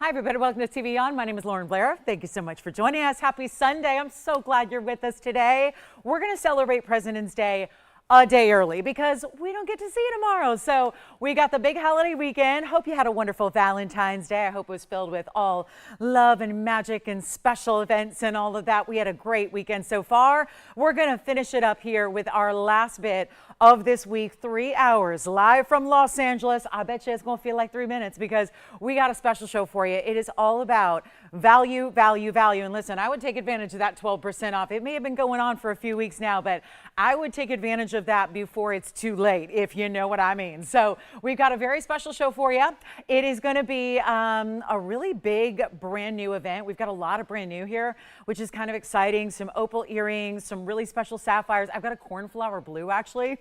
Hi, everybody. Welcome to TVON. My name is Blair. Thank you so much for joining us. Happy Sunday. I'm so glad you're with us today. We're going to celebrate President's Day a day early because we don't get to see you tomorrow. So we got the big holiday weekend. Hope you had a wonderful Valentine's Day. I hope it was filled with all love and magic and special events and all of that. We had a great weekend so far. We're going to finish it up here with our last bit of this week, 3 hours live from Los Angeles. I bet you it's going to feel like 3 minutes because we got a special show for you. It is all about value, value, value. And listen, I would take advantage of that 12% off. It may have been going on for a few weeks now, but I would take advantage of that before it's too late, if you know what I mean. So we've got a very special show for you. It is going to be a really big brand new event. We've got a lot of brand new here, which is kind of exciting. Some opal earrings, some really special sapphires. I've got a cornflower blue, actually.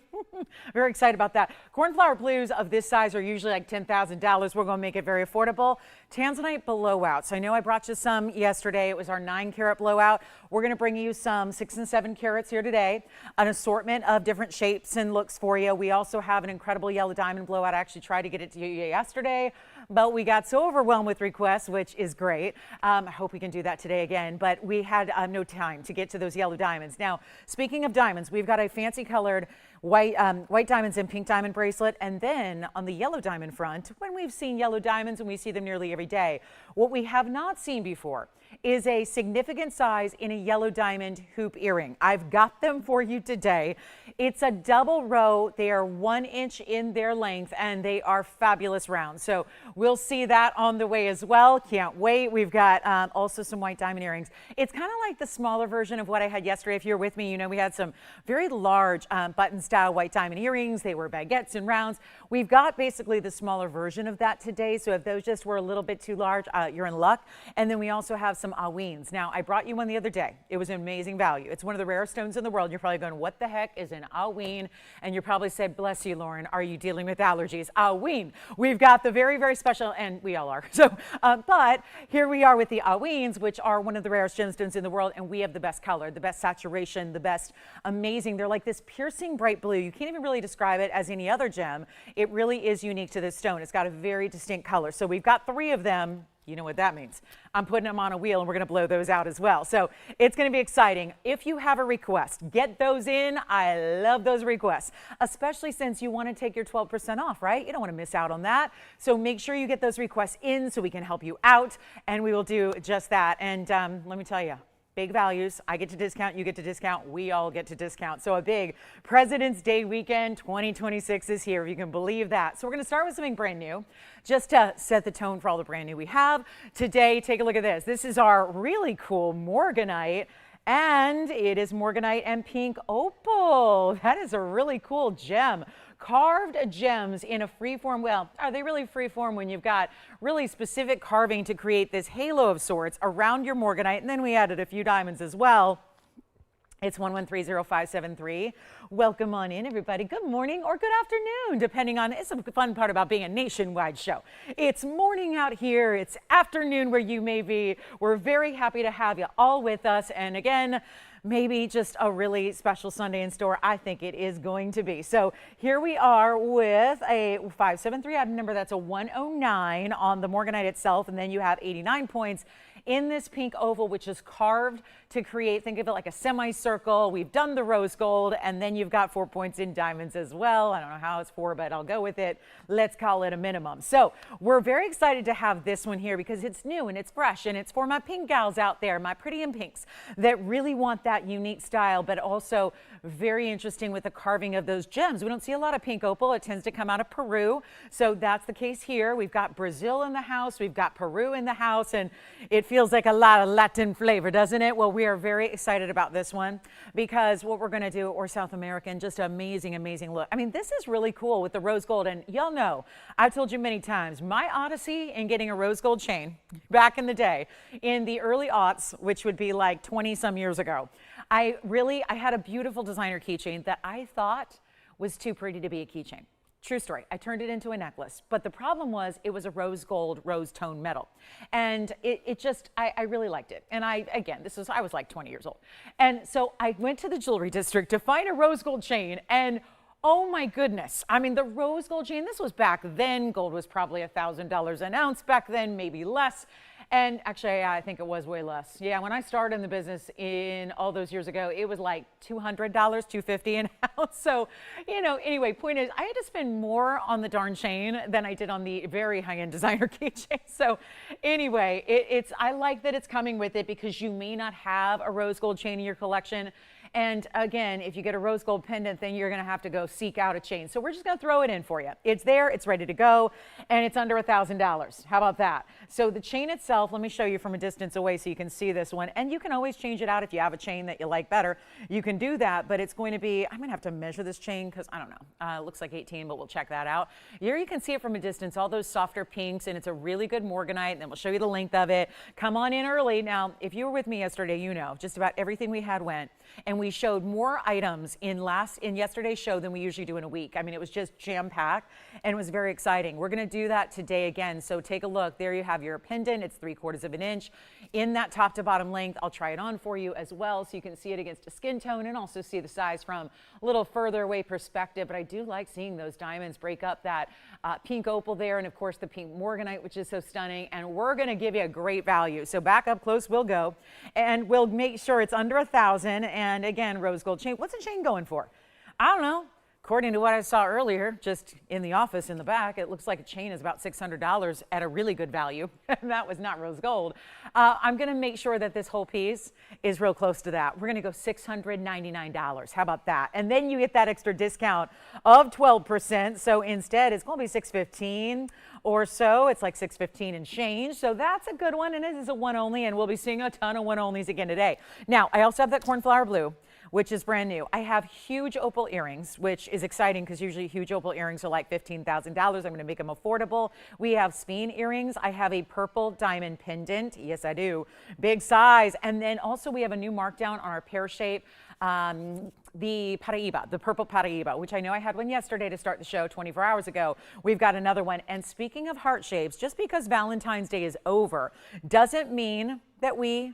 Very excited about that. Cornflower blues of this size are usually like $10,000. We're going to make it very affordable. Tanzanite blowouts. I know I brought you some yesterday. It was our 9-carat blowout. We're going to bring you some 6 and 7 carats here today. An assortment of different shapes and looks for you. We also have an incredible yellow diamond blowout. I actually tried to get it to you yesterday, but we got so overwhelmed with requests, which is great. I hope we can do that today again, but we had no time to get to those yellow diamonds. Now, speaking of diamonds, we've got a fancy colored white diamonds and pink diamond bracelet. And then on the yellow diamond front, when we've seen yellow diamonds and we see them nearly every day, what we have not seen before is a significant size in a yellow diamond hoop earring. I've got them for you today. It's a double row. They are 1 inch in their length and they are fabulous rounds. So we'll see that on the way as well. Can't wait. We've got also some white diamond earrings. It's kind of like the smaller version of what I had yesterday. If you're with me, you know we had some very large button style white diamond earrings. They were baguettes and rounds. We've got basically the smaller version of that today. So if those just were a little bit too large, you're in luck. And then we also have some hauynes. Now, I brought you one the other day. It was an amazing value. It's one of the rarest stones in the world. You're probably going, what the heck is an hauyne? And you're probably said, bless you, Lauren, are you dealing with allergies? Hauyne. We've got the very, very special, and we all are. So, but here we are with the hauynes, which are one of the rarest gemstones in the world, and we have the best color, the best saturation, the best amazing. They're like this piercing bright blue. You can't even really describe it as any other gem. It really is unique to this stone. It's got a very distinct color. So we've got 3 of them. You know what that means. I'm putting them on a wheel and we're going to blow those out as well. So it's going to be exciting. If you have a request, get those in. I love those requests, especially since you want to take your 12% off, right? You don't want to miss out on that. So make sure you get those requests in so we can help you out, and we will do just that. And let me tell you, big values. I get to discount, you get to discount, we all get to discount. So a big President's Day weekend 2026 is here, if you can believe that. So we're going to start with something brand new, just to set the tone for all the brand new we have today. Take a look at this. This is our really cool Morganite, and it is Morganite and pink opal. That is a really cool gem. Carved gems in a freeform. Well, are they really freeform when you've got really specific carving to create this halo of sorts around your Morganite? And then we added a few diamonds as well. It's 1130573. Welcome on in, everybody. Good morning or good afternoon, depending on, it's a fun part about being a nationwide show. It's morning out here. It's afternoon where you may be. We're very happy to have you all with us. And again, maybe just a really special Sunday in store. I think it is going to be. So here we are with a 573 item number. That's a 109 on the Morganite itself. And then you have 89 points in this pink oval, which is carved to create, think of it like a semicircle. We've done the rose gold, and then you've got 4 points in diamonds as well. I don't know how it's 4, but I'll go with it. Let's call it a minimum. So we're very excited to have this one here because it's new and it's fresh, and it's for my pink gals out there, my pretty in pinks that really want that unique style, but also very interesting with the carving of those gems. We don't see a lot of pink opal. It tends to come out of Peru. So that's the case here. We've got Brazil in the house. We've got Peru in the house, and it feels like a lot of Latin flavor, doesn't it? Well, we are very excited about this one because what we're going to do, or South American, just amazing, amazing look. I mean, this is really cool with the rose gold. And y'all know, I've told you many times, my odyssey in getting a rose gold chain back in the day, in the early aughts, which would be like 20 some years ago, I had a beautiful designer keychain that I thought was too pretty to be a keychain. True story. I turned it into a necklace, but the problem was it was a rose gold, rose tone metal. And I really liked it. And I was like 20 years old. And so I went to the jewelry district to find a rose gold chain, and Oh my goodness. I mean, the rose gold chain, this was back then. Gold was probably $1,000 an ounce back then, maybe less. And actually, I think it was way less. Yeah, when I started in the business in all those years ago, it was like $200, $250 an ounce. So, anyway, point is, I had to spend more on the darn chain than I did on the very high-end designer keychain. So anyway, I like that it's coming with it because you may not have a rose gold chain in your collection. And again, if you get a rose gold pendant, then you're going to have to go seek out a chain. So we're just going to throw it in for you. It's there, it's ready to go, and it's under $1,000. How about that? So the chain itself, let me show you from a distance away so you can see this one. And you can always change it out if you have a chain that you like better. You can do that, but it's going to be, I'm going to have to measure this chain because I don't know. It looks like 18, but we'll check that out. Here you can see it from a distance, all those softer pinks, and it's a really good Morganite, and then we'll show you the length of it. Come on in early. Now, if you were with me yesterday, you know just about everything we had went. And we showed more items in yesterday's show than we usually do in a week. I mean, it was just jam-packed and it was very exciting. We're going to do that today again. So take a look. There you have your pendant. It's 3/4 of an inch in that top to bottom length. I'll try it on for you as well so you can see it against a skin tone and also see the size from a little further away perspective. But I do like seeing those diamonds break up that pink opal there, and of course the pink Morganite, which is so stunning. And we're going to give you a great value. So back up close we'll go, and we'll make sure it's under $1,000. And again, rose gold chain. What's a chain going for? I don't know. According to what I saw earlier, just in the office in the back, it looks like a chain is about $600 at a really good value. And that was not rose gold. I'm going to make sure that this whole piece is real close to that. We're going to go $699. How about that? And then you get that extra discount of 12%. So instead, it's going to be $615 or so. It's like $615 and change. So that's a good one. And it is a one only. And we'll be seeing a ton of one onlys again today. Now, I also have that cornflower blue, which is brand new. I have huge opal earrings, which is exciting because usually huge opal earrings are like $15,000. I'm going to make them affordable. We have speen earrings. I have a purple diamond pendant. Yes, I do. Big size. And then also we have a new markdown on our pear shape, the Paraiba, the purple Paraiba, which I know I had one yesterday to start the show 24 hours ago. We've got another one. And speaking of heart shapes, just because Valentine's Day is over doesn't mean that we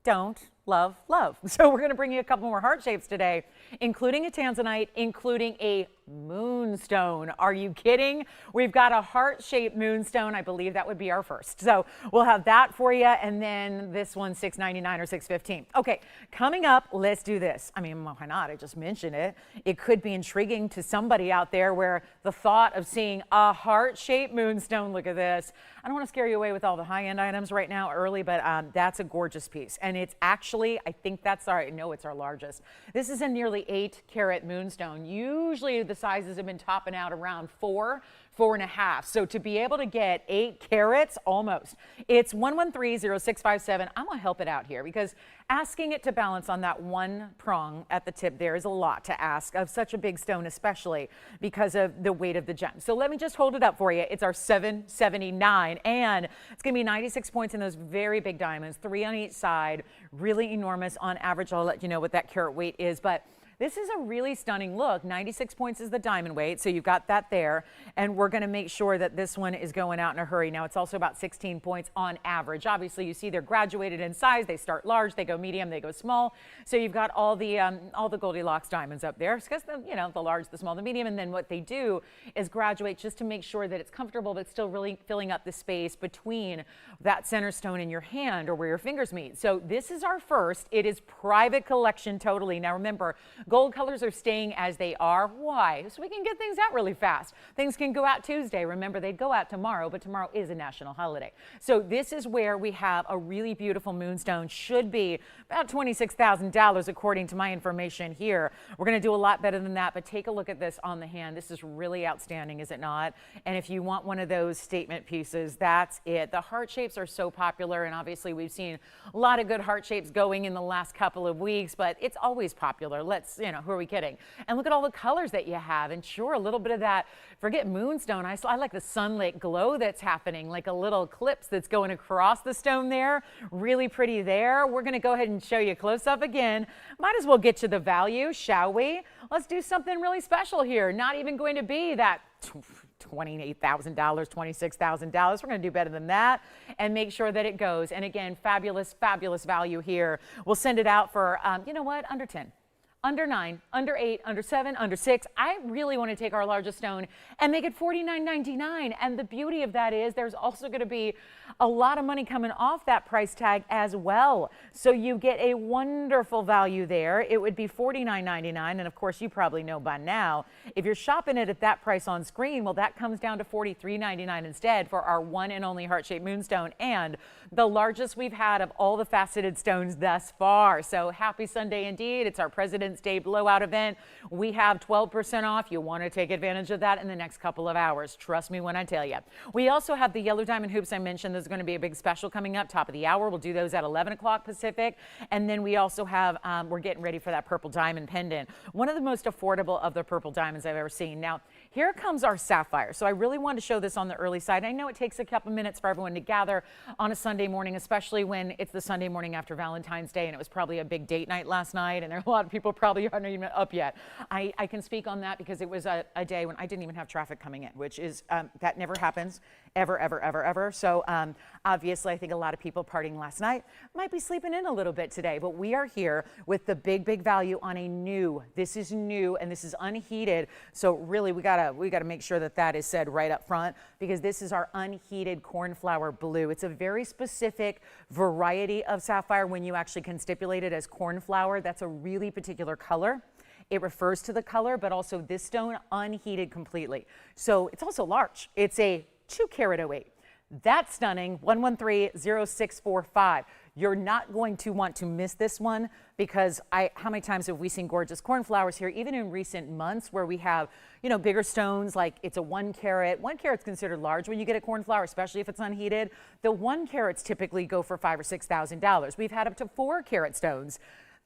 don't love love. So we're going to bring you a couple more heart shapes today, including a tanzanite, including a moonstone. Are you kidding? We've got a heart-shaped moonstone. I believe that would be our first. So we'll have that for you. And then this one, $699 or $615. Okay, coming up, let's do this. I mean, why not? I just mentioned it. It could be intriguing to somebody out there where the thought of seeing a heart-shaped moonstone, look at this. I don't want to scare you away with all the high-end items right now early, but that's a gorgeous piece. And it's actually, I think that's our, no, it's our largest. This is a nearly 8-carat moonstone. Usually the sizes have been topping out around 4.5. So to be able to get 8 carats, almost. It's 1130657. I'm going to help it out here because asking it to balance on that one prong at the tip there is a lot to ask of such a big stone, especially because of the weight of the gem. So let me just hold it up for you. It's our 779, and it's going to be 96 points in those very big diamonds, 3 on each side, really enormous. On average, I'll let you know what that carat weight is, but this is a really stunning look. 96 points is the diamond weight, so you've got that there. And we're going to make sure that this one is going out in a hurry. Now, it's also about 16 points on average. Obviously, you see they're graduated in size. They start large, they go medium, they go small. So you've got all the Goldilocks diamonds up there. Because the large, the small, the medium. And then what they do is graduate just to make sure that it's comfortable, but still really filling up the space between that center stone in your hand or where your fingers meet. So this is our first. It is private collection totally. Now, remember, gold colors are staying as they are. Why? So we can get things out really fast. Things can go out Tuesday. Remember, they'd go out tomorrow, but tomorrow is a national holiday. So this is where we have a really beautiful moonstone. Should be about $26,000 according to my information here. We're going to do a lot better than that, but take a look at this on the hand. This is really outstanding, is it not? And if you want one of those statement pieces, that's it. The heart shapes are so popular, and obviously we've seen a lot of good heart shapes going in the last couple of weeks, but it's always popular. Let's, who are we kidding? And look at all the colors that you have. And sure, a little bit of that, forget moonstone. I like the sunlit glow that's happening, like a little eclipse that's going across the stone there. Really pretty there. We're going to go ahead and show you close up again. Might as well get to the value, shall we? Let's do something really special here. Not even going to be that $28,000, $26,000. We're going to do better than that and make sure that it goes. And again, fabulous, fabulous value here. We'll send it out for, you know what, under 10. under 9, under 8, under 7, under 6. I really want to take our largest stone and make it $49.99. And the beauty of that is there's also going to be a lot of money coming off that price tag as well. So you get a wonderful value there. It would be $49.99. And of course, you probably know by now, if you're shopping it at that price on screen, well, that comes down to $43.99 instead for our one and only heart-shaped moonstone, and the largest we've had of all the faceted stones thus far. So happy Sunday indeed. It's our President's Day blowout event. We have 12% off. You want to take advantage of that in the next couple of hours. Trust me when I tell you. We also have the yellow diamond hoops I mentioned. There's going to be a big special coming up top of the hour. We'll do those at 11 o'clock Pacific. And then we also have, we're getting ready for that purple diamond pendant. One of the most affordable of the purple diamonds I've ever seen. Now, here comes our sapphire. So I really wanted to show this on the early side. I know it takes a couple minutes for everyone to gather on a Sunday morning, especially when it's the Sunday morning after Valentine's Day, and it was probably a big date night last night, and there are a lot of people probably aren't even up yet. I can speak on that because it was a day when I didn't even have traffic coming in, which is, that never happens, ever, ever, ever, ever. So obviously, I think a lot of people partying last night might be sleeping in a little bit today, but we are here with the big, big value on a new, this is new, and this is unheated. So really, we gotta make sure that that is said right up front, because this is our unheated cornflower blue. It's a very specific variety of sapphire. When you actually can stipulate it as cornflower, that's a really particular color. It refers to the color, but also this stone unheated completely. So it's also large. It's a 2-carat 08. That's stunning. 113-0645. You're not going to want to miss this one, because how many times have we seen gorgeous cornflowers here, even in recent months, where we have, you know, bigger stones, like it's a 1 carat. 1 carat's considered large when you get a cornflower, especially if it's unheated. The 1 carats typically go for $5,000 or $6,000. We've had up to 4 carat stones.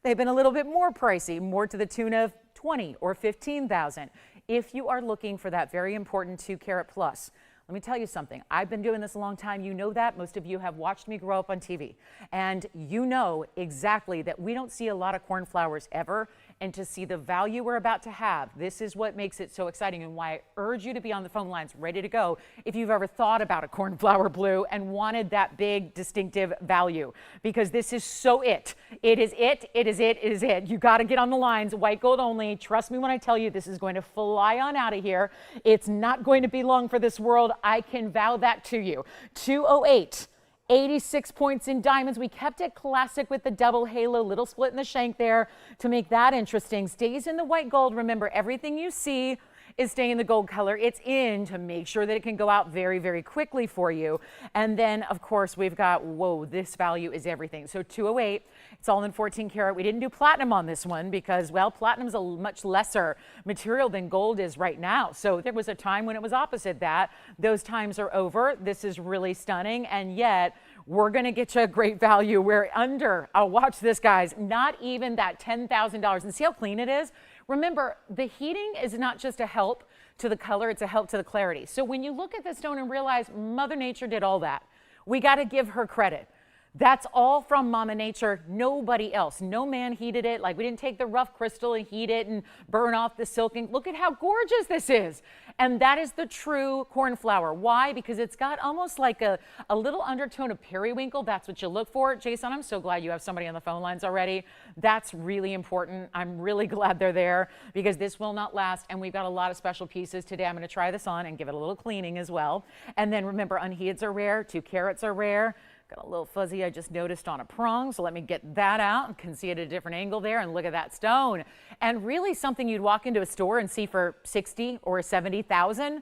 They've been a little bit more pricey, more to the tune of $20,000 or $15,000. If you are looking for that very important 2 carat plus, let me tell you something. I've been doing this a long time. You know that. Most of you have watched me grow up on TV. And you know exactly that we don't see a lot of cornflowers ever. And to see the value we're about to have, this is what makes it so exciting, and why I urge you to be on the phone lines ready to go if you've ever thought about a cornflower blue and wanted that big distinctive value, because this is so it. It is it. It is it. It is it. You got to get on the lines. White gold only. Trust me when I tell you, this is going to fly on out of here. It's not going to be long for this world. I can vow that to you. 208. 86 points in diamonds. We kept it classic with the double halo, little split in the shank there to make that interesting. Stays in the white gold. Remember, everything you see is staying in the gold color. It's in to make sure that it can go out very, very quickly for you. And then, of course, we've got, whoa, this value is everything. So 208, it's all in 14 karat. We didn't do platinum on this one because, well, platinum is a much lesser material than gold is right now. So there was a time when it was opposite that. Those times are over. This is really stunning. And yet, we're going to get you a great value. We're under, watch this, guys, not even that $10,000. And see how clean it is? Remember, the heating is not just a help to the color, it's a help to the clarity. So when you look at the stone and realize Mother Nature did all that, we got to give her credit. That's all from Mama Nature, nobody else. No man heated it. Like, we didn't take the rough crystal and heat it and burn off the silking. Look at how gorgeous this is. And that is the true cornflower. Why? Because it's got almost like a little undertone of periwinkle. That's what you look for. Jason, I'm so glad you have somebody on the phone lines already. That's really important. I'm really glad they're there, because this will not last. And we've got a lot of special pieces today. I'm going to try this on and give it a little cleaning as well. And then remember, unheateds are rare. 2 carats are rare. Got a little fuzzy I just noticed on a prong, so let me get that out. You can see it at a different angle there, and look at that stone. And really something you'd walk into a store and see for 60 or 70,000.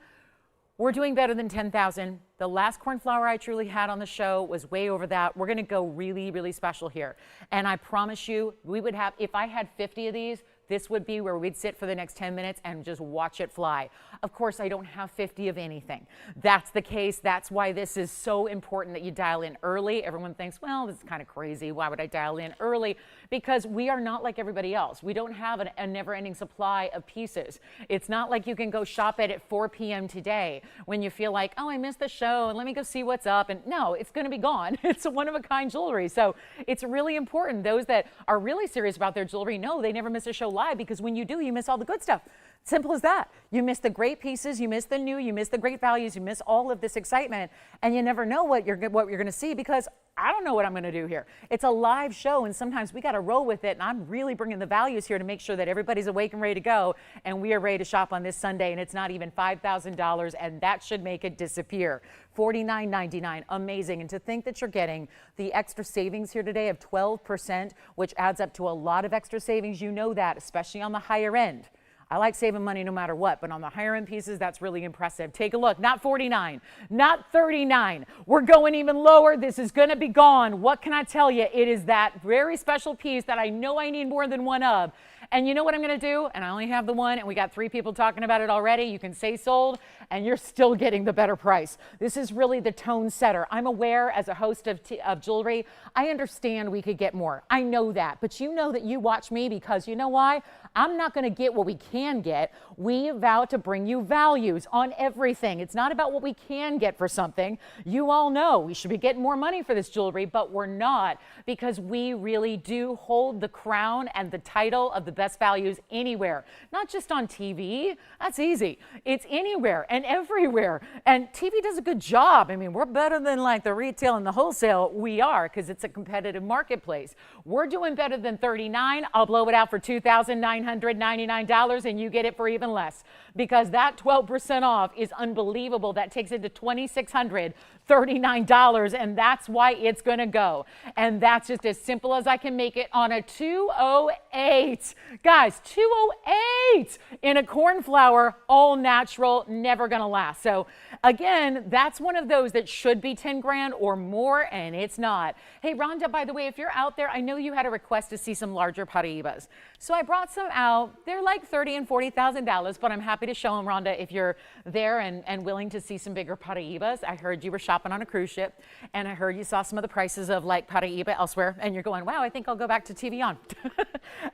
We're doing better than 10,000. The last cornflower I truly had on the show was way over that. We're gonna go really, really special here. And I promise you, we would have, if I had 50 of these, this would be where we'd sit for the next 10 minutes and just watch it fly. Of course, I don't have 50 of anything. That's the case. That's why this is so important that you dial in early. Everyone thinks, well, this is kind of crazy. Why would I dial in early? Because we are not like everybody else. We don't have a never-ending supply of pieces. It's not like you can go shop it at 4 p.m. today when you feel like, oh, I missed the show and let me go see what's up. And no, it's going to be gone. It's a one-of-a-kind jewelry. So it's really important. Those that are really serious about their jewelry know they never miss a show live, because when you do, you miss all the good stuff. Simple as that. You miss the great pieces, you miss the new, you miss the great values, you miss all of this excitement, and you never know what you're going to see, because I don't know what I'm going to do here. It's a live show, and sometimes we got to roll with it. And I'm really bringing the values here to make sure that everybody's awake and ready to go. And we are ready to shop on this Sunday. And it's not even $5,000, and that should make it disappear. $49.99, amazing. And to think that you're getting the extra savings here today of 12%, which adds up to a lot of extra savings. You know that, especially on the higher end. I like saving money no matter what, but on the higher end pieces, that's really impressive. Take a look, not 49, not 39. We're going even lower. This is going to be gone. What can I tell you? It is that very special piece that I know I need more than one of. And you know what I'm going to do? And I only have the one, and we got 3 people talking about it already. You can say sold, and you're still getting the better price. This is really the tone setter. I'm aware as a host of jewelry, I understand we could get more. I know that. But you know that you watch me because you know why? I'm not going to get what we can get. We vow to bring you values on everything. It's not about what we can get for something. You all know we should be getting more money for this jewelry, but we're not, because we really do hold the crown and the title of the best values anywhere, not just on TV. That's easy. It's anywhere and everywhere. And TV does a good job. I mean, we're better than like the retail and the wholesale. We are, because it's a competitive marketplace. We're doing better than 39. I'll blow it out for $2,999, and you get it for even less, because that 12% off is unbelievable. That takes it to $2,639, and that's why it's going to go. And that's just as simple as I can make it on a 208. Guys, 208 in a cornflower, all natural, never going to last. So again, that's one of those that should be 10 grand or more, and it's not. Hey, Rhonda, by the way, if you're out there, I know you had a request to see some larger Paraibas. So I brought some out. They're like $30,000 and $40,000, but I'm happy to show them, Rhonda, if you're there and willing to see some bigger Paraibas. I heard you were shopping on a cruise ship, and I heard you saw some of the prices of like Paraiba elsewhere, and you're going, wow, I think I'll go back to TVON.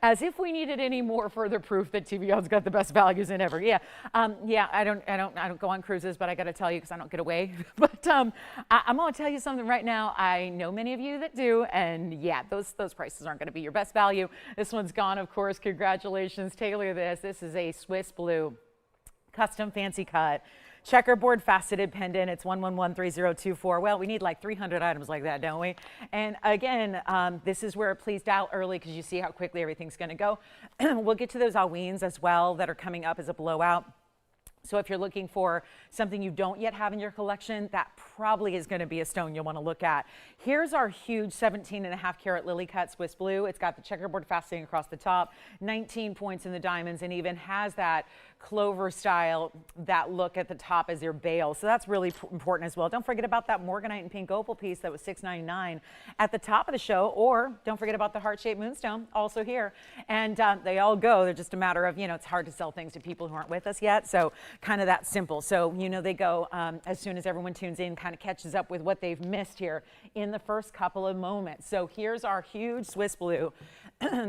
As if we needed any more further proof that TVON's got the best values in ever. Yeah, I don't go on cruises, but I got to tell you, because I don't get away. But I'm going to tell you something right now. I know many of you that do, and yeah, those prices aren't going to be your best value. This one's gone, of course. Congratulations. Take a look at this. This is a Swiss blue custom fancy cut checkerboard faceted pendant. It's 1113024. Well, we need like 300 items like that, don't we? And again, this is where please dial early, because you see how quickly everything's going to go. We'll get to those hauynes as well that are coming up as a blowout. So if you're looking for something you don't yet have in your collection, that probably is going to be a stone you'll want to look at. Here's our huge 17.5 karat lily cut Swiss blue. It's got the checkerboard faceting across the top, 19 points in the diamonds, and even has that clover style, that look at the top as your bail. So that's really important as well. Don't forget about that Morganite and pink opal piece that was $6.99 at the top of the show, or don't forget about the heart-shaped moonstone, also here. And they all go. They're just a matter of, you know, it's hard to sell things to people who aren't with us yet. So kind of that simple. So, you know, they go as soon as everyone tunes in, kind of catches up with what they've missed here in the first couple of moments. So here's our huge Swiss blue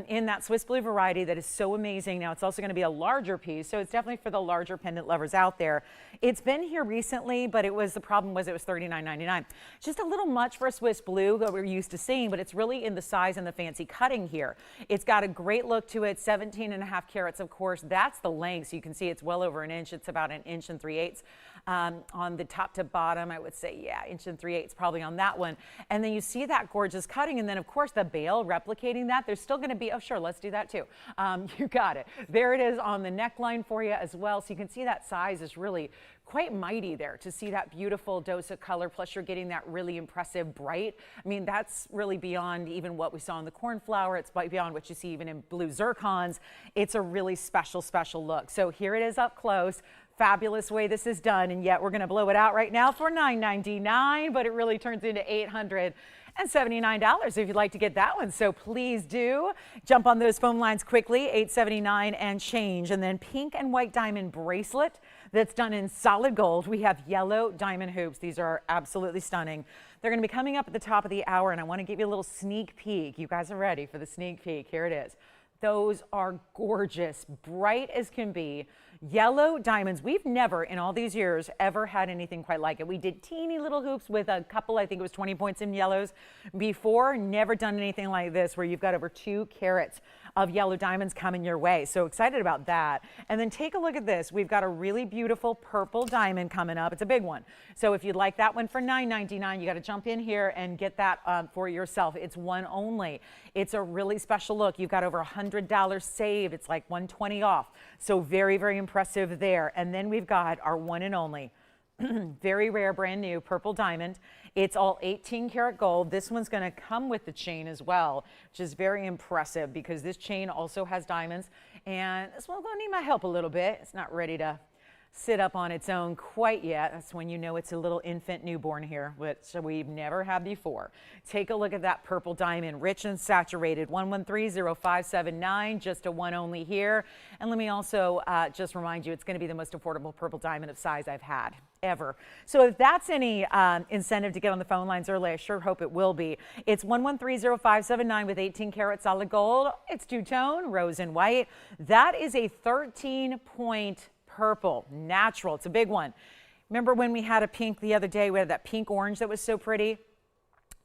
in that Swiss blue variety that is so amazing. Now it's also going to be a larger piece, so it's definitely for the larger pendant lovers out there. It's been here recently, but the problem was it was $39.99. Just a little much for a Swiss blue that we're used to seeing, but it's really in the size and the fancy cutting here. It's got a great look to it. 17.5 carats, of course. That's the length, so you can see it's well over an inch. It's about an inch and 3/8 on the top to bottom. I would say, yeah, inch and 3/8 probably on that one. And then you see that gorgeous cutting, and then of course the bail replicating that. There's still going to be, oh sure, let's do that too. You got it. There it is on the neckline for you as well. So you can see that size is really quite mighty there, to see that beautiful dose of color, plus you're getting that really impressive bright. I mean, that's really beyond even what we saw in the cornflower. It's beyond what you see even in blue zircons. It's a really special, special look. So here it is up close. Fabulous way this is done, and yet we're going to blow it out right now for $9.99, but it really turns into $879 if you'd like to get that one. So please do jump on those phone lines quickly, $879 and change. And then pink and white diamond bracelet that's done in solid gold. We have yellow diamond hoops. These are absolutely stunning. They're going to be coming up at the top of the hour, and I want to give you a little sneak peek. You guys are ready for the sneak peek. Here it is. Those are gorgeous, bright as can be. Yellow diamonds. We've never in all these years ever had anything quite like it. We did teeny little hoops with a couple, I think it was 20 points in yellows before. Never done anything like this where you've got over 2 carats of yellow diamonds coming your way. So excited about that. And then take a look at this. We've got a really beautiful purple diamond coming up. It's a big one. So if you'd like that one for $9.99, you got to jump in here and get that for yourself. It's one only. It's a really special look. You've got over $100 saved. It's like $120 off. So very, very impressive there. And then we've got our one and only very rare, brand new purple diamond. It's all 18 karat gold. This one's going to come with the chain as well, which is very impressive because this chain also has diamonds. And this one's going to need my help a little bit. It's not ready to sit up on its own quite yet. That's when you know it's a little infant newborn here, which we've never had before. Take a look at that purple diamond, rich and saturated, 1130579, just a one only here. And let me also just remind you, it's going to be the most affordable purple diamond of size I've had ever. So if that's any incentive to get on the phone lines early, I sure hope it will be. It's 1130579 with 18 karat solid gold. It's two-tone, rose and white. That is a 13-point purple, natural. It's a big one. Remember when we had a pink the other day? We had that pink orange that was so pretty.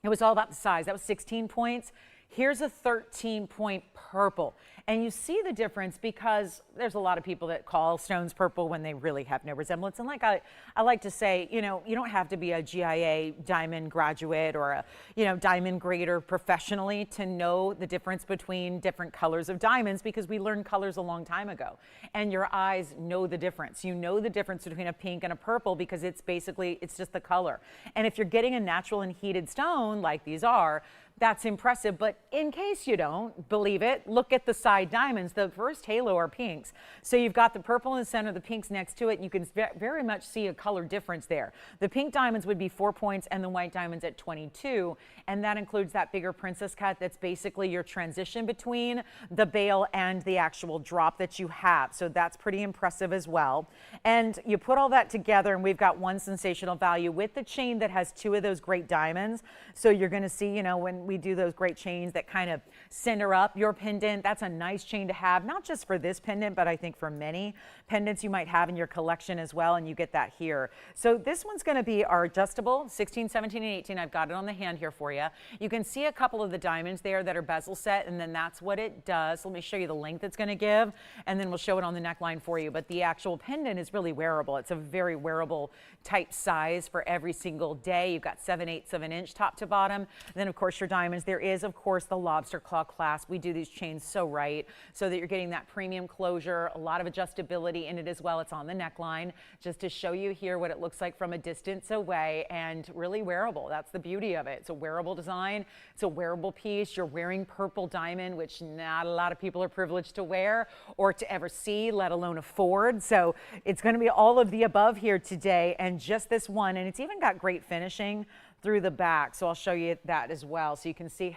It was all about the size. That was 16 points. Here's a 13-point purple. And you see the difference because there's a lot of people that call stones purple when they really have no resemblance. And like I like to say, you know, you don't have to be a GIA diamond graduate or a, you know, diamond grader professionally to know the difference between different colors of diamonds because we learned colors a long time ago. And your eyes know the difference. You know the difference between a pink and a purple because it's basically, it's just the color. And if you're getting a natural and heated stone like these are, that's impressive, but in case you don't believe it, look at the side diamonds. The first halo are pinks. So you've got the purple in the center, the pinks next to it, and you can very much see a color difference there. The pink diamonds would be 4 points and the white diamonds at 22, and that includes that bigger princess cut that's basically your transition between the bail and the actual drop that you have. So that's pretty impressive as well. And you put all that together and we've got one sensational value with the chain that has 2 of those great diamonds. So you're going to see, you know, when we do those great chains that kind of center up your pendant, that's a nice chain to have, not just for this pendant, but I think for many pendants you might have in your collection as well, and you get that here. So this one's going to be our adjustable 16, 17, and 18. I've got it on the hand here for you. You can see a couple of the diamonds there that are bezel set, and then that's what it does. Let me show you the length it's going to give, and then we'll show it on the neckline for you. But the actual pendant is really wearable. It's a very wearable type size for every single day. You've got 7/8 of an inch top to bottom. And then of course your diamonds. There is of course the lobster claw clasp. We do these chains so right so that you're getting that premium closure, a lot of adjustability in it as well. It's on the neckline just to show you here what it looks like from a distance away, and really wearable. That's the beauty of it. It's a wearable design. It's a wearable piece. You're wearing purple diamond, which not a lot of people are privileged to wear or to ever see, let alone afford. So it's going to be all of the above here today, and just this one, and it's even got great finishing through the back. So I'll show you that as well. So you can see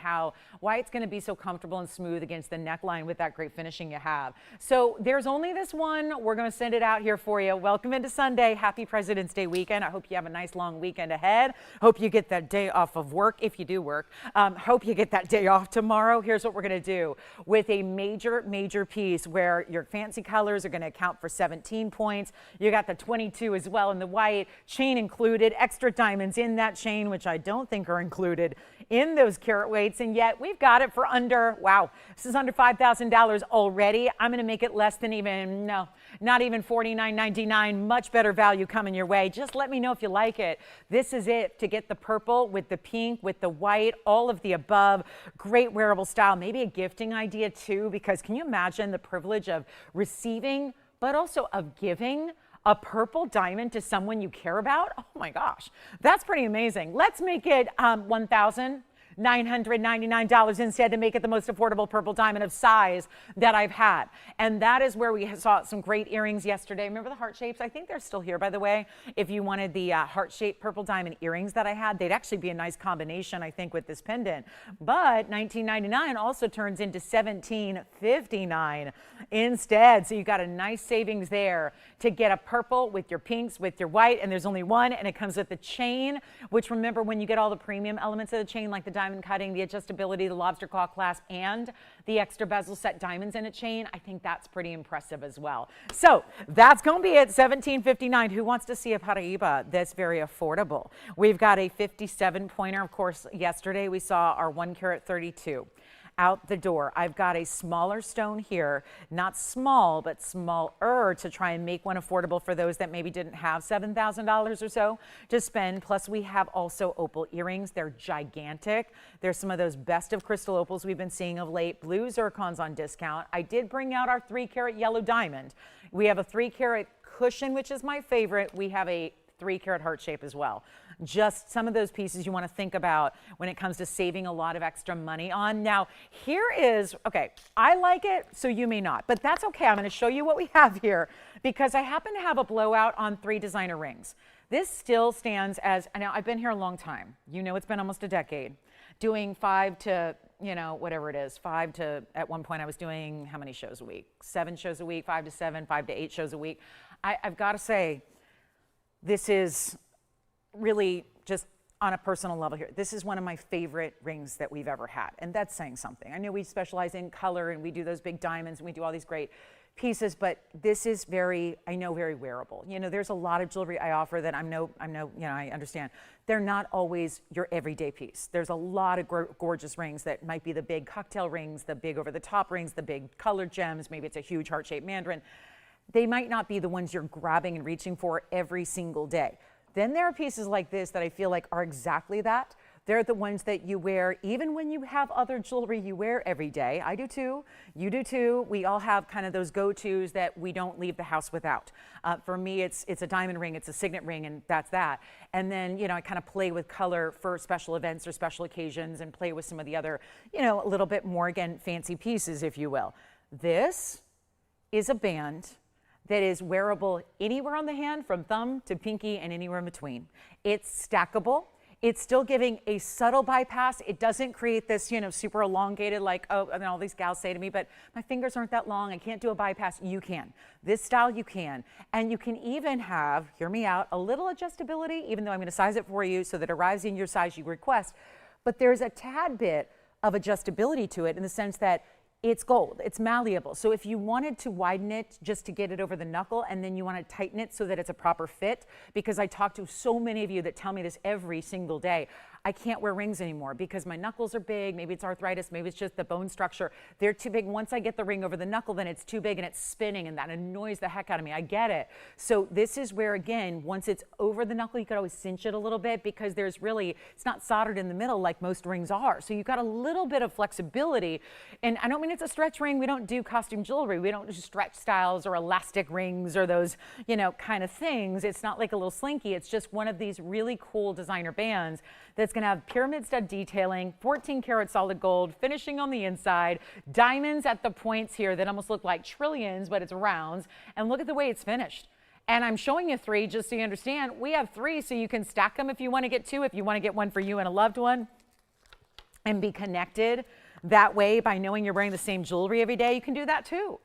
why it's going to be so comfortable and smooth against the neckline with that great finishing you have. So there's only this one. We're going to send it out here for you. Welcome into Sunday. Happy President's Day weekend. I hope you have a nice long weekend ahead. Hope you get that day off of work if you do work. Hope you get that day off tomorrow. Here's what we're going to do with a major piece where your fancy colors are going to account for 17 points. You got the 22 as well in the white, chain included, extra diamonds in that chain, which I don't think are included in those carat weights, and yet we've got it for under, wow, this is under $5,000 already. I'm going to make it less than even, no, not even $49.99. Much better value coming your way. Just let me know if you like it. This is it to get the purple with the pink, with the white, all of the above. Great wearable style, maybe a gifting idea too, because can you imagine the privilege of receiving, but also of giving a purple diamond to someone you care about? Oh my gosh, that's pretty amazing. Let's make it $1,999 instead to make it the most affordable purple diamond of size that I've had. And that is where we saw some great earrings yesterday. Remember the heart shapes? I think they're still here, by the way. If you wanted the heart-shaped purple diamond earrings that I had, they'd actually be a nice combination, I think, with this pendant. But $19.99 also turns into $17.59 instead. So you got a nice savings there to get a purple with your pinks, with your white, and there's only one, and it comes with the chain, which remember when you get all the premium elements of the chain, like the diamond diamond cutting, the adjustability, the lobster claw clasp, and the extra bezel set diamonds in a chain, I think that's pretty impressive as well. So that's going to be it, $17.59. Who wants to see a Paraiba that's very affordable? We've got a 57 pointer. Of course, yesterday we saw our 1 carat 32. Out the door. I've got a smaller stone here, not small, but smaller, to try and make one affordable for those that maybe didn't have $7,000 or so to spend. Plus, we have also opal earrings. They're gigantic. There's some of those best of crystal opals we've been seeing of late. Blue zircons on discount. I did bring out our 3 carat yellow diamond. We have a 3 carat cushion, which is my favorite. We have a 3 carat heart shape as well. Just some of those pieces you want to think about when it comes to saving a lot of extra money on. Now, here is, okay, I like it, so you may not, but that's okay. I'm going to show you what we have here because I happen to have a blowout on 3 designer rings. This still stands as, now I've been here a long time. You know, it's been almost a decade. Doing 5 to, you know, whatever it is, 5 to, at one point I was doing how many shows a week? 7 shows a week, 5 to 7, 5 to 8 shows a week. I've got to say, this is really just on a personal level here. This is one of my favorite rings that we've ever had. And that's saying something. I know we specialize in color and we do those big diamonds and we do all these great pieces, but this is very, I know, very wearable. You know, there's a lot of jewelry I offer that you know, I understand. They're not always your everyday piece. There's a lot of gorgeous rings that might be the big cocktail rings, the big over the top rings, the big colored gems. Maybe it's a huge heart-shaped mandarin. They might not be the ones you're grabbing and reaching for every single day. Then there are pieces like this that I feel like are exactly that. They're the ones that you wear even when you have other jewelry you wear every day. I do too. You do too. We all have kind of those go-tos that we don't leave the house without. For me, it's a diamond ring, it's a signet ring, and that's that. And then, you know, I kind of play with color for special events or special occasions and play with some of the other, you know, a little bit more, again, fancy pieces, if you will. This is a band that is wearable anywhere on the hand, from thumb to pinky and anywhere in between. It's stackable. It's still giving a subtle bypass. It doesn't create this, you know, super elongated, like, oh, and all these gals say to me, but my fingers aren't that long, I can't do a bypass. You can. This style you can. And you can even have, hear me out, a little adjustability, even though I'm going to size it for you so that it arrives in your size you request. But there's a tad bit of adjustability to it in the sense that it's gold, it's malleable. So if you wanted to widen it just to get it over the knuckle and then you want to tighten it so that it's a proper fit, because I talk to so many of you that tell me this every single day, I can't wear rings anymore because my knuckles are big, maybe it's arthritis, maybe it's just the bone structure. They're too big. Once I get the ring over the knuckle, then it's too big and it's spinning and that annoys the heck out of me. I get it. So this is where, again, once it's over the knuckle, you could always cinch it a little bit because there's really, it's not soldered in the middle like most rings are. So you've got a little bit of flexibility. And I don't mean it's a stretch ring. We don't do costume jewelry. We don't do stretch styles or elastic rings or those, you know, kind of things. It's not like a little slinky. It's just one of these really cool designer bands that's going to have pyramid stud detailing, 14 karat solid gold, finishing on the inside, diamonds at the points here that almost look like trillions, but it's rounds. And look at the way it's finished. And I'm showing you 3 just so you understand. We have 3 so you can stack them if you want to get 2, if you want to get one for you and a loved one and be connected that way by knowing you're wearing the same jewelry every day. You can do that too.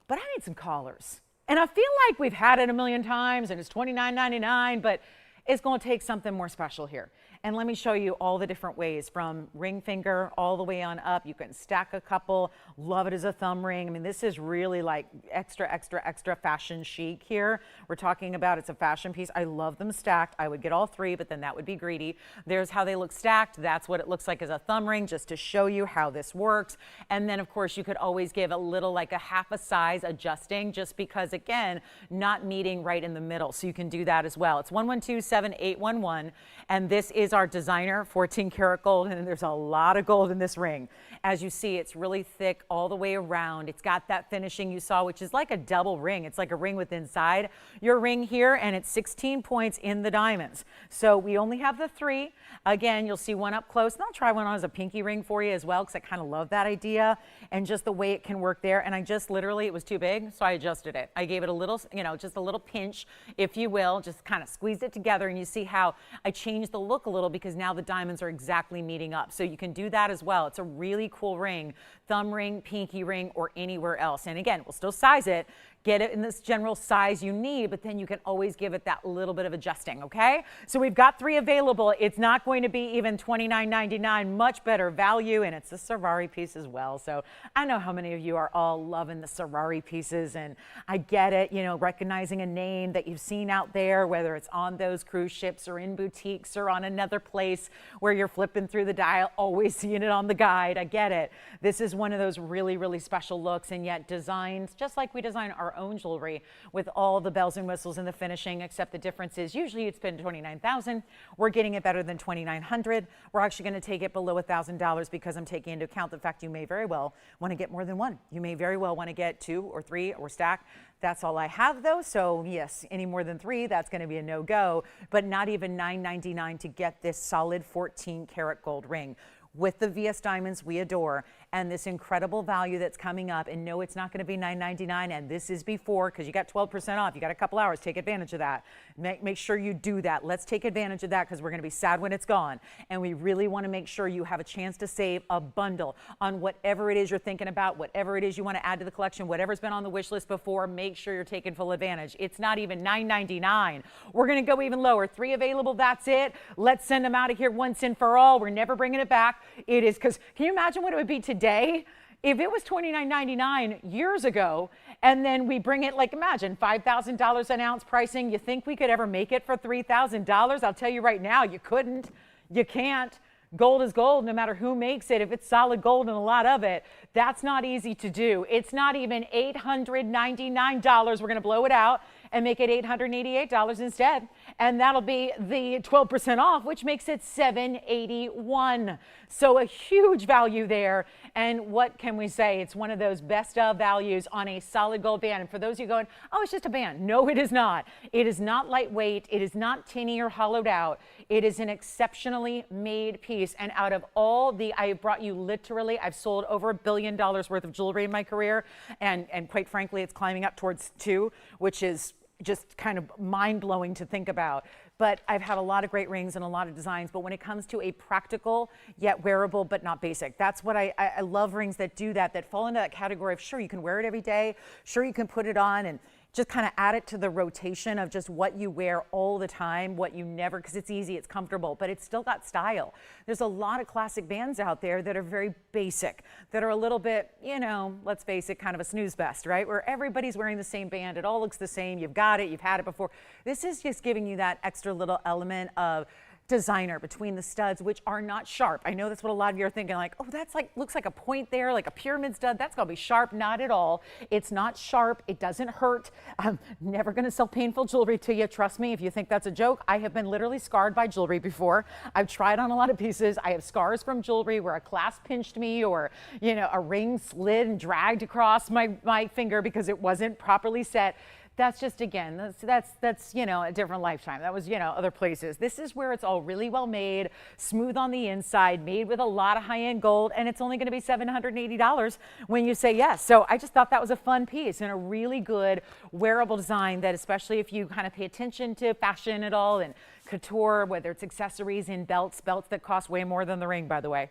But I need some collars. And I feel like we've had it a million times and it's $29.99, but it's going to take something more special here. And let me show you all the different ways, from ring finger all the way on up. You can stack a couple. Love it as a thumb ring. I mean, this is really like extra, extra, extra fashion chic here. We're talking about, it's a fashion piece. I love them stacked. I would get all 3, but then that would be greedy. There's how they look stacked. That's what it looks like as a thumb ring, just to show you how this works. And then, of course, you could always give a little, like a half a size adjusting, just because, again, not meeting right in the middle. So you can do that as well. It's 1127811, and this is our designer 14 karat gold, and there's a lot of gold in this ring. As you see, it's really thick all the way around. It's got that finishing you saw, which is like a double ring. It's like a ring with inside your ring here, and it's 16 points in the diamonds. So we only have the 3. Again, you'll see one up close, and I'll try one on as a pinky ring for you as well, because I kind of love that idea and just the way it can work there. And I just literally, it was too big, so I adjusted it. I gave it a little, you know, just a little pinch, if you will, just kind of squeezed it together, and you see how I changed the look a little because now the diamonds are exactly meeting up. So you can do that as well. It's a really cool ring, thumb ring, pinky ring, or anywhere else. And again, we'll still size it. get it in this general size you need, but then you can always give it that little bit of adjusting, okay? So we've got 3 available. It's not going to be even $29.99, much better value, and it's a Ferrari piece as well. So I know how many of you are all loving the Ferrari pieces, and I get it, you know, recognizing a name that you've seen out there, whether it's on those cruise ships or in boutiques or on another place where you're flipping through the dial, always seeing it on the guide. I get it. This is one of those really, really special looks, and yet designed just like we design our own jewelry with all the bells and whistles and the finishing, except the difference is usually you'd spend $29,000. We're getting it better than $2,900. We're actually going to take it below $1,000 because I'm taking into account the fact you may very well want to get more than one. You may very well want to get 2 or 3 or stack. That's all I have though, so yes, any more than 3, that's going to be a no-go, but not even $9.99 to get this solid 14 karat gold ring with the VS diamonds we adore and this incredible value that's coming up. And no, it's not going to be $9.99, and this is before, because you got 12% off. You got a couple hours. Take advantage of that. Make sure you do that. Let's take advantage of that because we're going to be sad when it's gone. And we really want to make sure you have a chance to save a bundle on whatever it is you're thinking about, whatever it is you want to add to the collection, whatever's been on the wish list before. Make sure you're taking full advantage. It's not even $9.99. We're going to go even lower. 3 available. That's it. Let's send them out of here once and for all. We're never bringing it back. It is, because can you imagine what it would be today if it was $29.99 years ago, and then we bring it, like, imagine $5,000 an ounce pricing. You think we could ever make it for $3,000? I'll tell you right now, you couldn't. You can't. Gold is gold no matter who makes it. If it's solid gold and a lot of it, that's not easy to do. It's not even $899. We're going to blow it out and make it $888 instead. And that'll be the 12% off, which makes it $781. So a huge value there. And what can we say? It's one of those best of values on a solid gold band. And for those of you going, oh, it's just a band. No, it is not. It is not lightweight. It is not tinny or hollowed out. It is an exceptionally made piece. And out of all the, I brought you literally, I've sold over $1 billion worth of jewelry in my career. And quite frankly, it's climbing up towards 2, which is just kind of mind-blowing to think about. But I've had a lot of great rings and a lot of designs, but when it comes to a practical yet wearable but not basic, that's what I love, rings that do that fall into that category of, sure, you can wear it every day, sure, you can put it on and just kind of add it to the rotation of just what you wear all the time, what you never, because it's easy, it's comfortable, but it's still got style. There's a lot of classic bands out there that are very basic, that are a little bit, you know, let's face it, kind of a snooze fest, right? Where everybody's wearing the same band, it all looks the same, you've got it, you've had it before. This is just giving you that extra little element of designer between the studs, which are not sharp. I know that's what a lot of you are thinking, like, oh, that's like, looks like a point there, like a pyramid stud. That's gonna be sharp. Not at all. It's not sharp. It doesn't hurt. I'm never gonna sell painful jewelry to you. Trust me, if you think that's a joke. I have been literally scarred by jewelry before. I've tried on a lot of pieces. I have scars from jewelry where a clasp pinched me, or, you know, a ring slid and dragged across my finger because it wasn't properly set. That's just, again, that's, you know, a different lifetime. That was, you know, other places. This is where it's all really well made, smooth on the inside, made with a lot of high-end gold, and it's only going to be $780 when you say yes. So I just thought that was a fun piece and a really good wearable design that, especially if you kind of pay attention to fashion at all and couture, whether it's accessories and belts that cost way more than the ring, by the way.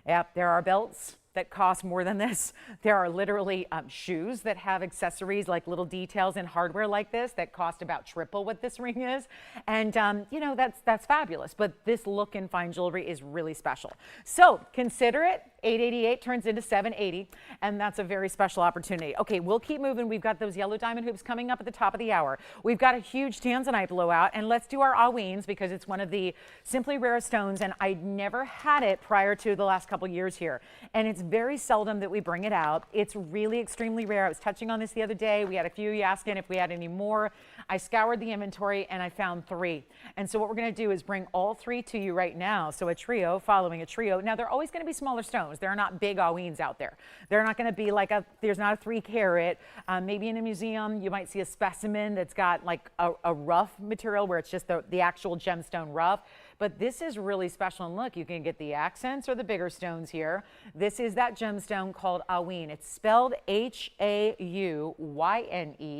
Yep, there are belts that cost more than this. There are literally shoes that have accessories, like little details and hardware like this, that cost about triple what this ring is. And you know, that's fabulous. But this look in fine jewelry is really special. So consider it. $888 turns into $780, and that's a very special opportunity. Okay, we'll keep moving. We've got those yellow diamond hoops coming up at the top of the hour. We've got a huge tanzanite blowout, and let's do our hauynes because it's one of the simply rare stones, and I'd never had it prior to the last couple years here. And it's very seldom that we bring it out. It's really extremely rare. I was touching on this the other day. We had a few of you asking if we had any more. I scoured the inventory and I found 3. And so what we're going to do is bring all 3 to you right now. So a trio following a trio. Now, they're always going to be smaller stones. There are not big hauynes out there. They're not going to be like there's not a 3 carat. Maybe in a museum, you might see a specimen that's got like a rough material where it's just the actual gemstone rough. But this is really special. And look, you can get the accents or the bigger stones here. This is that gemstone called hauyne. It's spelled H-A-U-Y-N-E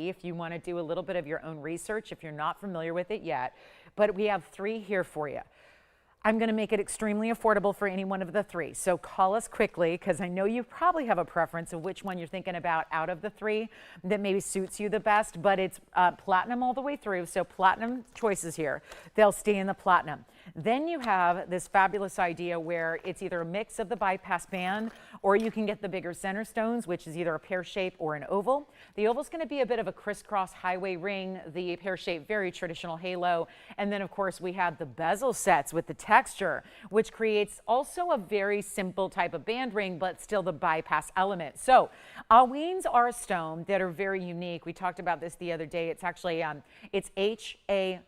if you want to do a little bit of your own research if you're not familiar with it yet. But we have 3 here for you. I'm going to make it extremely affordable for any one of the three. So call us quickly, because I know you probably have a preference of which one you're thinking about out of the three that maybe suits you the best, but it's platinum all the way through. So platinum choices here. They'll stay in the platinum. Then you have this fabulous idea where it's either a mix of the bypass band, or you can get the bigger center stones, which is either a pear shape or an oval. The oval is going to be a bit of a crisscross highway ring. The pear shape, very traditional halo. And then of course we have the bezel sets with the texture, which creates also a very simple type of band ring, but still the bypass element. So hauynes are a stone that are very unique. We talked about this the other day. It's actually, it's H-A-U-Y-N-E,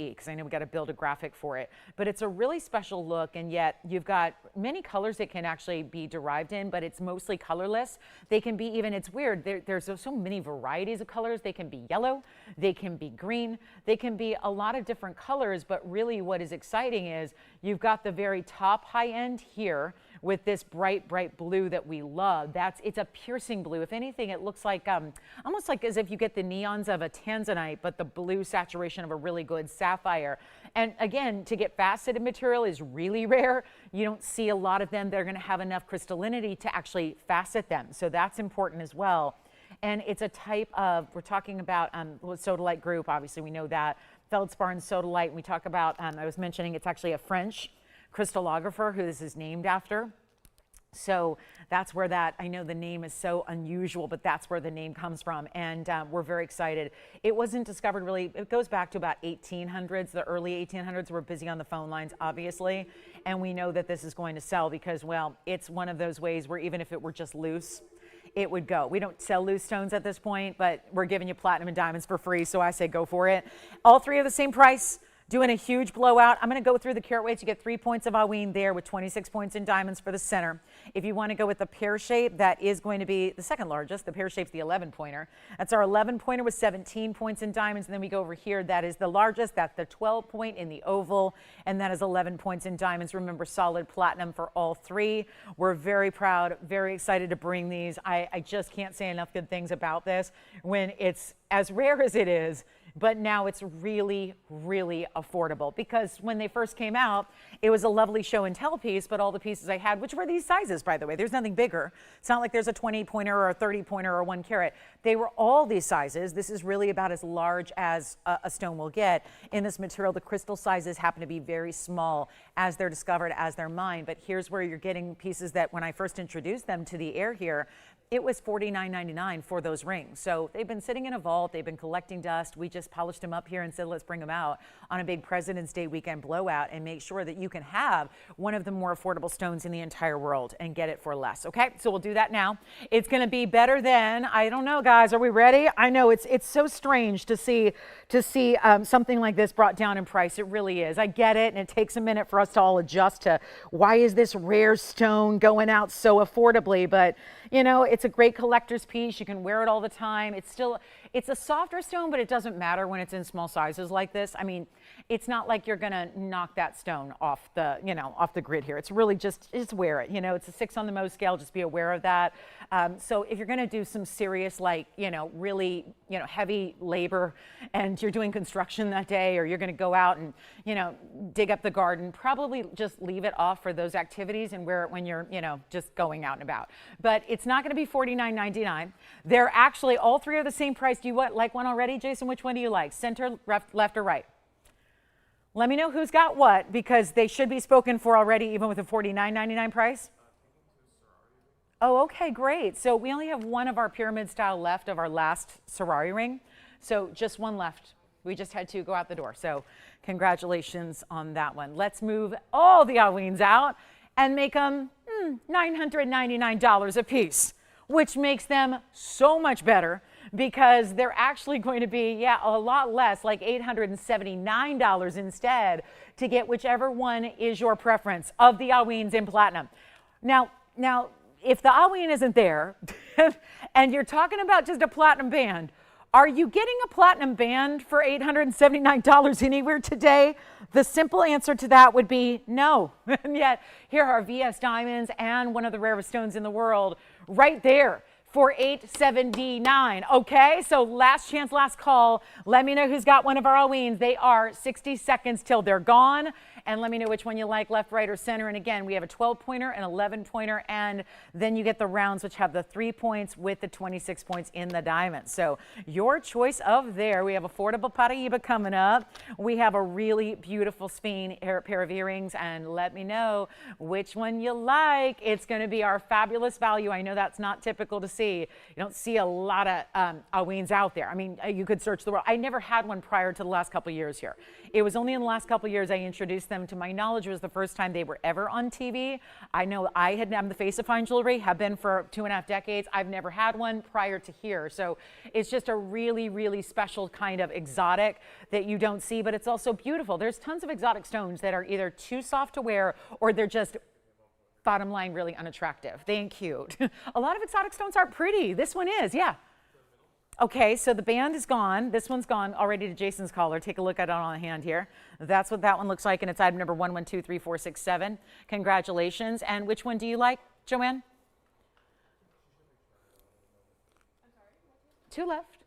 because I know we got to build a graphic for it, but it's a really special look, and yet you've got many colors that can actually be derived in, but it's mostly colorless. They can be even, it's weird, there's so many varieties of colors. They can be yellow, they can be green, they can be a lot of different colors, but really what is exciting is you've got the very top high end here with this bright blue that we love. It's a piercing blue. If anything, it looks like almost like as if you get the neons of a tanzanite, but the blue saturation of a really good sapphire. And again, to get faceted material is really rare. You don't see a lot of them that are going to have enough crystallinity to actually facet them. So that's important as well. And it's a type of, we're talking about sodalite group, obviously we know that, feldspar and sodalite. And we talk about, I was mentioning it's actually a French crystallographer who this is named after. So that's where that, I know the name is so unusual, but that's where the name comes from. And we're very excited. It wasn't discovered really, it goes back to about 1800s, the early 1800s. We're busy on the phone lines, obviously. And we know that this is going to sell because, well, it's one of those ways where even if it were just loose, it would go. We don't sell loose stones at this point, but we're giving you platinum and diamonds for free. So I say go for it. All three are the same price. Doing a huge blowout. I'm going to go through the carat weights. You get 3 points of hauyne there with 26 points in diamonds for the center. If you want to go with the pear shape, that is going to be the second largest. The pear shape's the 11-pointer. That's our 11-pointer with 17 points in diamonds. And then we go over here. That is the largest. That's the 12-point in the oval. And that is 11 points in diamonds. Remember, solid platinum for all three. We're very proud, very excited to bring these. I just can't say enough good things about this when it's as rare as it is. But now it's really, really affordable, because when they first came out, it was a lovely show and tell piece, but all the pieces I had, which were these sizes, by the way, there's nothing bigger. It's not like there's a 20-pointer or a 30-pointer or 1 carat. They were all these sizes. This is really about as large as a stone will get. In this material, the crystal sizes happen to be very small as they're discovered, as they're mined. But here's where you're getting pieces that when I first introduced them to the air here, it was $49.99 for those rings. So they've been sitting in a vault. They've been collecting dust. We just polished them up here and said, let's bring them out on a big President's Day weekend blowout and make sure that you can have one of the more affordable stones in the entire world and get it for less. Okay, so we'll do that now. It's going to be better than, I don't know, guys, are we ready? I know it's so strange to see something like this brought down in price. It really is. I get it, and it takes a minute for us to all adjust to why is this rare stone going out so affordably, but you know, it's a great collector's piece. You can wear it all the time. It's a softer stone, but it doesn't matter when it's in small sizes like this. I mean, it's not like you're gonna knock that stone off the, off the grid here. It's really just wear it. It's a 6 on the Mohs scale. Just be aware of that. So if you're gonna do some serious, like, really, heavy labor, and you're doing construction that day, or you're gonna go out and, dig up the garden, probably just leave it off for those activities and wear it when you're, just going out and about. But it's not gonna be $49.99. They're actually, all three are the same price. Do you like one already, Jason? Which one do you like? Center, left, or right? Let me know who's got what, because they should be spoken for already, even with a $49.99 price. Oh, okay, great. So we only have one of our pyramid style left of our last Sorari ring. So just one left. We just had to go out the door. So congratulations on that one. Let's move all the hauynes out and make them $999 a piece, which makes them so much better, because they're actually going to be, a lot less, like $879 instead, to get whichever one is your preference of the hauynes in platinum. Now, if the hauyne isn't there, and you're talking about just a platinum band, are you getting a platinum band for $879 anywhere today? The simple answer to that would be no. And yet, here are VS diamonds and one of the rarest stones in the world right there for $879. Okay, so last chance, last call. Let me know who's got one of our hauynes. They are 60 seconds till they're gone. and let me know which one you like, left, right, or center. And again, we have a 12-pointer, an 11-pointer, and then you get the rounds, which have the 3 points with the 26 points in the diamond. So your choice of there. We have affordable Paraiba coming up. We have a really beautiful sphinx pair of earrings, and let me know which one you like. It's going to be our fabulous value. I know that's not typical to see. You don't see a lot of hauynes out there. I mean, you could search the world. I never had one prior to the last couple of years here. It was only in the last couple of years I introduced them. To my knowledge, it was the first time they were ever on TV. I know I'm the face of fine jewelry, have been for 2.5 decades. I've never had one prior to here. So it's just a really, really special kind of exotic that you don't see, but it's also beautiful. There's tons of exotic stones that are either too soft to wear or they're just, bottom line, really unattractive. They ain't cute. A lot of exotic stones are pretty. This one is, yeah. Okay, so the band is gone. This one's gone already to Jason's collar. Take a look at it on the hand here. That's what that one looks like, and it's item number 112347. Congratulations. And which one do you like, Joanne? Two left.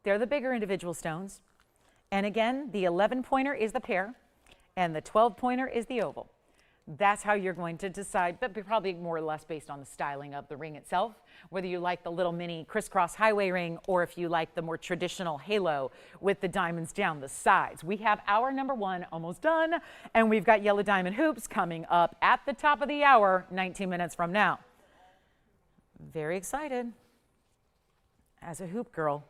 They're the bigger individual stones. And again, the 11-pointer is the pair, and the 12-pointer is the oval. That's how you're going to decide, but probably more or less based on the styling of the ring itself, whether you like the little mini crisscross highway ring or if you like the more traditional halo with the diamonds down the sides. We have hour number 1 almost done, and we've got yellow diamond hoops coming up at the top of the hour, 19 minutes from now. Very excited. As a hoop girl,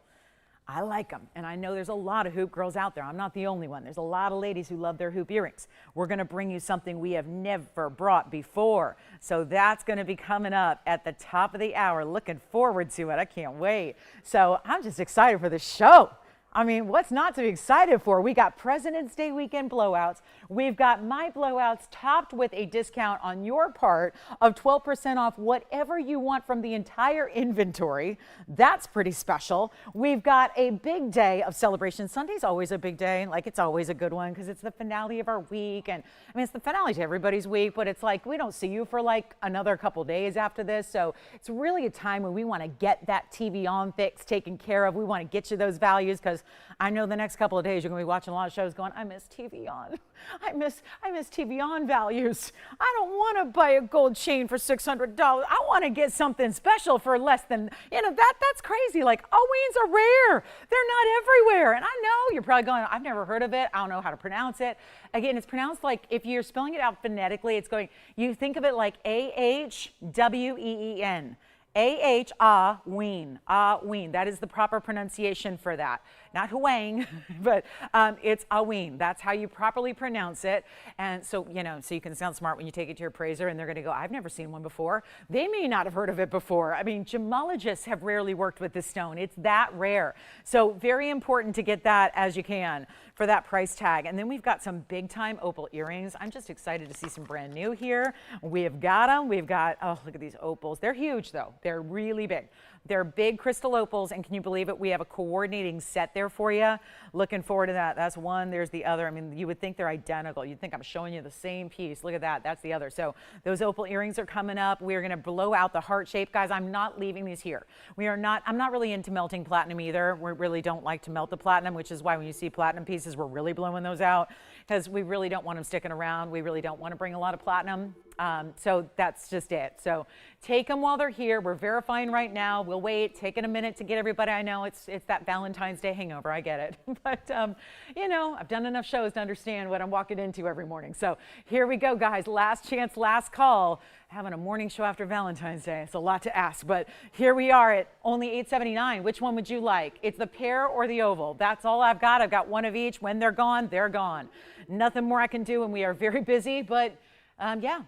I like them, and I know there's a lot of hoop girls out there. I'm not the only one. There's a lot of ladies who love their hoop earrings. We're going to bring you something we have never brought before. So that's going to be coming up at the top of the hour. Looking forward to it. I can't wait. So I'm just excited for the show. I mean, what's not to be excited for? We got President's Day weekend blowouts. We've got my blowouts topped with a discount on your part of 12% off whatever you want from the entire inventory. That's pretty special. We've got a big day of celebration. Sunday's always a big day. Like, it's always a good one because it's the finale of our week. And I mean, it's the finale to everybody's week, but it's like we don't see you for like another couple days after this. So it's really a time when we want to get that TVON fix taken care of. We want to get you those values because I know the next couple of days you're going to be watching a lot of shows going, I miss TVON. I miss TVON values. I don't want to buy a gold chain for $600. I want to get something special for less than, that's crazy. Like, hauynes are rare. They're not everywhere. And I know you're probably going, I've never heard of it. I don't know how to pronounce it. Again, it's pronounced like, if you're spelling it out phonetically, it's going, you think of it like A-H-W-E-E-N. A-H-hauyne, hauyne. That is the proper pronunciation for that. Not hauyne, but it's hauyne. That's how you properly pronounce it. And so, so you can sound smart when you take it to your appraiser and they're going to go, I've never seen one before. They may not have heard of it before. I mean, gemologists have rarely worked with this stone. It's that rare. So very important to get that as you can for that price tag. And then we've got some big time opal earrings. I'm just excited to see some brand new here. We have got them. We've got, oh, look at these opals. They're huge though. They're really big. They're big crystal opals, and can you believe it? We have a coordinating set there for you. Looking forward to that. That's one, there's the other. I mean, you would think they're identical. You'd think I'm showing you the same piece. Look at that, that's the other. So those opal earrings are coming up. We're gonna blow out the heart shape. Guys, I'm not leaving these here. I'm not really into melting platinum either. We really don't like to melt the platinum, which is why when you see platinum pieces, we're really blowing those out because we really don't want them sticking around. We really don't want to bring a lot of platinum. So that's just it. So take them while they're here. We're verifying right now. We'll wait, taking a minute to get everybody. I know it's that Valentine's Day hangover. I get it. But, I've done enough shows to understand what I'm walking into every morning. So here we go, guys. Last chance, last call. Having a morning show after Valentine's Day. It's a lot to ask, but here we are at only $879. Which one would you like? It's the pair or the oval. That's all I've got. I've got one of each. When they're gone, they're gone. Nothing more I can do, and we are very busy, but yeah.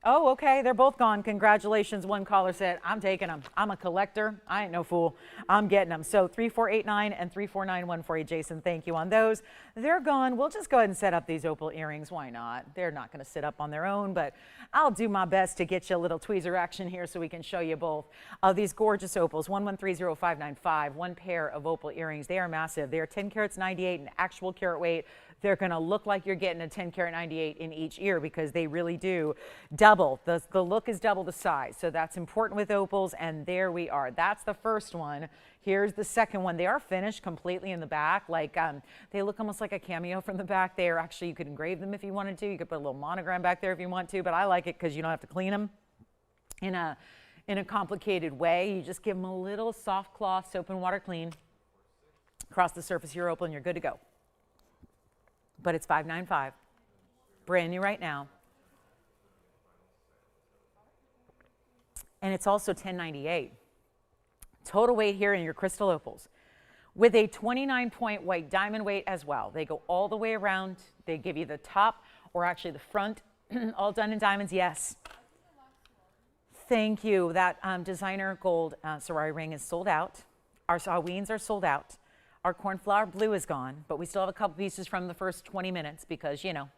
Oh, okay, they're both gone. Congratulations, one caller said, I'm taking them. I'm a collector. I ain't no fool. I'm getting them. So 3489 and 3491 for you, Jason. Thank you on those. They're gone. We'll just go ahead and set up these opal earrings. Why not? They're not going to sit up on their own, but I'll do my best to get you a little tweezer action here so we can show you both of these gorgeous opals. 1130,595, one pair of opal earrings. They are massive. They are 10 carats 98 in actual carat weight. they're going to look like you're getting a 10 karat 98 in each ear because they really do double. The look is double the size. So that's important with opals. And there we are. That's the first one. Here's the second one. They are finished completely in the back. Like they look almost like a cameo from the back. They are actually, you could engrave them if you wanted to. You could put a little monogram back there if you want to, but I like it because you don't have to clean them in a complicated way. You just give them a little soft cloth soap and water clean across the surface of your opal and you're good to go. But it's $595, brand new right now. And it's also $1098. Total weight here in your crystal opals with a 29-point white diamond weight as well. They go all the way around. They give you the top or actually the front, all done in diamonds. Yes. Thank you. That designer gold Sarai ring is sold out. Our hauynes are sold out. Our cornflower blue is gone, but we still have a couple pieces from the first 20 minutes because, you know,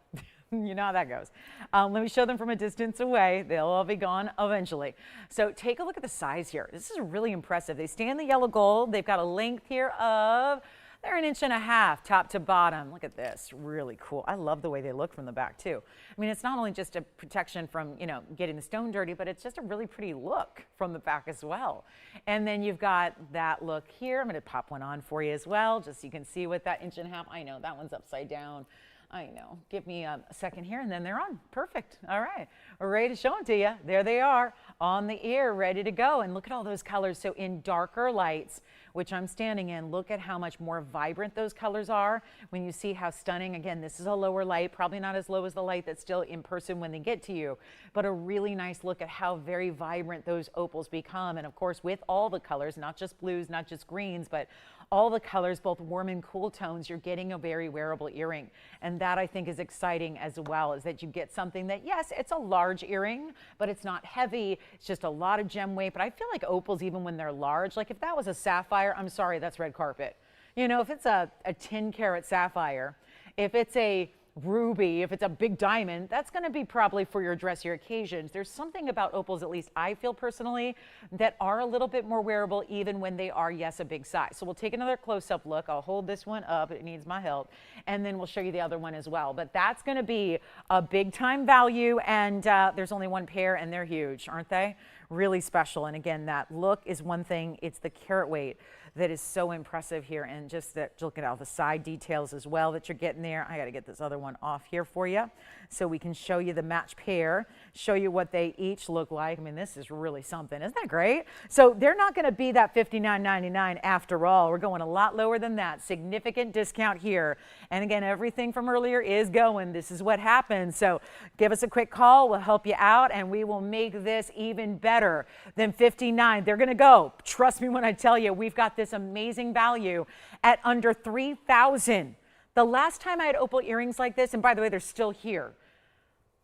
you know how that goes. Let me show them from a distance away. They'll all be gone eventually. So take a look at the size here. This is really impressive. They stay in the yellow gold. They've got a length here of, they're 1.5 inches top to bottom. Look at this, really cool. I love the way they look from the back too. I mean, it's not only just a protection from, you know, getting the stone dirty, but it's just a really pretty look from the back as well. And then you've got that look here. I'm gonna pop one on for you as well, just so you can see what that 1.5 inches. I know that one's upside down. I know. Give me a second here and then they're on. Perfect. All right. We're ready to show them to you. There they are on the ear, ready to go. And look at all those colors. So in darker lights, which I'm standing in, look at how much more vibrant those colors are when you see how stunning. Again, this is a lower light, probably not as low as the light that's still in person when they get to you, but a really nice look at how very vibrant those opals become. And of course, with all the colors, not just blues, not just greens, but all the colors, both warm and cool tones, you're getting a very wearable earring. And that I think is exciting as well, is that you get something that, yes, it's a large earring, but it's not heavy. It's just a lot of gem weight. But I feel like opals, even when they're large, like if that was a sapphire, I'm sorry, that's red carpet. You know, if it's a 10 karat sapphire, if it's a ruby, if it's a big diamond, that's going to be probably for your dressier occasions. There's something about opals, at least I feel personally, that are a little bit more wearable even when they are, yes, a big size. So we'll take another close-up look. I'll hold this one up. It needs my help. And then we'll show you the other one as well. But that's going to be a big time value. And there's only one pair and they're huge, aren't they? Really special. And again, that look is one thing. It's the carat weight that is so impressive here, and just that, look at all the side details as well that you're getting there. I got to get this other one off here for you so we can show you the match pair, show you what they each look like. I mean, this is really something. Isn't that great? So they're not going to be that $59.99 after all. We're going a lot lower than that. Significant discount here. And again, everything from earlier is going. This is what happens. So give us a quick call. We'll help you out, and we will make this even better than $59. They're going to go. Trust me when I tell you, we've got this amazing value at under $3,000. The last time I had opal earrings like this, and by the way, they're still here,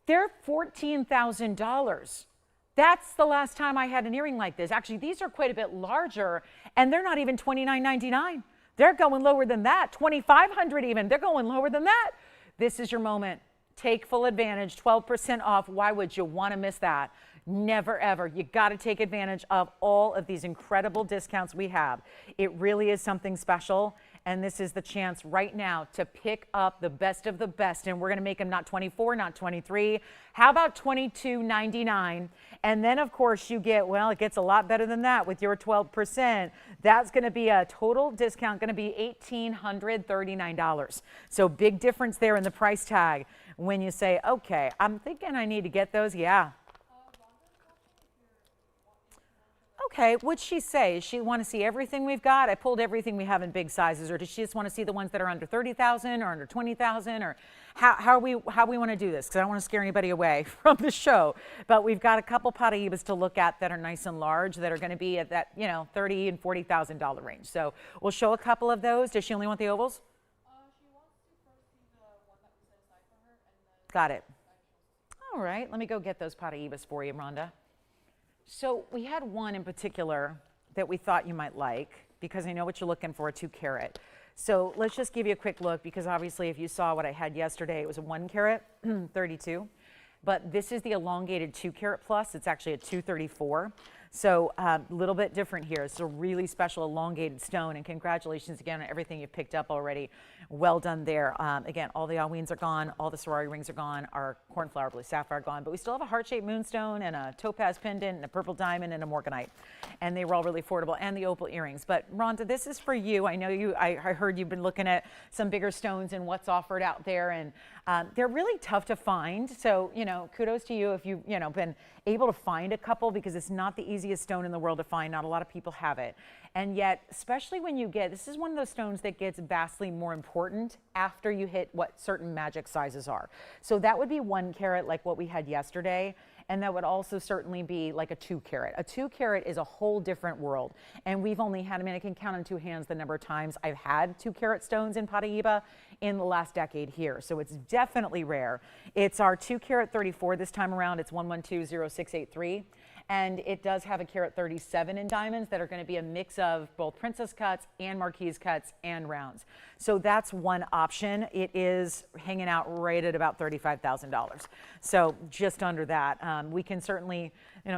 they're $14,000. That's the last time I had an earring like this. Actually, these are quite a bit larger, and they're not even $29.99. They're going lower than that, $2,500 even. They're going lower than that. This is your moment. Take full advantage, 12% off. Why would you want to miss that? Never, ever. You got to take advantage of all of these incredible discounts we have. It really is something special. And this is the chance right now to pick up the best of the best. And we're going to make them not 24, not 23. How about $22.99? And then, of course, you get, well, it gets a lot better than that with your 12%. That's going to be a total discount, going to be $1,839. So big difference there in the price tag when you say, okay, I'm thinking I need to get those. Yeah. Okay, what'd she say? Does she want to see everything we've got? I pulled everything we have in big sizes, or does she just want to see the ones that are under 30,000 or under 20,000, or how we want to do this? Because I don't want to scare anybody away from the show. But we've got a couple Paraibas to look at that are nice and large that are going to be at that, you know, $30,000 and $40,000 range. So we'll show a couple of those. Does she only want the ovals? She wants to first see the one that we set aside for her, and then. Got it. All right, let me go get those Paraibas for you, Rhonda. So we had one in particular that we thought you might like, because I know what you're looking for, a 2 carat. So let's just give you a quick look, because obviously if you saw what I had yesterday, it was a 1 carat, 32. But this is the elongated 2 carat plus. It's actually a 234. So a little bit different here. It's a really special elongated stone, and congratulations again on everything you've picked up already. Well done there. Again, all the hauynes are gone, all the sorority rings are gone, our cornflower blue sapphire gone, but we still have a heart-shaped moonstone and a topaz pendant and a purple diamond and a morganite, and they were all really affordable, and the opal earrings. But Rhonda, this is for you. I know I heard you've been looking at some bigger stones and what's offered out there, and they're really tough to find. So, kudos to you if you've, been able to find a couple, because it's not the easiest stone in the world to find. Not a lot of people have it. And yet, especially when this is one of those stones that gets vastly more important after you hit what certain magic sizes are. So that would be 1 carat, like what we had yesterday. And that would also certainly be like a 2 carat. A 2 carat is a whole different world. And we've only had, I can count on 2 hands the number of times I've had 2 carat stones in Paraiba in the last decade here. So it's definitely rare. It's our 2 carat 34 this time around. It's 1120683. And it does have a carat 37 in diamonds that are going to be a mix of both princess cuts and marquise cuts and rounds. So that's one option. It is hanging out right at about $35,000. So just under that. We can certainly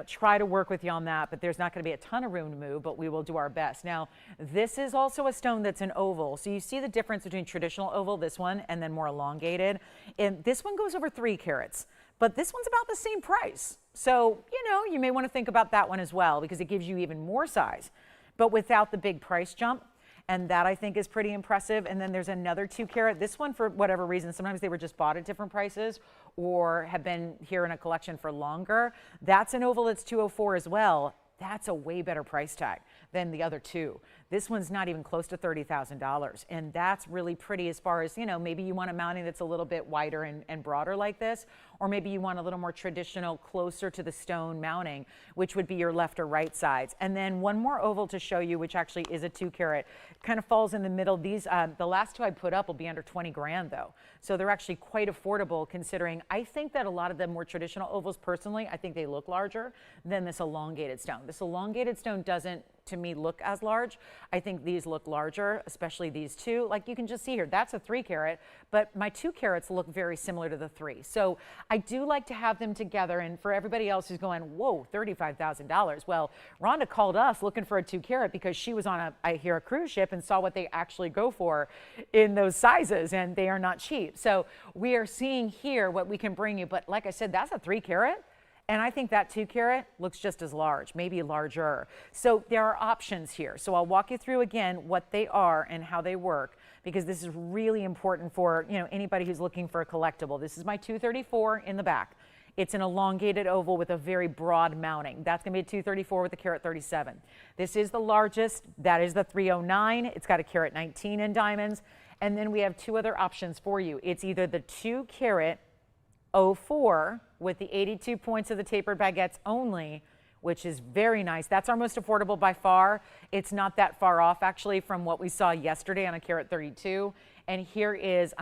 try to work with you on that, but there's not going to be a ton of room to move, but we will do our best. Now, this is also a stone that's an oval. So you see the difference between traditional oval, this one, and then more elongated. And this one goes over 3 carats. But this one's about the same price. So, you may want to think about that one as well, because it gives you even more size, but without the big price jump. And that I think is pretty impressive. And then there's another 2 carat. This one, for whatever reason, sometimes they were just bought at different prices or have been here in a collection for longer. That's an oval that's 204 as well. That's a way better price tag than the other 2. This one's not even close to $30,000. And that's really pretty as far as, maybe you want a mounting that's a little bit wider and broader like this, or maybe you want a little more traditional, closer to the stone mounting, which would be your left or right sides. And then one more oval to show you, which actually is a 2 carat, kind of falls in the middle. These, the last 2 I put up will be under 20 grand though. So they're actually quite affordable, considering I think that a lot of the more traditional ovals, personally, I think they look larger than this elongated stone. This elongated stone doesn't, to me, look as large. I think these look larger, especially these 2. Like you can just see here, that's a 3 carat, but my 2 carats look very similar to the 3. So I do like to have them together. And for everybody else who's going, whoa, $35,000. Well, Rhonda called us looking for a 2 carat because she was on a cruise ship and saw what they actually go for in those sizes, and they are not cheap. So we are seeing here what we can bring you. But like I said, that's a 3 carat. And I think that 2 carat looks just as large, maybe larger. So there are options here. So I'll walk you through again what they are and how they work, because this is really important for anybody who's looking for a collectible. This is my 234 in the back. It's an elongated oval with a very broad mounting. That's going to be a 234 with a carat 37. This is the largest. That is the 309. It's got a carat 19 in diamonds. And then we have 2 other options for you. It's either the 2 carat 04 with the 82 points of the tapered baguettes only, which is very nice. That's our most affordable by far. It's not that far off actually from what we saw yesterday on a carat 32. And here is,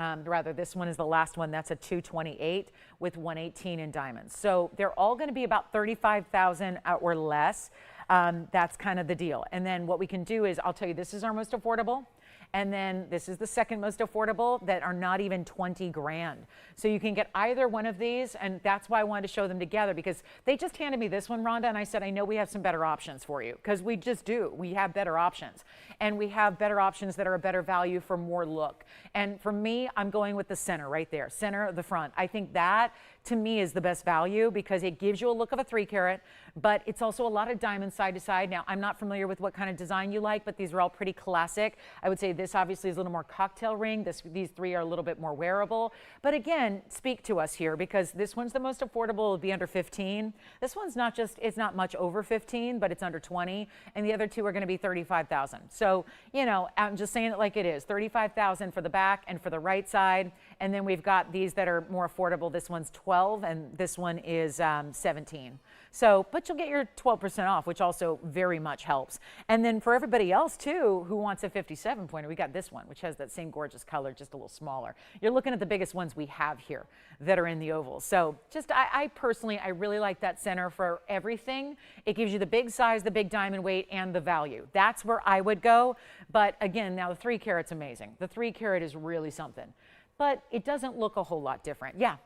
this one is the last one. That's a 228 with 118 in diamonds. So they're all going to be about 35,000 or less. That's kind of the deal. And then what we can do is, I'll tell you, this is our most affordable. And then this is the second most affordable that are not even 20 grand. So you can get either one of these, and that's why I wanted to show them together, because they just handed me this one, Rhonda, and I said, I know we have some better options for you, because we just do. We have better options, and we have better options that are a better value for more look. And for me, I'm going with the center right there, center of the front. I think that, to me, is the best value, because it gives you a look of a 3 carat, but it's also a lot of diamonds side to side. Now, I'm not familiar with what kind of design you like, but these are all pretty classic. I would say this obviously is a little more cocktail ring. These 3 are a little bit more wearable. But again, speak to us here, because this one's the most affordable. It'll be under 15. This one's not just, it's not much over 15, but it's under 20. And the other 2 are going to be 35,000. So, I'm just saying it like it is. 35,000 for the back and for the right side. And then we've got these that are more affordable. This one's 12 and this one is 17. So, but you'll get your 12% off, which also very much helps. And then for everybody else too, who wants a 57 pointer, we got this one, which has that same gorgeous color, just a little smaller. You're looking at the biggest ones we have here that are in the oval. So just, I personally, I really like that center for everything. It gives you the big size, the big diamond weight, and the value. That's where I would go. But again, now the 3 carat's amazing. The 3 carat is really something, but it doesn't look a whole lot different. Yeah.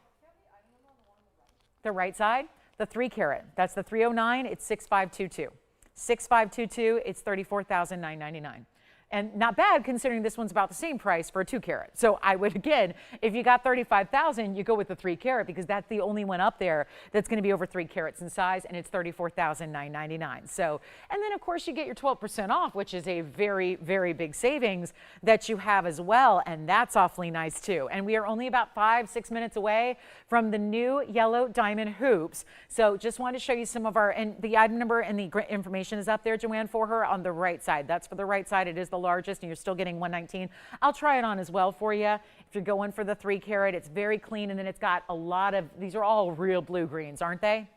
The right side? The 3 carat, that's the 309, it's 6522. 6522, it's $34,999. And not bad considering this one's about the same price for a 2 carat. So I would, again, if you got 35,000, you go with the 3 carat because that's the only one up there that's going to be over 3 carats in size, and it's $34,999. So, and then of course you get your 12% off, which is a very, very big savings that you have as well, and that's awfully nice too. And we are only about 5-6 minutes away from the new yellow diamond hoops. So just wanted to show you some of our, and the item number and the information is up there, Joanne, for her on the right side. That's for the right side. It is the largest, and you're still getting 119. I'll try it on as well for you. If you're going for the 3 carat, it's very clean, and then it's got a lot of, these are all real blue greens, aren't they?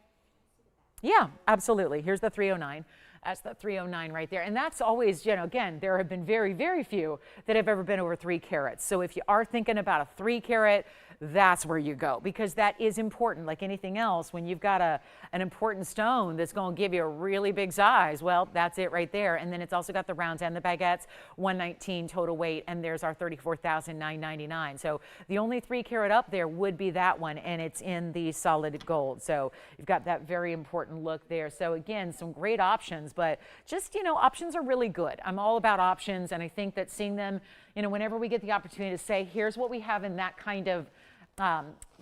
Yeah, absolutely. Here's the 309. That's the 309 right there. And that's always, you know, again, there have been very, very few that have ever been over 3 carats. So if you are thinking about a 3 carat, that's where you go, because that is important. Like anything else, when you've got an important stone that's going to give you a really big size, well, that's it right there. And then it's also got the rounds and the baguettes, 119 total weight, and there's our $34,999. So the only 3 carat up there would be that one, and it's in the solid gold. So you've got that very important look there. So again, some great options, but just, you know, options are really good. I'm all about options, and I think that seeing them, you know, whenever we get the opportunity to say, here's what we have in that kind of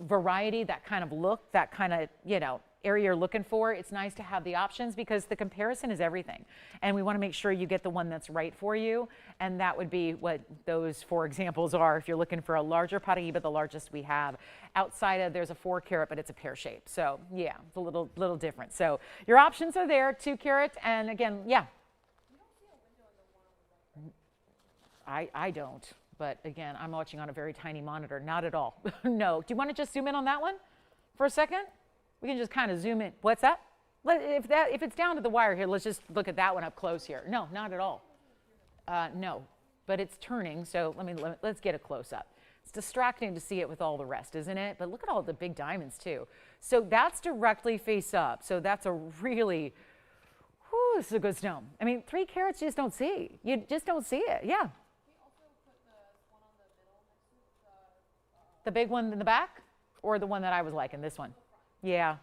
variety, that kind of look, that kind of, you know, area you're looking for, it's nice to have the options because the comparison is everything. And we want to make sure you get the one that's right for you. And that would be what those 4 examples are. If you're looking for a larger Paraiba, the largest we have. Outside of, there's a 4 carat, but it's a pear shape. So yeah, it's a little different. So your options are there, 2 carat. And again, yeah. I don't. But again, I'm watching on a very tiny monitor. Not at all. No. Do you want to just zoom in on that one for a second? We can just kind of zoom in. What's that? If it's down to the wire here, let's just look at that one up close here. No, not at all. No, but it's turning. So let's get a close up. It's distracting to see it with all the rest, isn't it? But look at all the big diamonds too. So that's directly face up. So that's a really, whew, this is a good stone. I mean, 3 carats you just don't see. You just don't see it. Yeah. The big one in the back, or the one that I was liking, this one? Yeah,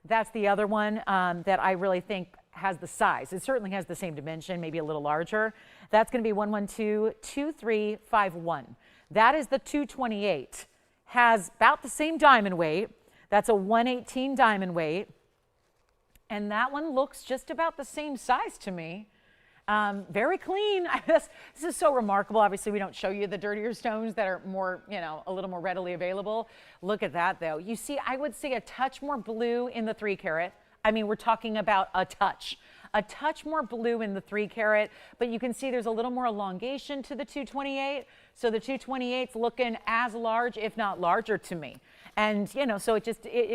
that's the other one that I really think has the size. It certainly has the same dimension, maybe a little larger. That's going to be 112-2351. That is the 228. Has about the same diamond weight. That's a 118 diamond weight. And that one looks just about the same size to me. Very clean. This is so remarkable. Obviously, we don't show you the dirtier stones that are more, you know, a little more readily available. Look at that, though. You see, I would say a touch more blue in the 3 carat. I mean, we're talking about a touch more blue in the 3 carat, but you can see there's a little more elongation to the 228. So the 228's looking as large, if not larger to me. And, you know, so it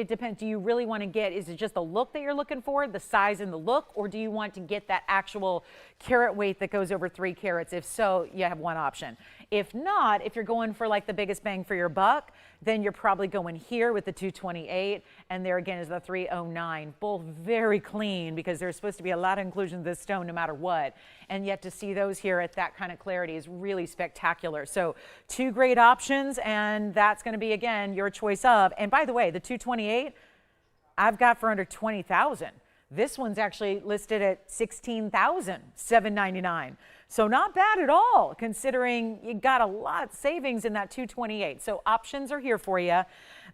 depends. Do you really want to get, is it just the look that you're looking for, the size and the look, or do you want to get that actual carat weight that goes over 3 carats? If so, you have one option. If not, if you're going for like the biggest bang for your buck, then you're probably going here with the 228, and there again is the 309. Both very clean because there's supposed to be a lot of inclusion of this stone no matter what. And yet to see those here at that kind of clarity is really spectacular. So 2 great options, and that's going to be, again, your choice of. And by the way, the 228, I've got for under 20,000. This one's actually listed at $16,799. So not bad at all, considering you got a lot of savings in that 228. So options are here for you.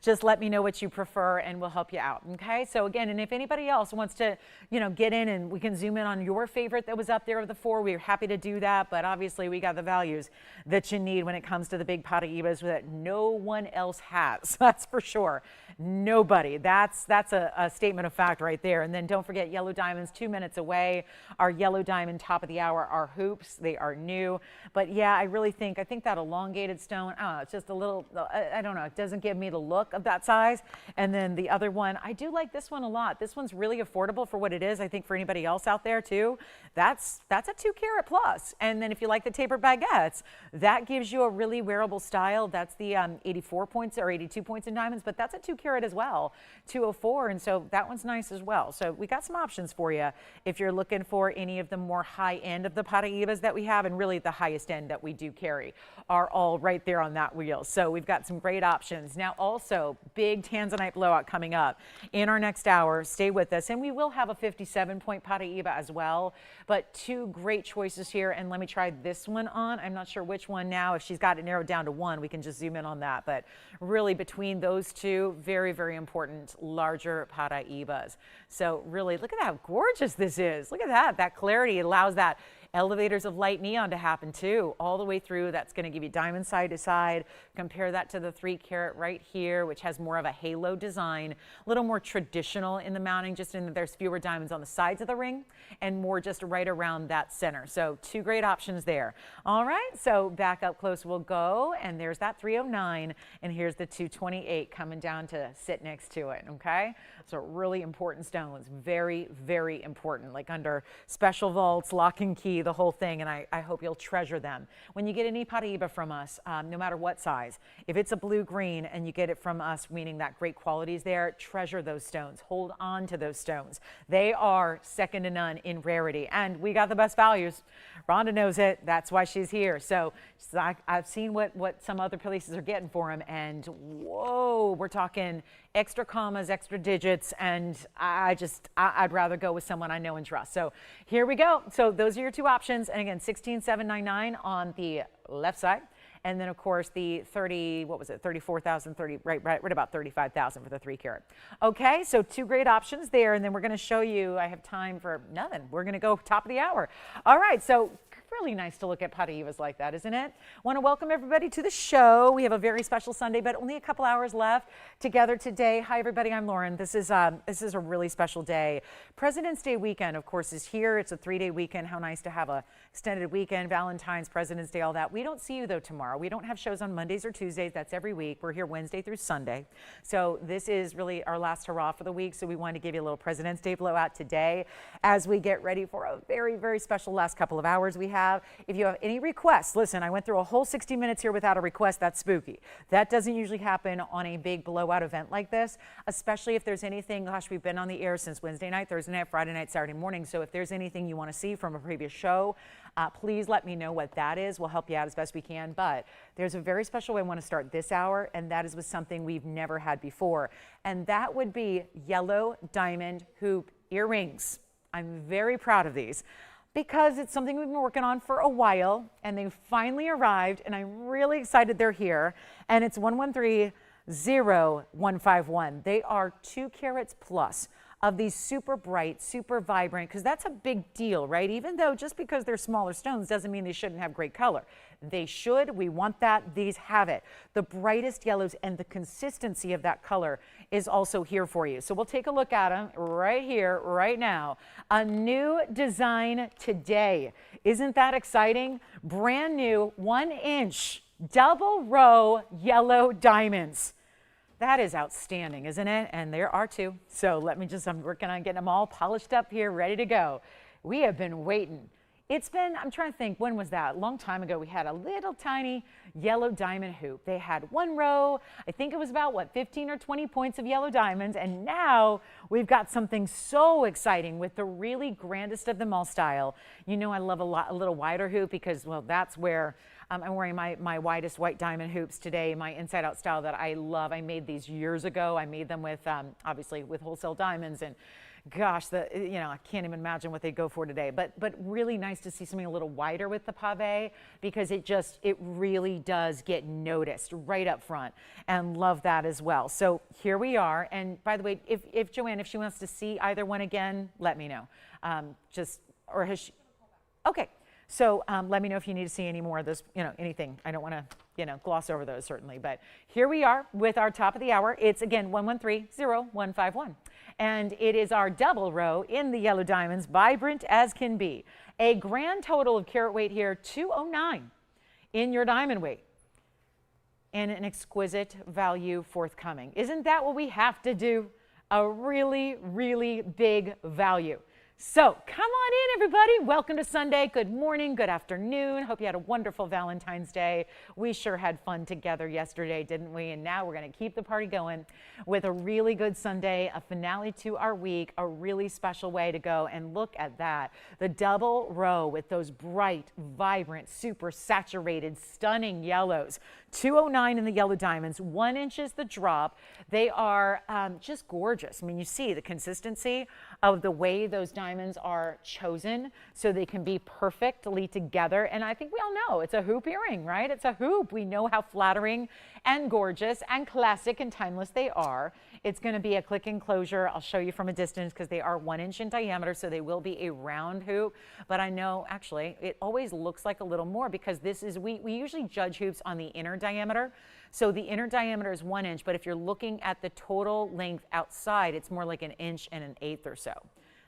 Just let me know what you prefer and we'll help you out. Okay. So again, and if anybody else wants to, you know, get in and we can zoom in on your favorite that was up there of the 4, we're happy to do that. But obviously we got the values that you need when it comes to the big Paraibas that no one else has. That's for sure. Nobody. That's a statement of fact right there. And then don't forget yellow diamonds 2 minutes away. Our yellow diamond top of the hour are hoops. They are new. But yeah, I think that elongated stone, I don't know, it's just a little, I don't know, it doesn't give me the look of that size. And then the other one, I do like this one a lot. This one's really affordable for what it is. I think for anybody else out there too, that's a 2 carat plus. And then if you like the tapered baguettes, that gives you a really wearable style. That's the 84 points or 82 points in diamonds, but that's a 2 carat as well, 204. And so that one's nice as well. So we got some options for you if you're looking for any of the more high end of the Paraibas that we have, and really the highest end that we do carry are all right there on that wheel. So we've got some great options. Now also, So big tanzanite blowout coming up in our next hour. Stay with us. And we will have a 57-point Paraiba as well. But two great choices here. And let me try this one on. I'm not sure which one now. If she's got it narrowed down to one, we can just zoom in on that. But really between those two, very, very important larger Paraibas. So really, look at how gorgeous this is. Look at that. That clarity allows that elevators of light neon to happen too, all the way through. That's going to give you diamond side to side. Compare that to the 3 carat right here, which has more of a halo design, a little more traditional in the mounting, just in that there's fewer diamonds on the sides of the ring and more just right around that center. So two great options there. All right, so back up close we'll go, and there's that 309, and here's the 228 coming down to sit next to it, okay? So really important stones, very, very important, like under special vaults, lock and key, the whole thing, and I hope you'll treasure them. When you get any Paraiba from us, no matter what size, if it's a blue-green and you get it from us, meaning that great quality is there, treasure those stones. Hold on to those stones. They are second to none in rarity, and we got the best values. Rhonda knows it. That's why she's here. So I've seen what some other places are getting for them, and whoa, we're talking extra commas, extra digits, and I'd rather go with someone I know and trust. So here we go. So those are your two options, and again, 16,799 on the left side. And then, of course, the 34,000, right about 35,000 for the 3 carat. Okay, so two great options there. And then we're going to show you, I have time for nothing. We're going to go top of the hour. All right, so really nice to look at Paraibas like that, isn't it? Want to welcome everybody to the show. We have a very special Sunday, but only a couple hours left together today. Hi, everybody. I'm Lauren. This is a really special day. President's Day weekend, of course, is here. It's a 3-day weekend. How nice to have a extended weekend, Valentine's, President's Day, all that. We don't see you, though, tomorrow. We don't have shows on Mondays or Tuesdays. That's every week. We're here Wednesday through Sunday. So this is really our last hurrah for the week. So we wanted to give you a little President's Day blowout today as we get ready for a very, very special last couple of hours we have. If you have any requests, listen, I went through a whole 60 minutes here without a request. That's spooky. That doesn't usually happen on a big blowout event like this, especially if there's anything. Gosh, we've been on the air since Wednesday night, Thursday night, Friday night, Saturday morning. So if there's anything you want to see from a previous show, please let me know what that is. We'll help you out as best we can. But there's a very special way I want to start this hour, and that is with something we've never had before. And that would be yellow diamond hoop earrings. I'm very proud of these, because it's something we've been working on for a while, and they've finally arrived, and I'm really excited they're here. And it's 1130-151. They are 2 carats plus of these super bright, super vibrant, because that's a big deal, right? Even though just because they're smaller stones doesn't mean they shouldn't have great color. They should. We want that. These have it. The brightest yellows, and the consistency of that color is also here for you. So we'll take a look at them right here, right now. A new design today. Isn't that exciting? Brand new 1-inch double row yellow diamonds. That is outstanding, isn't it? And there are 2. So I'm working on getting them all polished up here, ready to go. We have been waiting. It's been, I'm trying to think, when was that? A long time ago, we had a little tiny yellow diamond hoop. They had 1 row. I think it was about, 15 or 20 points of yellow diamonds. And now we've got something so exciting with the really grandest of them all style. You know, I love a little wider hoop because, well, that's where I'm wearing my widest white diamond hoops today, my inside out style that I love. I made these years ago. I made them with, obviously with wholesale diamonds, and gosh, I can't even imagine what they go for today, but really nice to see something a little wider with the pave, because it really does get noticed right up front, and love that as well. So here we are. And by the way, if Joanne, if she wants to see either one again, let me know. Or has she? Okay. So let me know if you need to see any more of those, anything. I don't want to, gloss over those certainly. But here we are with our top of the hour. It's again 1130-151. And it is our double row in the yellow diamonds, vibrant as can be. A grand total of carat weight here, 209 in your diamond weight. And an exquisite value forthcoming. Isn't that what we have to do? A really, really big value. So come on in, everybody. Welcome to Sunday. Good morning, good afternoon. Hope you had a wonderful Valentine's Day. We sure had fun together yesterday, didn't we? And now we're going to keep the party going with a really good Sunday, a finale to our week, a really special way to go. And look at that. The double row with those bright, vibrant, super saturated, stunning yellows. 209 in the yellow diamonds, 1 inch is the drop. They are just gorgeous. I mean, you see the consistency of the way those diamonds are chosen so they can be perfectly together. And I think we all know it's a hoop earring, right? It's a hoop. We know how flattering and gorgeous and classic and timeless they are. It's going to be a click enclosure. I'll show you from a distance because they are 1 inch in diameter, so they will be a round hoop. But I know actually it always looks like a little more because this is, we usually judge hoops on the inner diameter. So the inner diameter is 1 inch, but if you're looking at the total length outside, it's more like 1 inch and 1/8 or so.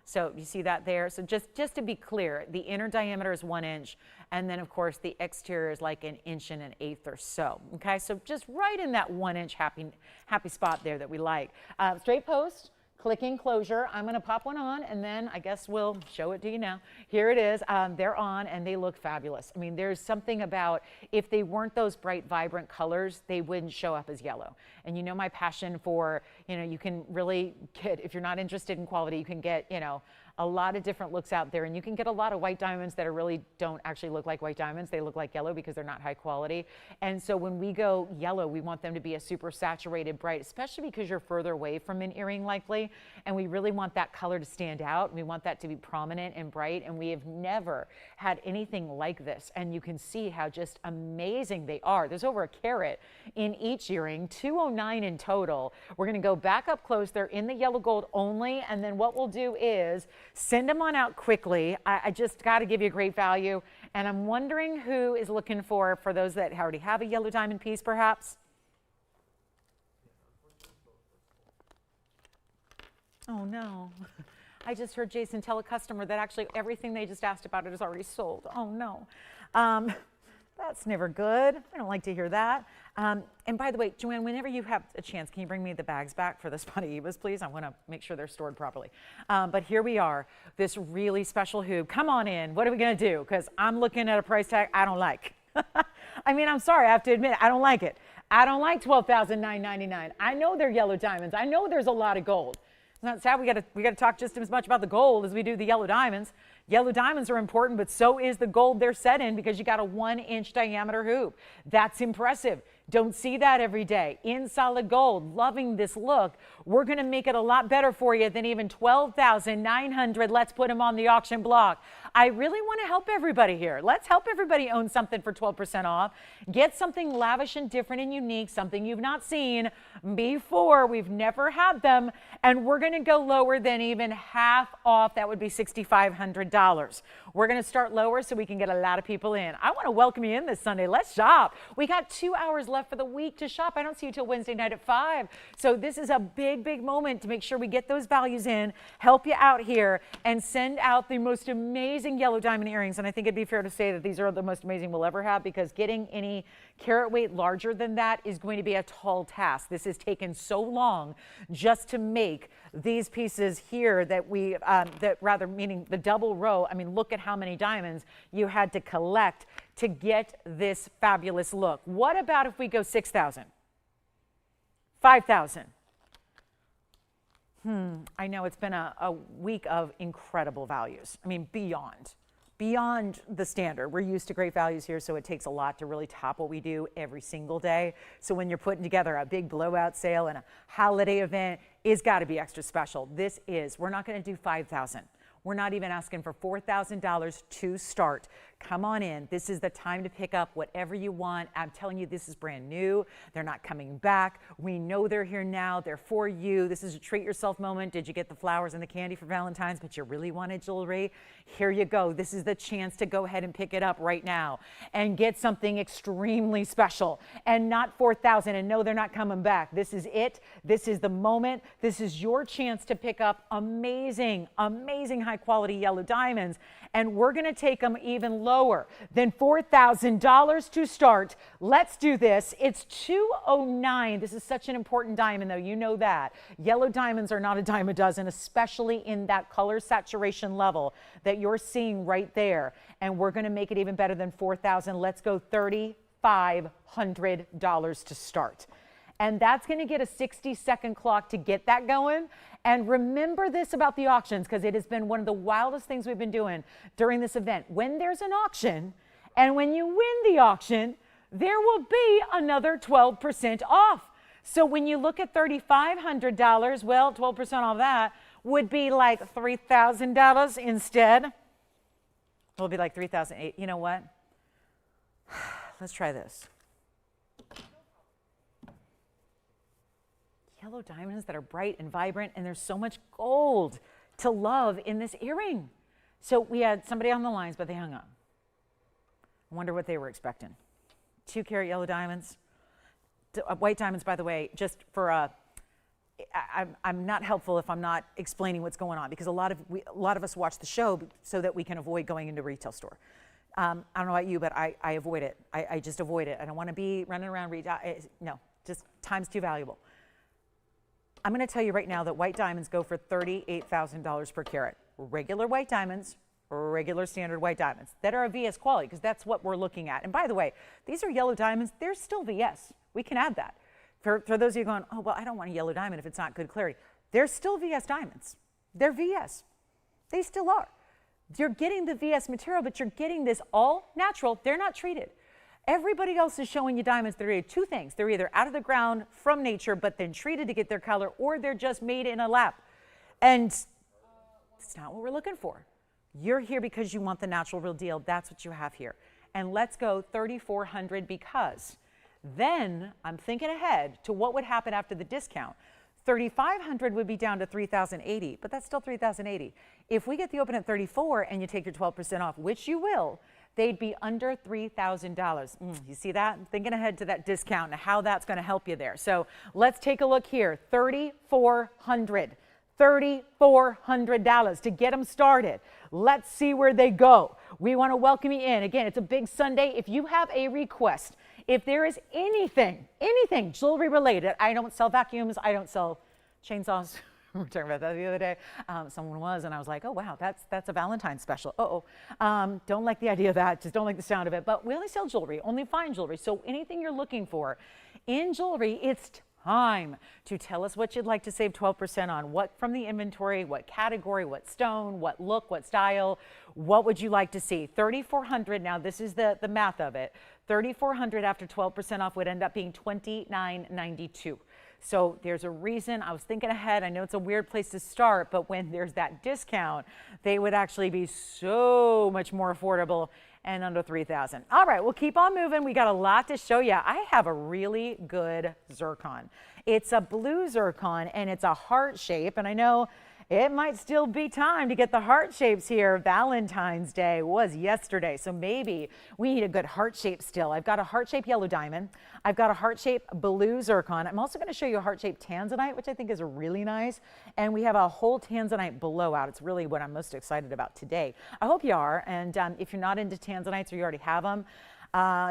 So you see that there? So just to be clear, the inner diameter is 1 inch, and then of course the exterior is like 1 inch and 1/8 or so. Okay, so just right in that 1 inch happy spot there that we like. Straight post, click enclosure. I'm going to pop one on, and then I guess we'll show it to you now. Here it is. They're on, and they look fabulous. I mean, there's something about, if they weren't those bright, vibrant colors, they wouldn't show up as yellow. And you know my passion for, you can really get, if you're not interested in quality, you can get, a lot of different looks out there, and you can get a lot of white diamonds that really don't actually look like white diamonds. They look like yellow because they're not high quality. And so when we go yellow, we want them to be a super saturated bright, especially because you're further away from an earring likely, and we really want that color to stand out. We want that to be prominent and bright, and we have never had anything like this. And you can see how just amazing they are. There's over 1 carat in each earring, 209 in total. We're going to go back up close. They're in the yellow gold only, and then what we'll do is send them on out quickly. I just got to give you a great value, and I'm wondering who is looking for those that already have a yellow diamond piece, perhaps. Oh no, I just heard Jason tell a customer that actually everything they just asked about it is already sold. Oh no. That's never good. I don't like to hear that. And by the way, Joanne, whenever you have a chance, can you bring me the bags back for the Paraibas, please? I want to make sure they're stored properly. But here we are, this really special hoop. Come on in. What are we going to do? Because I'm looking at a price tag I don't like. I mean, I'm sorry. I have to admit, I don't like it. I don't like $12,999. I know they're yellow diamonds. I know there's a lot of gold. It's not sad. We got to talk just as much about the gold as we do the yellow diamonds. Yellow diamonds are important, but so is the gold they're set in because you got a 1 inch diameter hoop. That's impressive. Don't see that every day. In solid gold, loving this look. We're going to make it a lot better for you than even $12,900. Let's put them on the auction block. I really want to help everybody here. Let's help everybody own something for 12% off. Get something lavish and different and unique, something you've not seen before. We've never had them, and we're going to go lower than even half off. That would be $6,500. We're going to start lower so we can get a lot of people in. I want to welcome you in this Sunday. Let's shop. We got 2 hours left for the week to shop. I don't see you till Wednesday night at 5. So this is a big, big moment to make sure we get those values in, help you out here, and send out the most amazing yellow diamond earrings. And I think it'd be fair to say that these are the most amazing we'll ever have, because getting any carat weight larger than that is going to be a tall task. This has taken so long just to make these pieces here that we, meaning the double row. I mean, look at how many diamonds you had to collect to get this fabulous look. What about if we go 6,000? 5,000? I know it's been a week of incredible values. I mean, beyond the standard. We're used to great values here, so it takes a lot to really top what we do every single day. So when you're putting together a big blowout sale and a holiday event, it's got to be extra special. We're not going to do 5,000. We're not even asking for $4,000 to start. Come on in. This is the time to pick up whatever you want. I'm telling you, this is brand new. They're not coming back. We know they're here now. They're for you. This is a treat yourself moment. Did you get the flowers and the candy for Valentine's, but you really wanted jewelry? Here you go. This is the chance to go ahead and pick it up right now and get something extremely special, and not 4,000. And no, they're not coming back. This is it. This is the moment. This is your chance to pick up amazing, amazing high quality yellow diamonds. And we're going to take them even lower lower than $4,000 to start. Let's do this. It's 209. This is such an important diamond, though. You know that. Yellow diamonds are not a dime a dozen, especially in that color saturation level that you're seeing right there. And we're going to make it even better than $4,000. Let's go $3,500 to start. And that's going to get a 60-second clock to get that going. And remember this about the auctions, because it has been one of the wildest things we've been doing during this event. When there's an auction and when you win the auction, there will be another 12% off. So when you look at $3,500, well, 12% off that would be like $3,000 instead. It'll be like $3,800. You know what? Let's try this. Yellow diamonds that are bright and vibrant, and there's so much gold to love in this earring. So we had somebody on the lines, but they hung up. I wonder what they were expecting. 2-carat yellow diamonds. White diamonds, by the way, just for I'm not helpful if I'm not explaining what's going on, because a lot of us watch the show so that we can avoid going into a retail store. I don't know about you, but I avoid it. I just avoid it. I don't want to be running around no, just time's too valuable. I'm going to tell you right now that white diamonds go for $38,000 per carat. Regular white diamonds, regular standard white diamonds that are a VS quality, because that's what we're looking at. And by the way, these are yellow diamonds. They're still VS. We can add that. For those of you going, oh, well, I don't want a yellow diamond if it's not good clarity. They're still VS diamonds. They're VS. They still are. You're getting the VS material, but you're getting this all natural. They're not treated. Everybody else is showing you diamonds that are two things. They're either out of the ground from nature, but then treated to get their color, or they're just made in a lab. And it's not what we're looking for. You're here because you want the natural real deal. That's what you have here. And let's go $3,400, because then I'm thinking ahead to what would happen after the discount. $3,500 would be down to $3,080, but that's still $3,080. If we get the open at $34 and you take your 12% off, which you will, they'd be under $3,000. You see that? I'm thinking ahead to that discount and how that's going to help you there. So let's take a look here. $3,400. $3,400 to get them started. Let's see where they go. We want to welcome you in. Again, it's a big Sunday. If you have a request, if there is anything jewelry related, I don't sell vacuums, I don't sell chainsaws. We were talking about that the other day. Someone was, and I was like, oh, wow, that's a Valentine's special. Don't like the idea of that. Just don't like the sound of it. But we only sell jewelry, only fine jewelry. So anything you're looking for in jewelry, it's time to tell us what you'd like to save 12% on. What from the inventory, what category, what stone, what look, what style, what would you like to see? $3,400. Now, this is the math of it. $3,400 after 12% off would end up being $2,992. So there's a reason. I was thinking ahead. I know it's a weird place to start, but when there's that discount, they would actually be so much more affordable and under $3,000. All right, we'll keep on moving. We got a lot to show you. I have a really good zircon. It's a blue zircon, and it's a heart shape. And I know it might still be time to get the heart shapes here. Valentine's Day was yesterday, so maybe we need a good heart shape still. I've got a heart shape yellow diamond. I've got a heart shape blue zircon. I'm also going to show you a heart shape tanzanite, which I think is really nice. And we have a whole tanzanite blowout. It's really what I'm most excited about today. I hope you are. And if you're not into tanzanites or you already have them,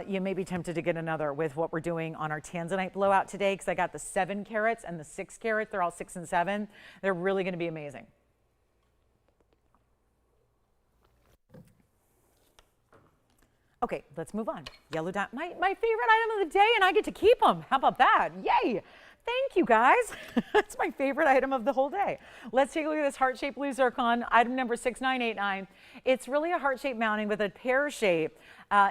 you may be tempted to get another with what we're doing on our tanzanite blowout today, because I got the 7 carats and the 6 carats. They're all 6 and 7. They're really going to be amazing. Okay, let's move on. Yellow diamond, my favorite item of the day, and I get to keep them. How about that? Yay! Thank you, guys. That's my favorite item of the whole day. Let's take a look at this heart-shaped blue zircon, item number 6989. It's really a heart-shaped mounting with a pear shape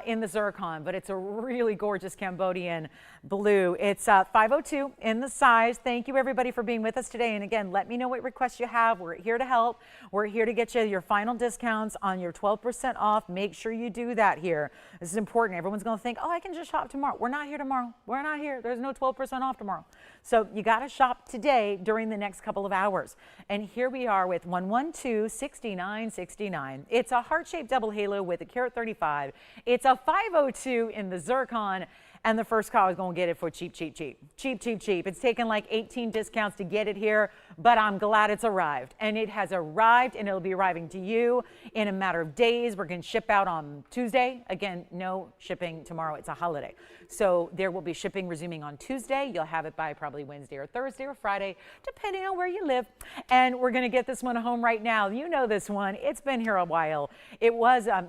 in the zircon, but it's a really gorgeous Cambodian blue. It's 502 in the size. Thank you, everybody, for being with us today. And again, let me know what requests you have. We're here to help. We're here to get you your final discounts on your 12% off. Make sure you do that here. This is important. Everyone's going to think, oh, I can just shop tomorrow. We're not here tomorrow. We're not here. There's no 12% off tomorrow. So you got to shop today during the next couple of hours. And here we are with 112-6969. It's a heart-shaped double halo with a carat 35. It's a 502 in the zircon. And the first call is going to get it for cheap, cheap, cheap. Cheap, cheap, cheap. It's taken like 18 discounts to get it here, but I'm glad it's arrived. And it has arrived, and it'll be arriving to you in a matter of days. We're going to ship out on Tuesday. Again, no shipping tomorrow. It's a holiday. So there will be shipping resuming on Tuesday. You'll have it by probably Wednesday or Thursday or Friday, depending on where you live. And we're going to get this one home right now. You know this one. It's been here a while. It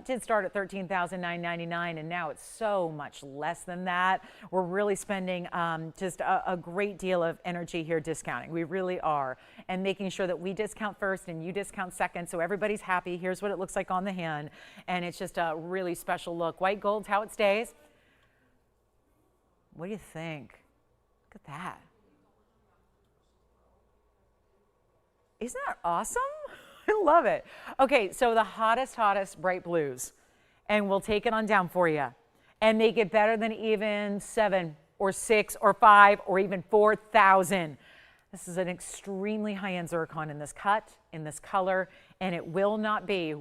did start at $13,999, and now it's so much less than that. We're really spending just a great deal of energy here discounting. We really are. And making sure that we discount first and you discount second so everybody's happy. Here's what it looks like on the hand. And it's just a really special look. White gold's how it stays. What do you think? Look at that. Isn't that awesome? I love it. Okay, so the hottest bright blues. And we'll take it on down for you. And make it better than even 7 or 6 or 5 or even 4,000. This is an extremely high-end zircon in this cut, in this color, and it will not be,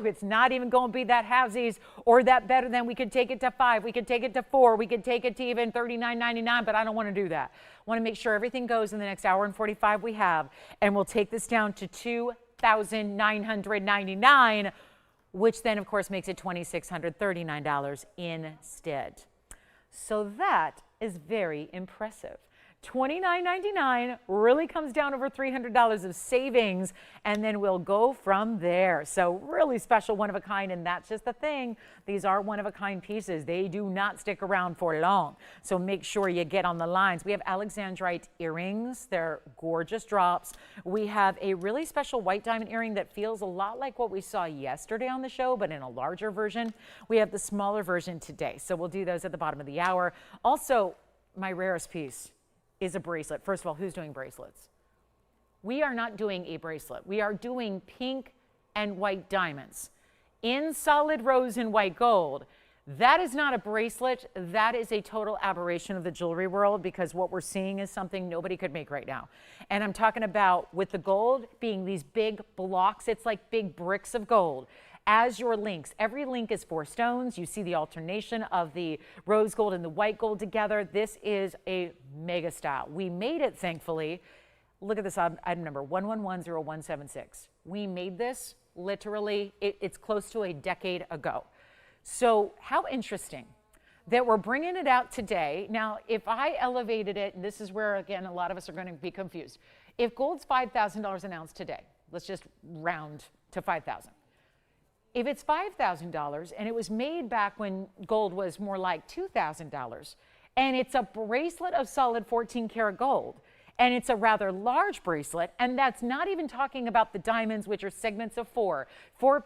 it's not even going to be that halvesies or that better than. We could take it to 5, we could take it to 4, we could take it to even $39.99, but I don't want to do that. I want to make sure everything goes in the next hour and 45 we have, and we'll take this down to $2,999, which then, of course, makes it $2,639 instead. So that is very impressive. $29.99 really comes down over $300 of savings, and then we'll go from there. So really special, one of a kind, and that's just the thing. These are one of a kind pieces. They do not stick around for long. So make sure you get on the lines. We have Alexandrite earrings. They're gorgeous drops. We have a really special white diamond earring that feels a lot like what we saw yesterday on the show, but in a larger version. We have the smaller version today. So we'll do those at the bottom of the hour. Also, my rarest piece is a bracelet. First of all, who's doing bracelets? We are not doing a bracelet. We are doing pink and white diamonds in solid rose and white gold. That is not a bracelet. That is a total aberration of the jewelry world, because what we're seeing is something nobody could make right now. And I'm talking about with the gold being these big blocks. It's like big bricks of gold. As your links, every link is 4 stones. You see the alternation of the rose gold and the white gold together. This is a mega style. We made it, thankfully. Look at this item number, 11100176. We made this literally, it's close to a decade ago. So how interesting that we're bringing it out today. Now, if I elevated it, and this is where, again, a lot of us are going to be confused. If gold's $5,000 an ounce today, let's just round to 5,000. If it's $5,000 and it was made back when gold was more like $2,000, and it's a bracelet of solid 14 karat gold, and it's a rather large bracelet, and that's not even talking about the diamonds, which are segments of 4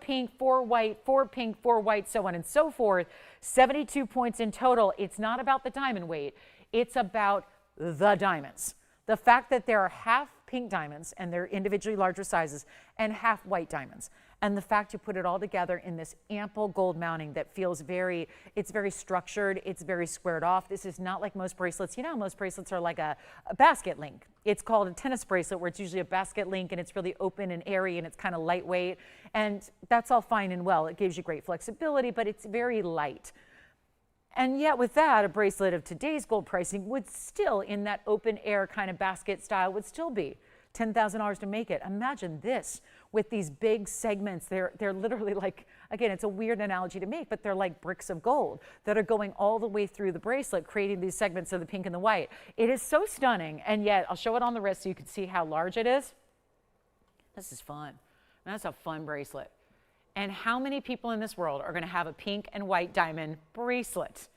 pink, 4 white, 4 pink, 4 white, so on and so forth, 72 points in total. It's not about the diamond weight. It's about the diamonds. The fact that there are half pink diamonds, and they're individually larger sizes, and half white diamonds. And the fact you put it all together in this ample gold mounting that feels it's very structured, it's very squared off. This is not like most bracelets. You know, most bracelets are like a basket link. It's called a tennis bracelet, where it's usually a basket link, and it's really open and airy, and it's kind of lightweight. And that's all fine and well. It gives you great flexibility, but it's very light. And yet with that, a bracelet of today's gold pricing would still, in that open air kind of basket style, would still be $10,000 to make it. Imagine this with these big segments. They're literally like, again, it's a weird analogy to make, but they're like bricks of gold that are going all the way through the bracelet, creating these segments of the pink and the white. It is so stunning, and yet I'll show it on the wrist so you can see how large it is. This is fun. That's a fun bracelet. And how many people in this world are going to have a pink and white diamond bracelet?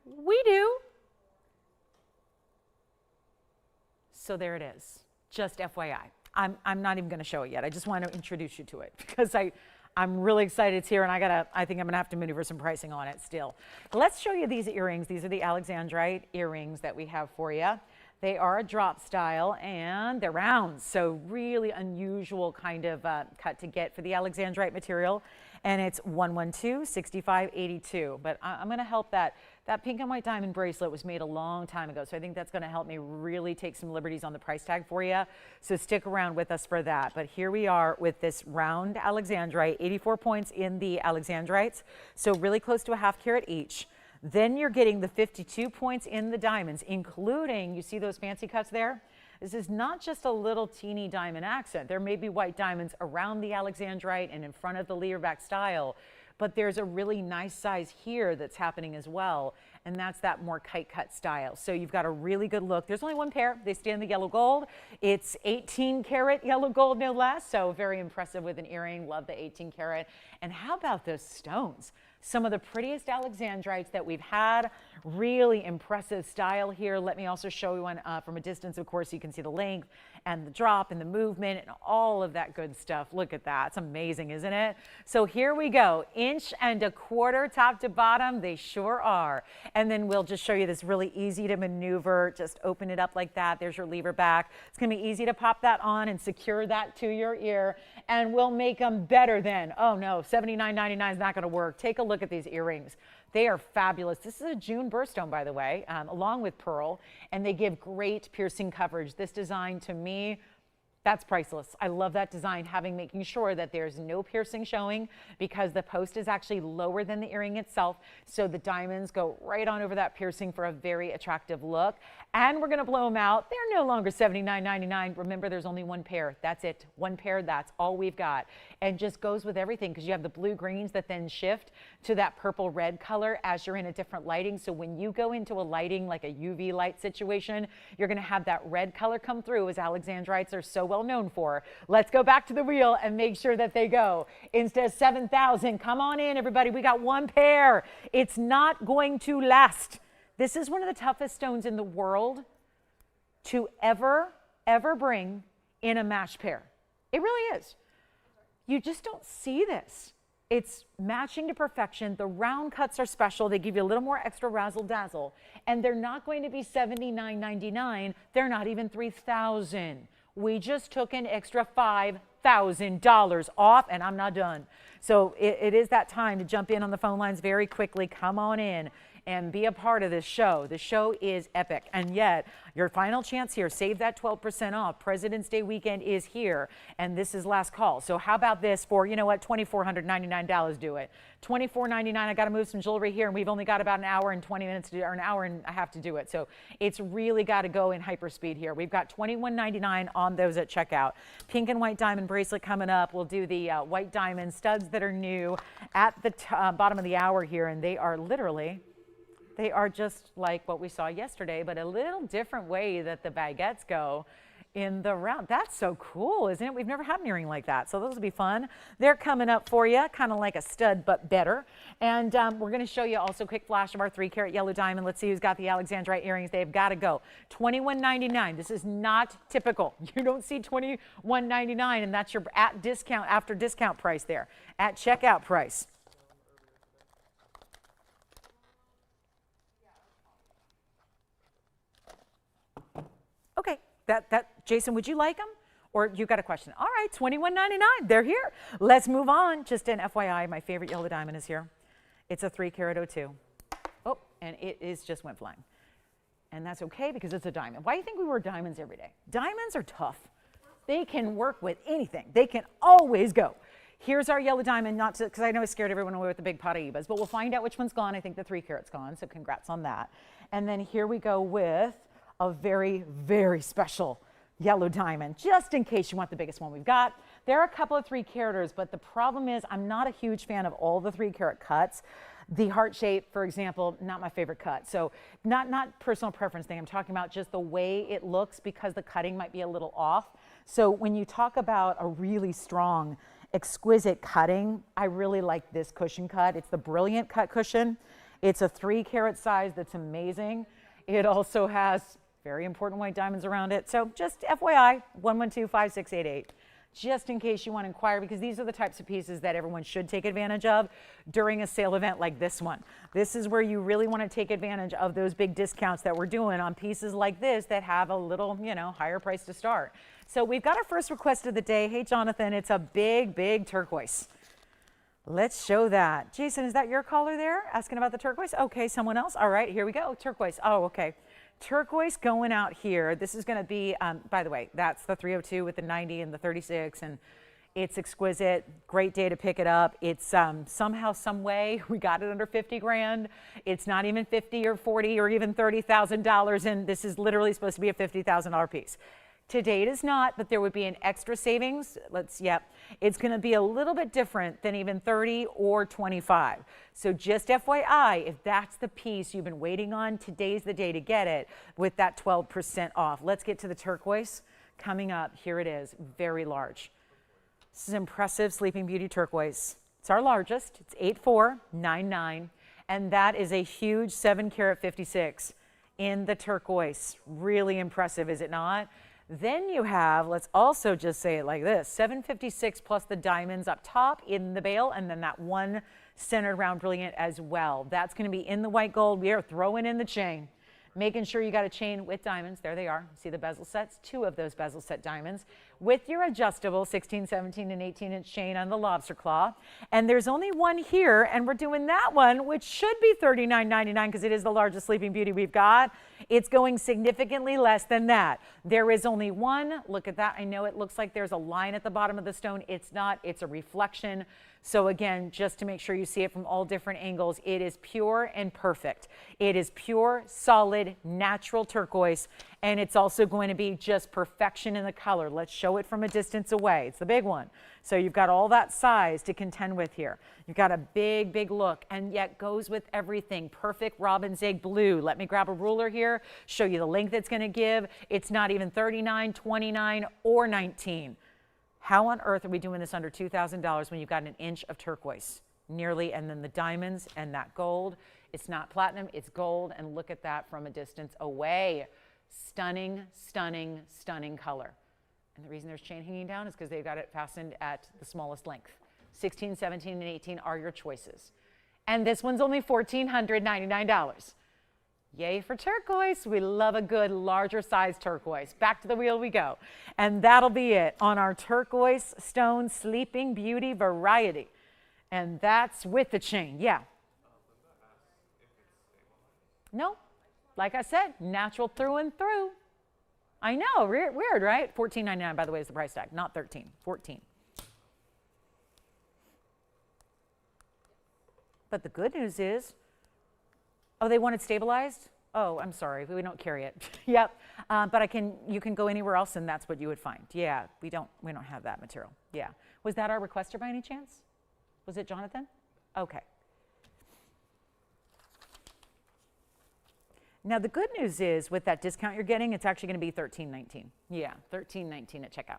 We do. So there it is. Just FYI. I'm not even going to show it yet. I just want to introduce you to it because I'm really excited it's here, and I think I'm going to have to maneuver some pricing on it still. Let's show you these earrings. These are the Alexandrite earrings that we have for you. They are a drop style, and they're round, so really unusual kind of cut to get for the Alexandrite material. And it's 112-6582. But I'm going to help that pink and white diamond bracelet was made a long time ago, so I think that's going to help me really take some liberties on the price tag for you. So stick around with us for that. But here we are with this round Alexandrite, 84 points in the Alexandrites, so really close to a ½ carat each. Then you're getting the 52 points in the diamonds, including, you see those fancy cuts there? This is not just a little teeny diamond accent. There may be white diamonds around the Alexandrite and in front of the Learback style, but there's a really nice size here that's happening as well, and that's that more kite cut style. So you've got a really good look. There's only one pair. They stay in the yellow gold. It's 18 karat yellow gold, no less, so very impressive with an earring. Love the 18 karat. And how about those stones? Some of the prettiest Alexandrites that we've had. Really impressive style here. Let me also show you one from a distance, of course, so you can see the length and the drop and the movement and all of that good stuff. Look at that. It's amazing, isn't it? So here we go. 1.25 inches top to bottom. They sure are. And then we'll just show you this really easy to maneuver. Just open it up like that. There's your lever back. It's going to be easy to pop that on and secure that to your ear. And we'll make them better than, oh no, $79.99 is not going to work. Take a look at these earrings. They are fabulous. This is a June birthstone, by the way, along with pearl, and they give great piercing coverage. This design, to me, that's priceless. I love that design, making sure that there's no piercing showing because the post is actually lower than the earring itself. So the diamonds go right on over that piercing for a very attractive look. And we're going to blow them out. They're no longer $79.99. Remember, there's only one pair. That's it. One pair. That's all we've got. And just goes with everything because you have the blue greens that then shift to that purple red color as you're in a different lighting. So when you go into a lighting like a UV light situation, you're going to have that red color come through, as Alexandrites are so well known for. Let's go back to the wheel and make sure that they go. Instead of 7,000, come on in, everybody. We got one pair. It's not going to last. This is one of the toughest stones in the world to ever bring in a match pair. It really is. You just don't see this. It's matching to perfection. The round cuts are special. They give you a little more extra razzle dazzle. And they're not going to be $79.99. They're not even $3,000. We just took an extra $5,000 off, and I'm not done. So it is that time to jump in on the phone lines very quickly. Come on in and be a part of this show. The show is epic. And yet, your final chance here, save that 12% off. President's Day weekend is here, and this is last call. So how about this for, you know what, $2,499, do it. $2,499, I got to move some jewelry here, and we've only got about an hour and 20 minutes, or an hour and a half to do it. So it's really got to go in hyperspeed here. We've got $2,199 on those at checkout. Pink and white diamond bracelet coming up. We'll do the white diamond studs that are new at the bottom of the hour here, and they are literally... They are just like what we saw yesterday, but a little different way that the baguettes go in the round. That's so cool, isn't it? We've never had an earring like that, so those will be fun. They're coming up for you, kind of like a stud, but better. And we're going to show you also a quick flash of our 3-carat yellow diamond. Let's see who's got the Alexandrite earrings. They've got to go. $21.99. This is not typical. You don't see $21.99, and that's your after discount price there, at checkout price. Okay, Jason, would you like them? Or you got a question? All right, $21.99, they're here. Let's move on. Just an FYI, my favorite yellow diamond is here. It's a 3-carat 02. Oh, and it just went flying. And that's okay because it's a diamond. Why do you think we wear diamonds every day? Diamonds are tough. They can work with anything. They can always go. Here's our yellow diamond, not to, because I know I scared everyone away with the big Paraibas, but we'll find out which one's gone. I think the 3-carat's gone, so congrats on that. And then here we go with a very, very special yellow diamond, just in case you want the biggest one we've got. There are a couple of 3-caraters, but the problem is I'm not a huge fan of all the 3-carat cuts. The heart shape, for example, not my favorite cut. So not personal preference thing. I'm talking about just the way it looks because the cutting might be a little off. So when you talk about a really strong, exquisite cutting, I really like this cushion cut. It's the Brilliant Cut cushion. It's a 3-carat size that's amazing. It also has very important white diamonds around it. So just FYI, 112-5688, just in case you want to inquire, because these are the types of pieces that everyone should take advantage of during a sale event like this one. This is where you really want to take advantage of those big discounts that we're doing on pieces like this that have a little, higher price to start. So we've got our first request of the day. Hey, Jonathan, it's a big, big turquoise. Let's show that. Jason, is that your caller there asking about the turquoise? Okay, someone else? All right, here we go. Turquoise. Oh, okay. Turquoise going out here. This is going to be, by the way, that's the 302 with the 90 and the 36, and It's exquisite, great day to pick it up. It's somehow, some way, we got it under 50 grand. It's not even 50 or 40 or even $30,000, and this is literally supposed to be a $50,000 piece. Today it is not, but there would be an extra savings. It's gonna be a little bit different than even 30 or 25. So just FYI, if that's the piece you've been waiting on, today's the day to get it with that 12% off. Let's get to the turquoise coming up. Here it is, very large. This is impressive Sleeping Beauty turquoise. It's our largest, it's 8499, and that is a huge 7 karat 56 in the turquoise. Really impressive, is it not? Then you have, let's also just say it like this, 756 plus the diamonds up top in the bail, and then that one centered around brilliant as well. That's gonna be in the white gold. We are throwing in the chain. Making sure you got a chain with diamonds. There they are. See the bezel sets? 2 of those bezel set diamonds with your adjustable 16, 17, and 18-inch chain on the lobster claw. And there's only one here, and we're doing that one, which should be $39.99 because it is the largest Sleeping Beauty we've got. It's going significantly less than that. There is only one. Look at that. I know it looks like there's a line at the bottom of the stone. It's not. It's a reflection. So again, just to make sure you see it from all different angles, it is pure and perfect. It is pure, solid, natural turquoise, and it's also going to be just perfection in the color. Let's show it from a distance away. It's the big one. So you've got all that size to contend with here. You've got a big, big look, and yet goes with everything. Perfect robin's egg blue. Let me grab a ruler here, show you the length it's gonna give. It's not even 39, 29, or 19. How on earth are we doing this under $2,000 when you've got an inch of turquoise? Nearly, and then the diamonds and that gold. It's not platinum, it's gold, and look at that from a distance away. Stunning, stunning, stunning color. And the reason there's chain hanging down is because they've got it fastened at the smallest length. 16, 17, and 18 are your choices. And this one's only $1,499. Yay for turquoise. We love a good larger size turquoise. Back to the wheel we go. And that'll be it on our turquoise stone Sleeping Beauty variety. And that's with the chain. Yeah. No, like I said, natural through and through. I know, weird, right? $14.99, by the way, is the price tag, not 13, 14. But the good news is, oh, they want it stabilized? Oh, I'm sorry, we don't carry it. Yep, but you can go anywhere else and that's what you would find. Yeah, we don't have that material. Yeah. Was that our requester by any chance? Was it Jonathan? Okay. Now the good news is with that discount you're getting, it's actually gonna be $13.19. Yeah, $13.19 at checkout.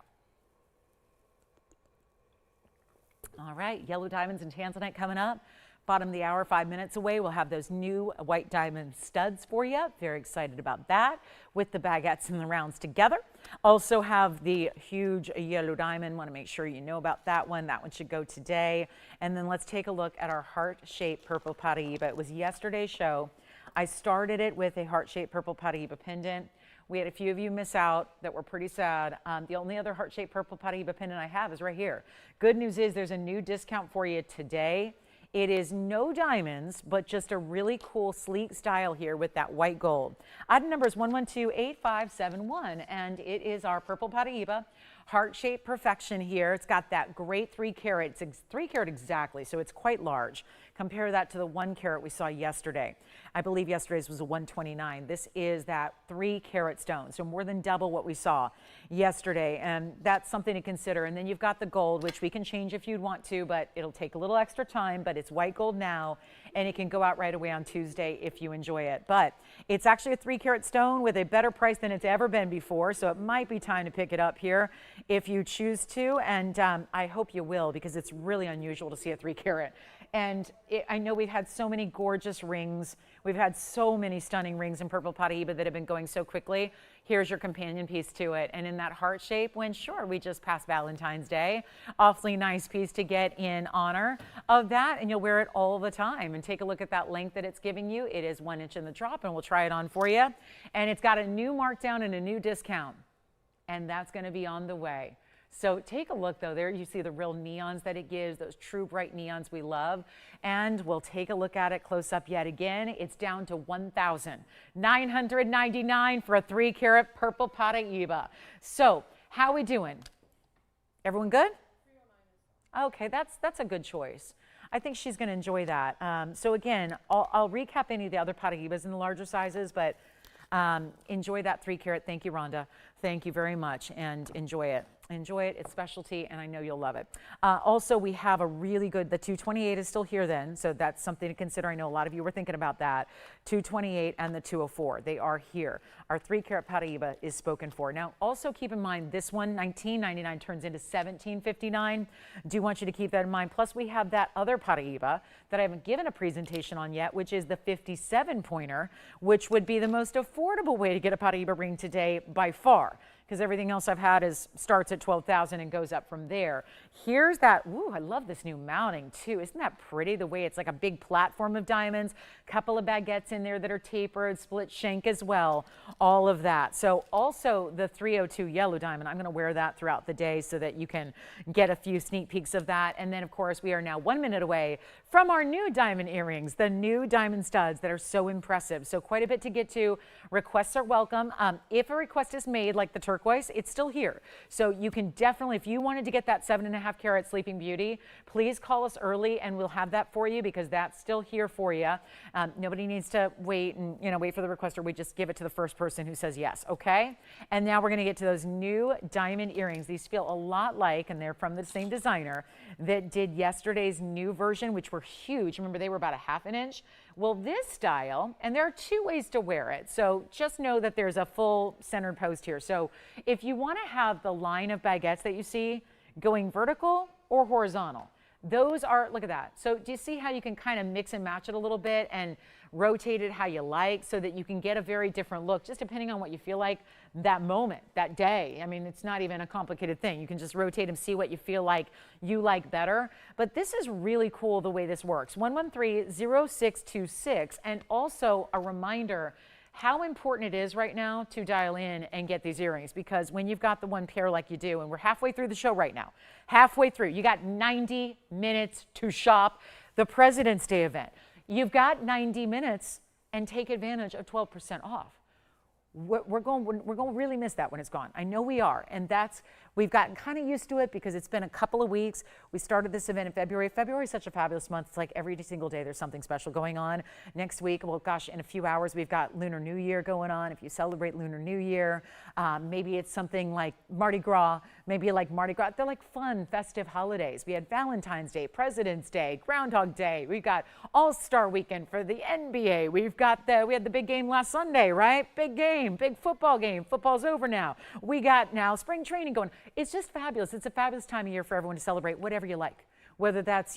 All right, yellow diamonds and tanzanite coming up. Bottom of the hour, 5 minutes away, we'll have those new white diamond studs for you. Very excited about that with the baguettes and the rounds together. Also have the huge yellow diamond. Want to make sure you know about that one. That one should go today. And then let's take a look at our heart-shaped purple Paraiba. It was yesterday's show. I started it with a heart-shaped purple Paraiba pendant. We had a few of you miss out that were pretty sad. The only other heart-shaped purple Paraiba pendant I have is right here. Good news is there's a new discount for you today. It is no diamonds, but just a really cool, sleek style here with that white gold. Item number is 1128571, and it is our purple Paraiba heart-shaped perfection here. It's got that great 3 carat. It's 3 carat exactly, so it's quite large. Compare that to the 1 carat we saw yesterday. I believe yesterday's was a 129. This is that 3 carat stone, so more than double what we saw yesterday, and that's something to consider. And then you've got the gold, which we can change if you'd want to, but it'll take a little extra time, but it's white gold now, and it can go out right away on Tuesday if you enjoy it. But it's actually a 3 carat stone with a better price than it's ever been before, so it might be time to pick it up here if you choose to, and I hope you will, because it's really unusual to see a 3 carat. And I know we've had so many gorgeous rings. We've had so many stunning rings in purple Paraiba that have been going so quickly. Here's your companion piece to it. And in that heart shape, when sure, we just passed Valentine's Day. Awfully nice piece to get in honor of that. And you'll wear it all the time. And take a look at that length that it's giving you. It is 1 inch in the drop, and we'll try it on for you. And it's got a new markdown and a new discount. And that's going to be on the way. So take a look, though. There you see the real neons that it gives, those true bright neons we love. And we'll take a look at it close up yet again. It's down to $1,999 for a 3 carat purple Paraiba. So how we doing? Everyone good? Okay, that's a good choice. I think she's going to enjoy that. So again, I'll recap any of the other Paraibas in the larger sizes, but enjoy that 3 carat. Thank you, Rhonda. Thank you very much, and enjoy it. Enjoy it. It's specialty, and I know you'll love it. Also, we have a really good, the 228 is still here then, so that's something to consider. I know a lot of you were thinking about that. 228 and the 204, they are here. Our 3 carat Paraiba is spoken for. Now, also keep in mind, this one, $19.99 turns into $17.59. Do want you to keep that in mind. Plus, we have that other Paraiba that I haven't given a presentation on yet, which is the 57 pointer, which would be the most affordable way to get a Paraiba ring today by far, because everything else I've had starts at 12,000 and goes up from there. Here's that, ooh, I love this new mounting too. Isn't that pretty, the way it's like a big platform of diamonds, couple of baguettes in there that are tapered, split shank as well, all of that. So also the 302 yellow diamond, I'm gonna wear that throughout the day so that you can get a few sneak peeks of that. And then of course, we are now 1 minute away from our new diamond earrings, the new diamond studs that are so impressive. So quite a bit to get to. Requests are welcome. If a request is made like the turquoise, it's still here. So you can definitely, if you wanted to get that 7.5 carat Sleeping Beauty, please call us early and we'll have that for you, because that's still here for you. Nobody needs to wait and wait for the requester. We just give it to the first person who says yes, okay? And now we're gonna get to those new diamond earrings. These feel a lot like, and they're from the same designer that did yesterday's new version, which were huge. Remember, they were about 1/2 inch. Well, this style, and there are 2 ways to wear it. So just know that there's a full centered post here. So if you want to have the line of baguettes that you see going vertical or horizontal, those are, look at that. So do you see how you can kind of mix and match it a little bit and rotate it how you like, so that you can get a very different look, just depending on what you feel like that moment, that day. I mean, it's not even a complicated thing. You can just rotate and see what you feel like you like better. But this is really cool the way this works. 113-0626. And also a reminder how important it is right now to dial in and get these earrings, because when you've got the one pair like you do, and we're halfway through the show right now, halfway through, you got 90 minutes to shop the President's Day event. You've got 90 minutes and take advantage of 12% off. We're going to really miss that when it's gone. I know we are, and we've gotten kind of used to it because it's been a couple of weeks. We started this event in February. February is such a fabulous month. It's like every single day there's something special going on. Next week, well, gosh, in a few hours, we've got Lunar New Year going on. If you celebrate Lunar New Year, maybe it's something like Mardi Gras. Maybe you like Mardi Gras. They're like fun, festive holidays. We had Valentine's Day, President's Day, Groundhog Day. We've got All-Star Weekend for the NBA. We had the big game last Sunday, right? Big game. Big football game. Football's over now. We got now spring training going. It's just fabulous. It's a fabulous time of year for everyone to celebrate whatever you like. Whether that's,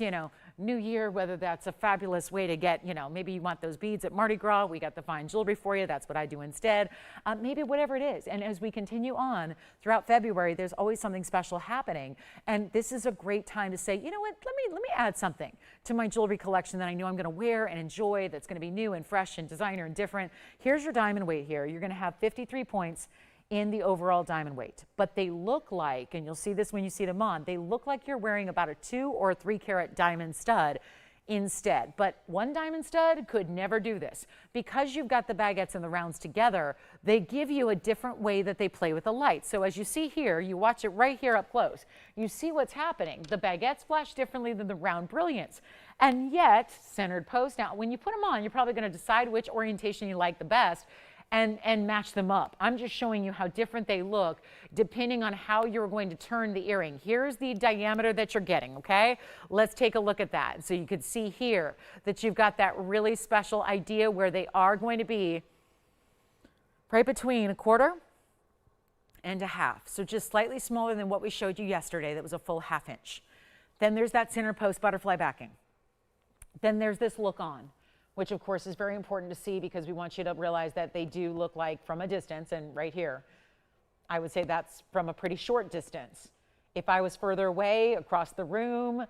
New Year, whether that's a fabulous way to get, maybe you want those beads at Mardi Gras. We got the fine jewelry for you. That's what I do instead. Maybe whatever it is. And as we continue on throughout February, there's always something special happening. And this is a great time to say, you know what, let me add something to my jewelry collection that I know I'm going to wear and enjoy, that's going to be new and fresh and designer and different. Here's your diamond weight here. You're going to have 53 points in the overall diamond weight, but they look like, and you'll see this when you see them on, they look like you're wearing about a 2 or 3 carat diamond stud instead. But one diamond stud could never do this. Because you've got the baguettes and the rounds together, they give you a different way that they play with the light. So as you see here, you watch it right here up close, you see what's happening. The baguettes flash differently than the round brilliance. And yet, centered post, now when you put them on, you're probably going to decide which orientation you like the best and match them up. I'm just showing you how different they look depending on how you're going to turn the earring. Here's the diameter that you're getting, okay? Let's take a look at that. So you can see here that you've got that really special idea where they are going to be right between 1/4 and 1/2. So just slightly smaller than what we showed you yesterday. That was a full 1/2 inch. Then there's that center post butterfly backing. Then there's this look on, which of course is very important to see because we want you to realize that they do look like from a distance. And right here, I would say that's from a pretty short distance. If I was further away across the room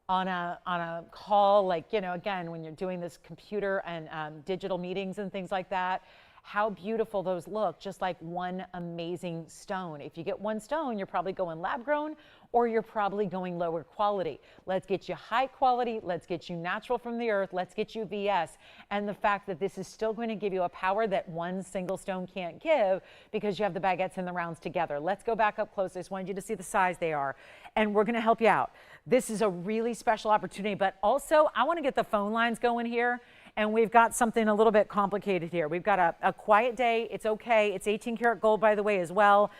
on a call, like, again, when you're doing this computer and digital meetings and things like that, how beautiful those look, just like one amazing stone. If you get one stone, you're probably going lab grown or you're probably going lower quality. Let's get you high quality. Let's get you natural from the earth. Let's get you VS. And the fact that this is still going to give you a power that one single stone can't give because you have the baguettes and the rounds together. Let's go back up close. I just wanted you to see the size they are. And we're going to help you out. This is a really special opportunity, but also I want to get the phone lines going here. And we've got something a little bit complicated here. We've got a quiet day. It's okay. It's 18 karat gold, by the way, as well,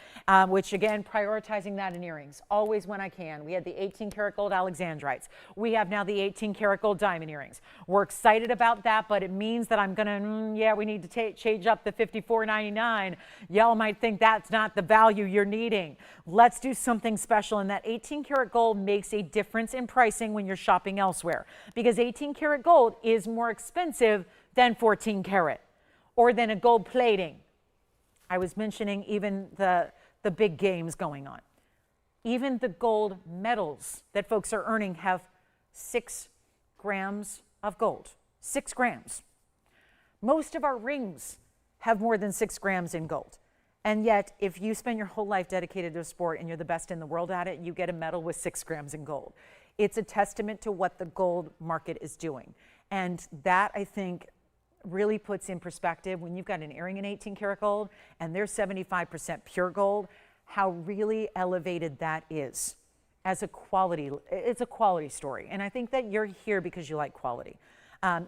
which again, prioritizing that in earrings, always when I can. We had the 18 karat gold Alexandrites. We have now the 18 karat gold diamond earrings. We're excited about that, but it means that I'm gonna, yeah, we need to change up the $54.99. Y'all might think that's not the value you're needing. Let's do something special, and that 18 karat gold makes a difference in pricing when you're shopping elsewhere, because 18 karat gold is more expensive than 14 karat or than a gold plating. I was mentioning even the big games going on. Even the gold medals that folks are earning have 6 grams of gold. 6 grams. Most of our rings have more than 6 grams in gold. And yet, if you spend your whole life dedicated to a sport and you're the best in the world at it, you get a medal with 6 grams in gold. It's a testament to what the gold market is doing. And that, I think, really puts in perspective when you've got an earring in 18 karat gold and they're 75% pure gold, how really elevated that is as a quality. It's a quality story. And I think that you're here because you like quality.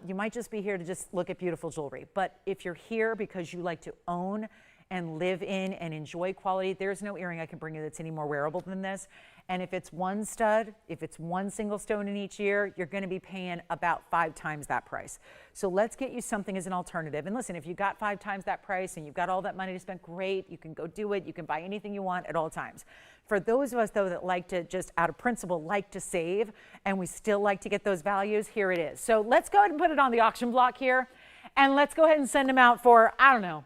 You might just be here to just look at beautiful jewelry. But if you're here because you like to own and live in and enjoy quality, there's no earring I can bring you that's any more wearable than this. And if it's one stud, if it's one single stone in each ear, you're going to be paying about 5 times that price. So let's get you something as an alternative. And listen, if you got 5 times that price and you've got all that money to spend, great. You can go do it. You can buy anything you want at all times. For those of us, though, that like to just out of principle, like to save, and we still like to get those values, here it is. So let's go ahead and put it on the auction block here. And let's go ahead and send them out for, I don't know,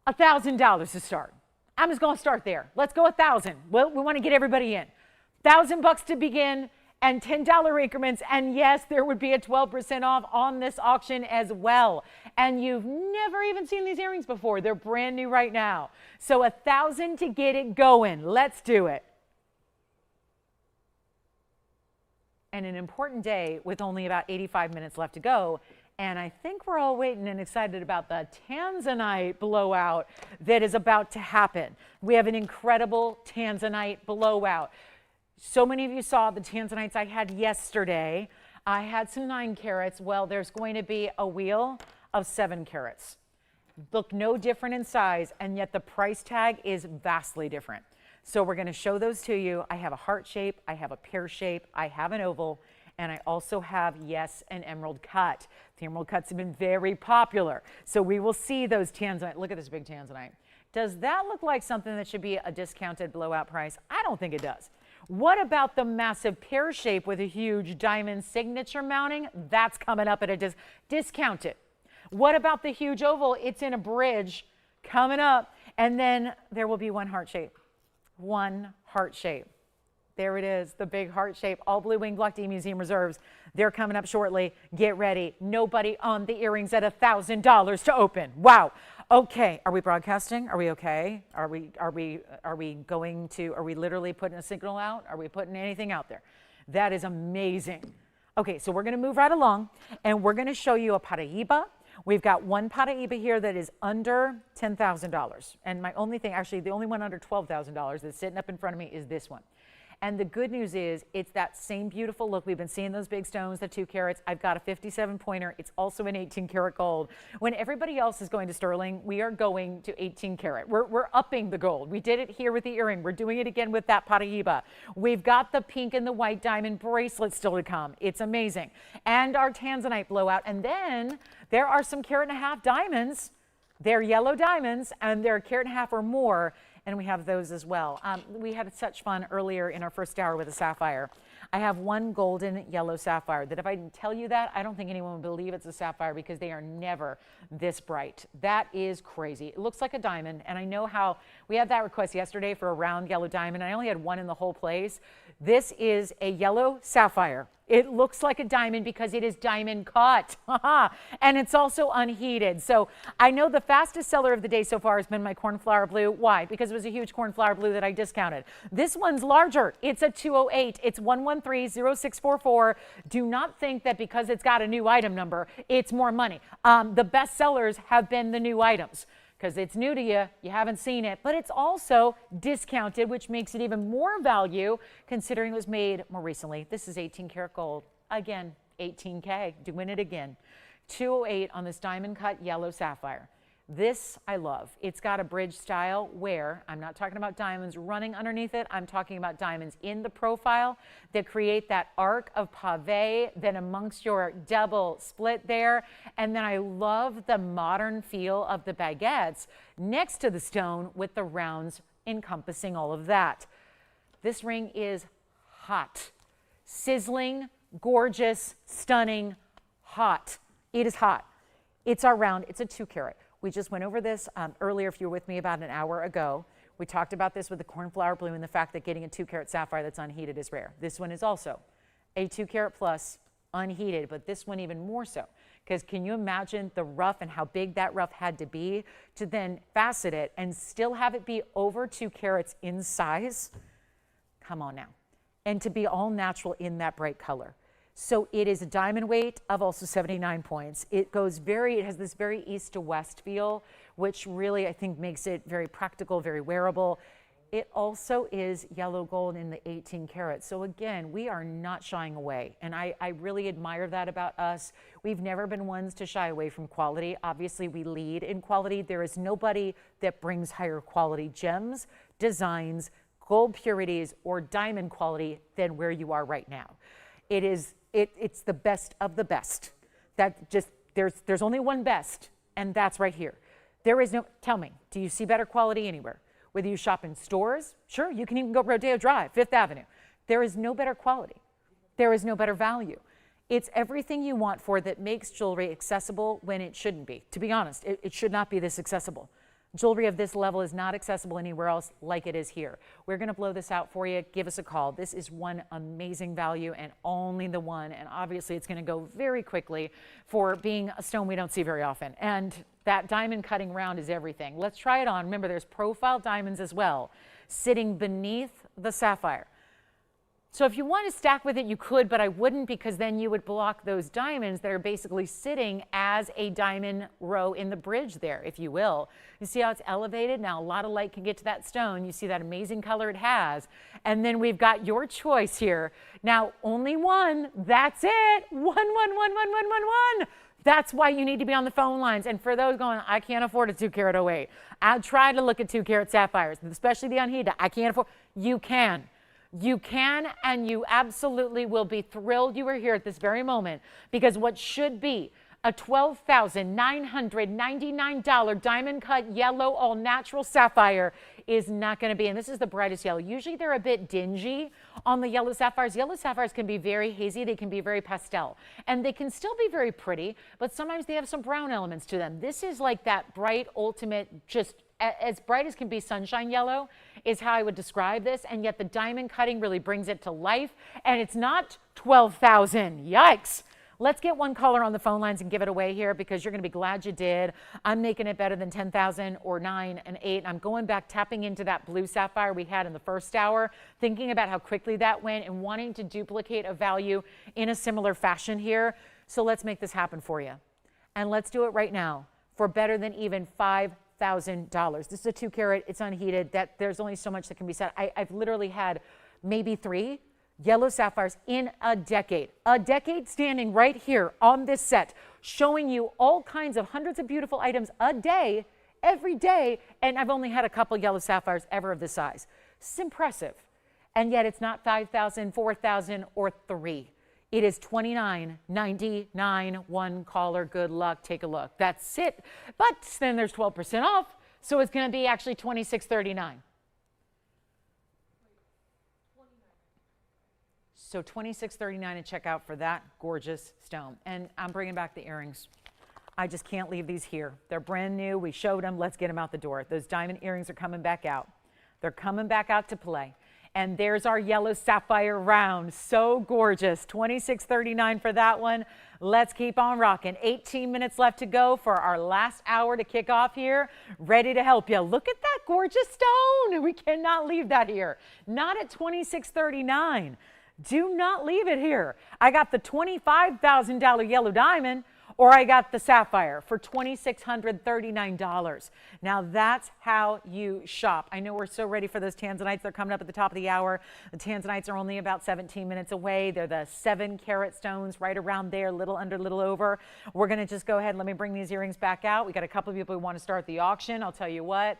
$1,000 to start. I'm just going to start there. Let's go 1,000. Well, we want to get everybody in. $1,000 to begin and $10 increments. And yes, there would be a 12% off on this auction as well. And you've never even seen these earrings before. They're brand new right now. So 1,000 to get it going. Let's do it. And an important day with only about 85 minutes left to go. And I think we're all waiting and excited about the tanzanite blowout that is about to happen. We have an incredible tanzanite blowout. So many of you saw the tanzanites I had yesterday. I had some 9 carats. Well, there's going to be a wheel of 7 carats. Look no different in size, and yet the price tag is vastly different. So we're going to show those to you. I have a heart shape, I have a pear shape, I have an oval, and I also have, yes, an emerald cut. The emerald cuts have been very popular. So we will see those tanzanite. Look at this big tanzanite. Does that look like something that should be a discounted blowout price? I don't think it does. What about the massive pear shape with a huge diamond signature mounting? That's coming up at a discounted. What about the huge oval? It's in a bridge coming up. And then there will be one heart shape. One heart shape. There it is, the big heart shape, all blue wing block D Museum Reserves. They're coming up shortly. Get ready. Nobody on the earrings at $1,000 to open. Wow. Okay, are we broadcasting? Are we okay? Are we literally putting a signal out? Are we putting anything out there? That is amazing. Okay, so we're going to move right along, and we're going to show you a Paraiba. We've got one Paraiba here that is under $10,000. And my only thing, actually, the only one under $12,000 that's sitting up in front of me is this one. And the good news is it's that same beautiful look. We've been seeing those big stones, the 2 carats. I've got a 57 pointer. It's also an 18 karat gold. When everybody else is going to sterling, we are going to 18 karat. We're upping the gold. We did it here with the earring. We're doing it again with that Paraiba. We've got the pink and the white diamond bracelet still to come. It's amazing. And our tanzanite blowout. And then there are some 1.5 carat diamonds. They're yellow diamonds, and they're 1.5 carat or more. And we have those as well. We had such fun earlier in our first hour with a sapphire. I have one golden yellow sapphire that if I didn't tell you that, I don't think anyone would believe it's a sapphire because they are never this bright. That is crazy. It looks like a diamond. And I know how we had that request yesterday for a round yellow diamond. I only had one in the whole place. This is a yellow sapphire. It looks like a diamond because it is diamond cut. And it's also unheated. So I know the fastest seller of the day so far has been my cornflower blue. Why? Because it was a huge cornflower blue that I discounted. This one's larger. It's a 208. It's 113-0644. Do not think that because it's got a new item number, it's more money. The best sellers have been the new items, because it's new to you, you haven't seen it, but it's also discounted, which makes it even more value considering it was made more recently. This is 18 karat gold. Again, 18K, doing it again. 208 on this diamond cut yellow sapphire. This I love. It's got a bridge style where I'm not talking about diamonds running underneath it. I'm talking about diamonds in the profile that create that arc of pave, then amongst your double split there. And then I love the modern feel of the baguettes next to the stone with the rounds encompassing all of that. This ring is hot, sizzling, gorgeous, stunning, hot. It is hot. It's our round. It's a 2 carat. We just went over this earlier, if you were with me about an hour ago. We talked about this with the cornflower blue and the fact that getting a 2 carat sapphire that's unheated is rare. This one is also a 2 carat plus unheated, but this one even more so. Because can you imagine the rough and how big that rough had to be to then facet it and still have it be over 2 carats in size? Come on now. And to be all natural in that bright color. So it is a diamond weight of also 79 points. It has this very east to west feel, which really I think makes it very practical, very wearable. It also is yellow gold in the 18 karat. So again, we are not shying away. And I really admire that about us. We've never been ones to shy away from quality. Obviously, we lead in quality. There is nobody that brings higher quality gems, designs, gold purities, or diamond quality than where you are right now. It's the best of the best. There's only one best, and that's right here. There is no, tell me, do you see better quality anywhere? Whether you shop in stores, sure, you can even go Rodeo Drive, Fifth Avenue. There is no better quality. There is no better value. It's everything you want for that makes jewelry accessible when it shouldn't be. To be honest, it should not be this accessible. Jewelry of this level is not accessible anywhere else like it is here. We're going to blow this out for you. Give us a call. This is one amazing value and only the one. And obviously, it's going to go very quickly for being a stone we don't see very often. And that diamond cutting round is everything. Let's try it on. Remember, there's profile diamonds as well sitting beneath the sapphire. So if you want to stack with it, you could, but I wouldn't, because then you would block those diamonds that are basically sitting as a diamond row in the bridge there, if you will. You see how it's elevated? Now, a lot of light can get to that stone. You see that amazing color it has. And then we've got your choice here. Now, only one. That's it. One. That's why you need to be on the phone lines. And for those going, I can't afford a 2 carat 08. I'll try to look at 2 carat sapphires, especially the unheated. I can't afford. You can. You can, and you absolutely will be thrilled you are here at this very moment, because what should be a $12,999 diamond cut yellow all natural sapphire is not going to be, and this is the brightest yellow. Usually they're a bit dingy on the yellow sapphires. Yellow sapphires can be very hazy. They can be very pastel, and they can still be very pretty, but sometimes they have some brown elements to them. This is like that bright, ultimate, just as bright as can be sunshine yellow is how I would describe this, and yet the diamond cutting really brings it to life, and it's not 12,000. Yikes. Let's get one caller on the phone lines and give it away here, because you're going to be glad you did. I'm making it better than 10,000 or 9 and 8. I'm going back, tapping into that blue sapphire we had in the first hour, thinking about how quickly that went and wanting to duplicate a value in a similar fashion here. So let's make this happen for you. And let's do it right now for better than even $5,000. This is a 2 carat, it's unheated. That there's only so much that can be said. I've literally had maybe 3 yellow sapphires in a decade standing right here on this set, showing you all kinds of hundreds of beautiful items a day, every day. And I've only had a couple yellow sapphires ever of this size. It's impressive. And yet it's not 5,000, 4,000, or 3. It is $29.99. One caller, good luck, take a look. That's it. But then there's 12% off, so it's going to be actually $26.39. So $26.39 to check out for that gorgeous stone. And I'm bringing back the earrings. I just can't leave these here. They're brand new. We showed them. Let's get them out the door. Those diamond earrings are coming back out. They're coming back out to play. And there's our yellow sapphire round. So gorgeous. $26.39 for that one. Let's keep on rocking. 18 minutes left to go for our last hour to kick off here. Ready to help you. Look at that gorgeous stone. We cannot leave that here. Not at $26.39. Do not leave it here. I got the $25,000 yellow diamond, or I got the sapphire for $2,639. Now that's how you shop. I know we're so ready for those tanzanites. They're coming up at the top of the hour. The tanzanites are only about 17 minutes away. They're the 7-carat stones right around there, little under, little over. We're going to just go ahead and let me bring these earrings back out. We got a couple of people who want to start the auction. I'll tell you what.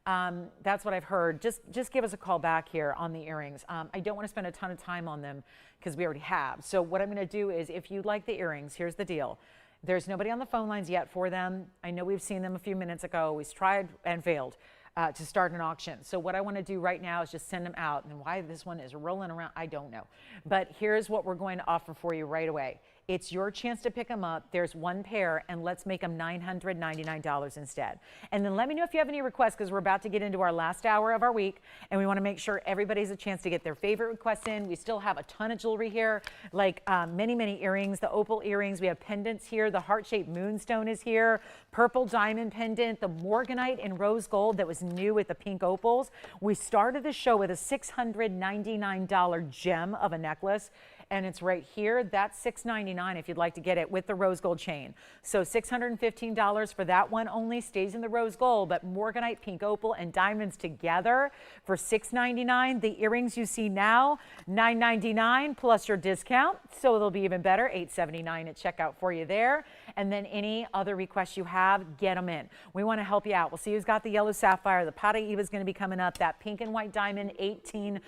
That's what I've heard. Just give us a call back here on the earrings. I don't want to spend a ton of time on them because we already have. So what I'm going to do is, if you like the earrings, here's the deal. There's nobody on the phone lines yet for them. I know we've seen them a few minutes ago. We tried and failed to start an auction. So what I want to do right now is just send them out. And why this one is rolling around, I don't know. But here's what we're going to offer for you right away. It's your chance to pick them up. There's one pair, and let's make them $999 instead. And then let me know if you have any requests, because we're about to get into our last hour of our week, and we want to make sure everybody's a chance to get their favorite requests in. We still have a ton of jewelry here, like many, many earrings, the opal earrings. We have pendants here. The heart-shaped moonstone is here. Purple diamond pendant, the Morganite in rose gold that was new with the pink opals. We started the show with a $699 gem of a necklace. And it's right here. That's $699 if you'd like to get it with the rose gold chain. So $615 for that one only, stays in the rose gold, but Morganite, pink opal, and diamonds together for $699. The earrings you see now, $999 plus your discount. So it'll be even better, $879 at checkout for you there. And then any other requests you have, get them in. We want to help you out. We'll see who's got the yellow sapphire. The Paraiba is going to be coming up. That pink and white diamond, 14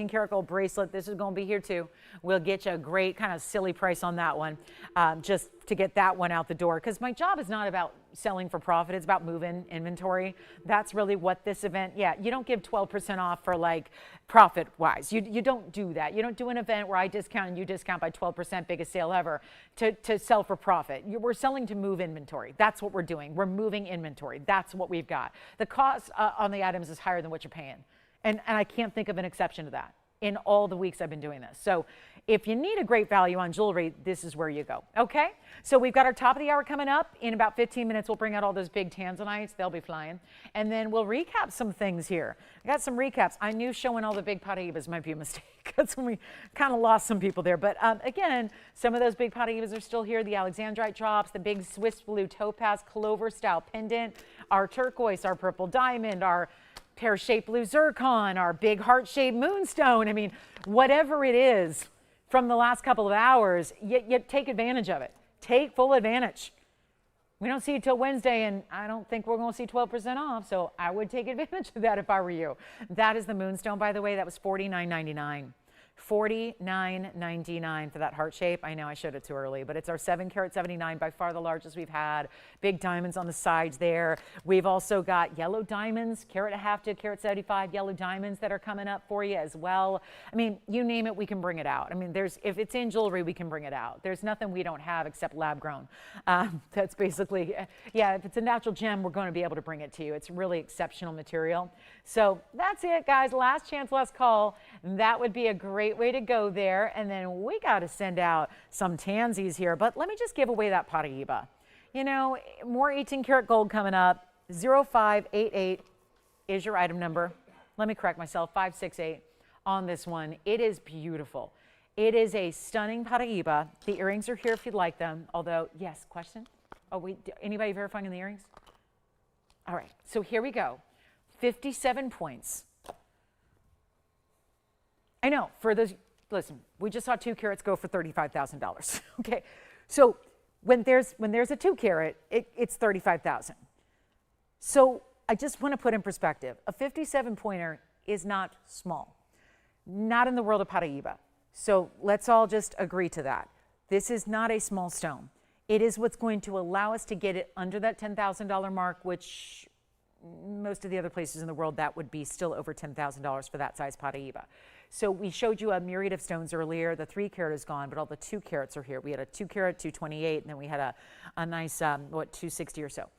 karat gold bracelet. This is going to be here too. We'll get you a great kind of silly price on that one, just to get that one out the door. Because my job is not about selling for profit. It's about moving inventory. That's really what this event, you don't give 12% off for like profit wise. You don't do that. You don't do an event where I discount and you discount by 12%, biggest sale ever, to sell for profit. We're selling to move inventory. That's what we're doing. We're moving inventory. That's what we've got. The cost on the items is higher than what you're paying. And I can't think of an exception to that in all the weeks I've been doing this. So if you need a great value on jewelry, this is where you go. Okay, so we've got our top of the hour coming up. In about 15 minutes, we'll bring out all those big tanzanites. They'll be flying. And then we'll recap some things here. I got some recaps. I knew showing all the big Paraibas might be a mistake. That's when we kind of lost some people there. But again, some of those big Paraibas are still here. The Alexandrite drops, the big Swiss blue topaz clover style pendant, our turquoise, our purple diamond, our pear-shaped blue zircon, our big heart-shaped moonstone. I mean, whatever it is from the last couple of hours, you take advantage of it. Take full advantage. We don't see it till Wednesday, and I don't think we're going to see 12% off, so I would take advantage of that if I were you. That is the moonstone, by the way. That was $49.99. $49.99 for that heart shape. I know I showed it too early, but it's our 7-carat 79, by far the largest we've had. Big diamonds on the sides there. We've also got yellow diamonds, carat and a half to carat 75 yellow diamonds that are coming up for you as well. I mean, you name it, we can bring it out. I mean, if it's in jewelry, we can bring it out. There's nothing we don't have except lab grown. That's basically, if it's a natural gem, we're going to be able to bring it to you. It's really exceptional material. So that's it, guys. Last chance, last call. That would be a great way to go there. And then we got to send out some tansies here. But let me just give away that Paraiba. You know, more 18-karat gold coming up. 0588 is your item number. Let me correct myself, 568 on this one. It is beautiful. It is a stunning Paraiba. The earrings are here if you'd like them. Although, yes, question? Oh, wait, anybody verifying on the earrings? All right, so here we go. 57 points. I know, for those, listen, we just saw 2 carats go for $35,000. Okay, so when there's a 2 carat, it's $35,000. So I just want to put in perspective, a 57 pointer is not small, not in the world of Paraiba. So let's all just agree to that. This is not a small stone. It is what's going to allow us to get it under that $10,000 mark, which most of the other places in the world, that would be still over $10,000 for that size Paraiba. So we showed you a myriad of stones earlier. The 3 carat is gone, but all the 2 carats are here. We had a 2 carat, 228, and then we had a nice, 260 or so.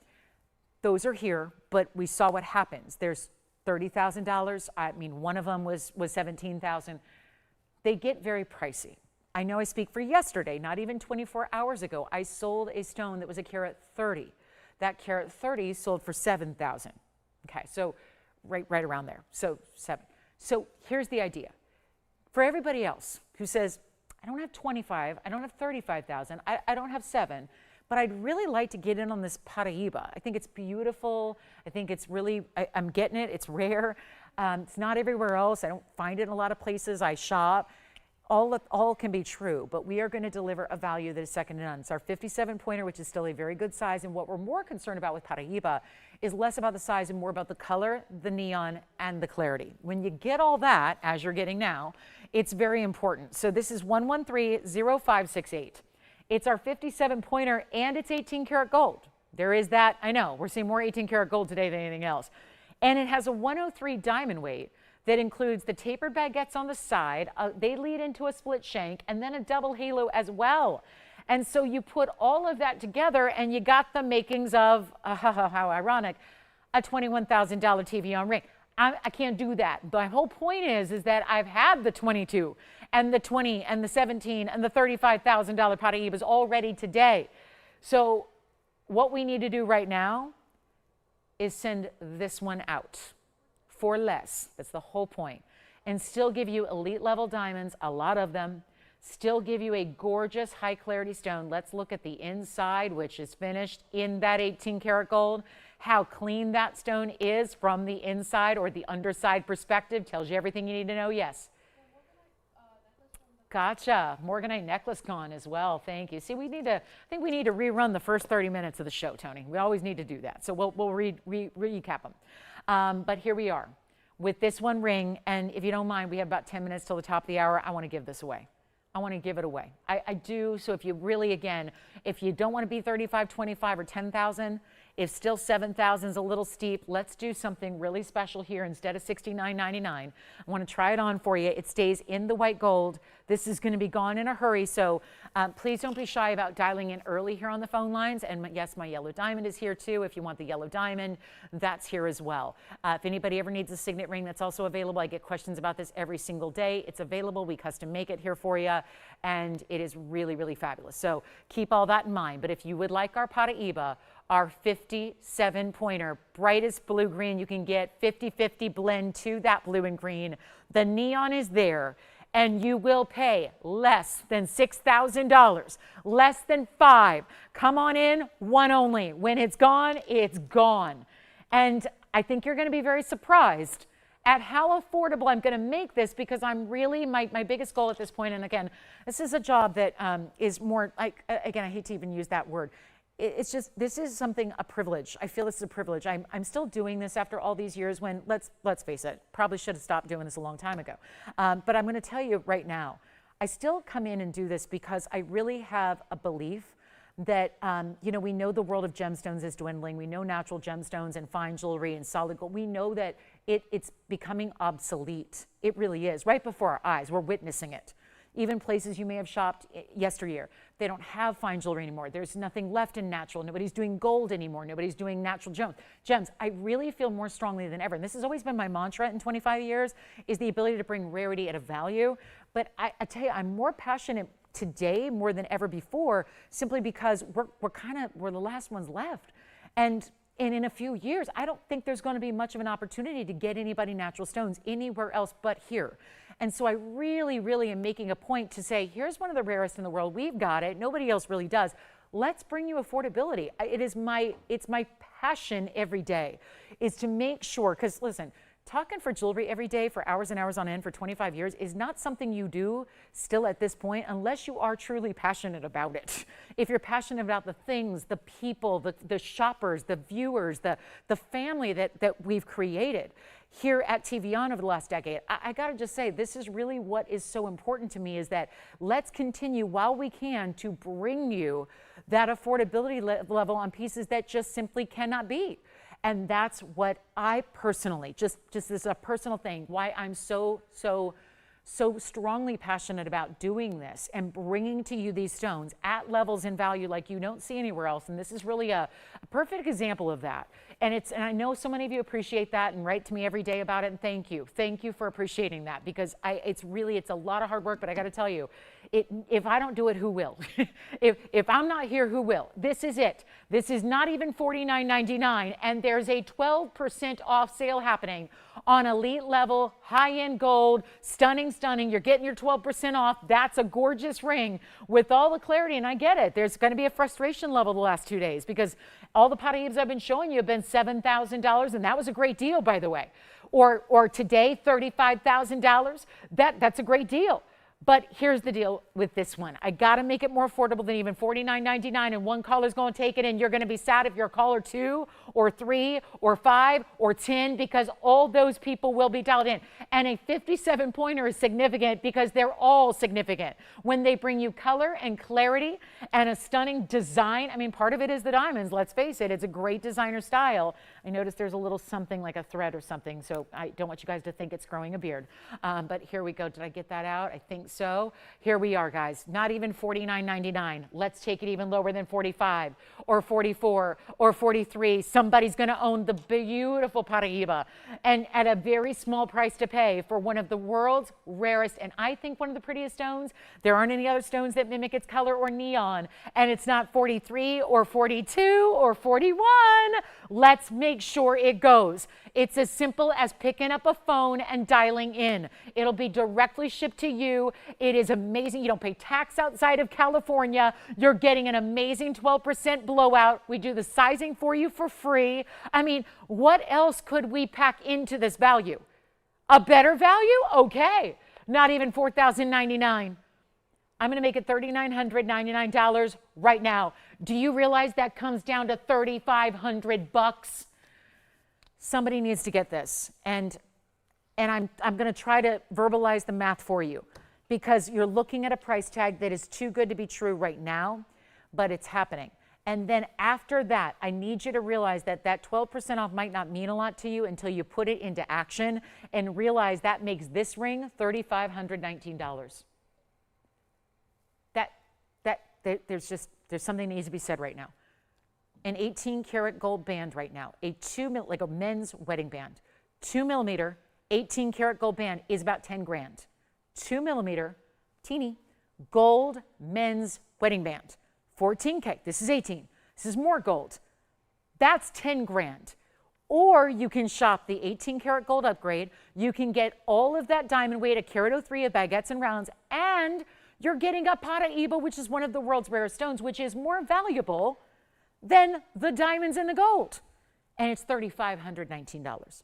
Those are here, but we saw what happens. There's $30,000. I mean, one of them was $17,000. They get very pricey. I know I speak for yesterday, not even 24 hours ago. I sold a stone that was a carat 30. That carat 30 sold for $7,000. Okay, so right around there. So 7. So here's the idea. For everybody else who says, I don't have 25, I don't have 35,000, I don't have 7, but I'd really like to get in on this Paraiba. I think it's beautiful. I think it's really, I'm getting it. It's rare. It's not everywhere else. I don't find it in a lot of places I shop. All can be true, but we are going to deliver a value that is second to none. It's our 57 pointer, which is still a very good size. And what we're more concerned about with Paraiba is less about the size and more about the color, the neon, and the clarity. When you get all that, as you're getting now, it's very important. So this is 113-0568. It's our 57 pointer and it's 18 karat gold. There is that, I know, we're seeing more 18 karat gold today than anything else. And it has a 103 diamond weight that includes the tapered baguettes on the side. They lead into a split shank and then a double halo as well. And so you put all of that together and you got the makings of, how ironic, a $21,000 TVON ring. I can't do that. The whole point is that I've had the 22 and the 20 and the 17 and the $35,000 Paraibas already today. So what we need to do right now is send this one out for less. That's the whole point. And still give you elite level diamonds, a lot of them. Still give you a gorgeous high clarity stone. Let's look at the inside, which is finished in that 18 karat gold. How clean that stone is from the inside or the underside perspective tells you everything you need to know. Yes. Gotcha. Morganite necklace gone as well. Thank you. See, I think we need to rerun the first 30 minutes of the show, Tony. We always need to do that. So we'll recap them. But here we are with this one ring. And if you don't mind, we have about 10 minutes till the top of the hour. I want to give this away. I want to give it away. I do. So if you really, again, if you don't want to be 35, 25, or 10,000, if still 7,000 is a little steep, let's do something really special here instead of $69.99. I want to try it on for you. It stays in the white gold. This is going to be gone in a hurry. So please don't be shy about dialing in early here on the phone lines. And yes, my yellow diamond is here too. If you want the yellow diamond, that's here as well. If anybody ever needs a signet ring, that's also available. I get questions about this every single day. It's available. We custom make it here for you. And it is really, really fabulous. So keep all that in mind. But if you would like our Paraiba, our 57 pointer, brightest blue green you can get, 50-50 blend to that blue and green. The neon is there. And you will pay less than $6,000, less than $5,000. Come on in, one only. When it's gone, it's gone. And I think you're going to be very surprised at how affordable I'm going to make this, because I'm really, my biggest goal at this point, and again, this is a job that is more, like, again, I hate to even use that word. It's just, this is something, a privilege. I feel this is a privilege. I'm still doing this after all these years when, let's face it, probably should have stopped doing this a long time ago. But I'm going to tell you right now, I still come in and do this because I really have a belief that, you know, we know the world of gemstones is dwindling. We know natural gemstones and fine jewelry and solid gold. We know that it's becoming obsolete. It really is. Right before our eyes, we're witnessing it. Even places you may have shopped yesteryear, they don't have fine jewelry anymore. There's nothing left in natural. Nobody's doing gold anymore. Nobody's doing natural gems. I really feel more strongly than ever, and this has always been my mantra in 25 years, is the ability to bring rarity at a value. But I tell you, I'm more passionate today more than ever before, simply because we're the last ones left. And in a few years, I don't think there's going to be much of an opportunity to get anybody natural stones anywhere else but here. And so I really, really am making a point to say, here's one of the rarest in the world. We've got it. Nobody else really does. Let's bring you affordability. It's my passion every day, is to make sure, because listen, talking for jewelry every day for hours and hours on end for 25 years is not something you do still at this point unless you are truly passionate about it. If you're passionate about the things, the people, the shoppers, the viewers, the family that we've created here at TVON over the last decade, I got to just say, this is really what is so important to me, is that let's continue while we can to bring you that affordability level on pieces that just simply cannot be. And that's what I personally, just as a personal thing, why I'm so so strongly passionate about doing this and bringing to you these stones at levels in value like you don't see anywhere else. And this is really a perfect example of that. And I know so many of you appreciate that and write to me every day about it. And thank you. Thank you for appreciating that, because it's a lot of hard work, but I got to tell you, if I don't do it, who will? if I'm not here, who will? This is it. This is not even $49.99, and there's a 12% off sale happening on elite level, high-end gold, stunning. You're getting your 12% off. That's a gorgeous ring with all the clarity, and I get it. There's going to be a frustration level the last 2 days because all the Paraibas I've been showing you have been $7,000, and that was a great deal, by the way. Or today, $35,000. That's a great deal. But here's the deal with this one. I got to make it more affordable than even $49.99, and one caller's going to take it, and you're going to be sad if you're caller 2 or 3 or 5 or 10, because all those people will be dialed in. And a 57 pointer is significant because they're all significant. When they bring you color and clarity and a stunning design, I mean, part of it is the diamonds, let's face it. It's a great designer style. I noticed there's a little something like a thread or something, so I don't want you guys to think it's growing a beard. But here we go. Did I get that out? I think so. Here we are, guys. Not even $49.99. Let's take it even lower than $45 or $44 or $43. Somebody's going to own the beautiful Paraiba, and at a very small price to pay for one of the world's rarest, and I think one of the prettiest stones. There aren't any other stones that mimic its color or neon, and it's not 43 or 42 or 41. Let's make sure it goes. It's as simple as picking up a phone and dialing in. It'll be directly shipped to you. It is amazing. You don't pay tax outside of California. You're getting an amazing 12% blowout. We do the sizing for you for free. I mean, what else could we pack into this value? A better value? Okay. Not even $4,099. I'm going to make it $3,999 right now. Do you realize that comes down to $3,500? Somebody needs to get this. And I'm going to try to verbalize the math for you, because you're looking at a price tag that is too good to be true right now, but it's happening. And then after that, I need you to realize that that 12% off might not mean a lot to you until you put it into action and realize that makes this ring $3,519. There's something that needs to be said right now. An 18 karat gold band right now, like a men's wedding band, 2 millimeter, 18 karat gold band is about 10 grand. 2 millimeter, teeny, gold men's wedding band, 14K. This is 18. This is more gold. That's 10 grand. Or you can shop the 18 karat gold upgrade. You can get all of that diamond weight, a carat 03 of baguettes and rounds, and you're getting a Paraiba, which is one of the world's rarest stones, which is more valuable than the diamonds and the gold. And it's $3,519.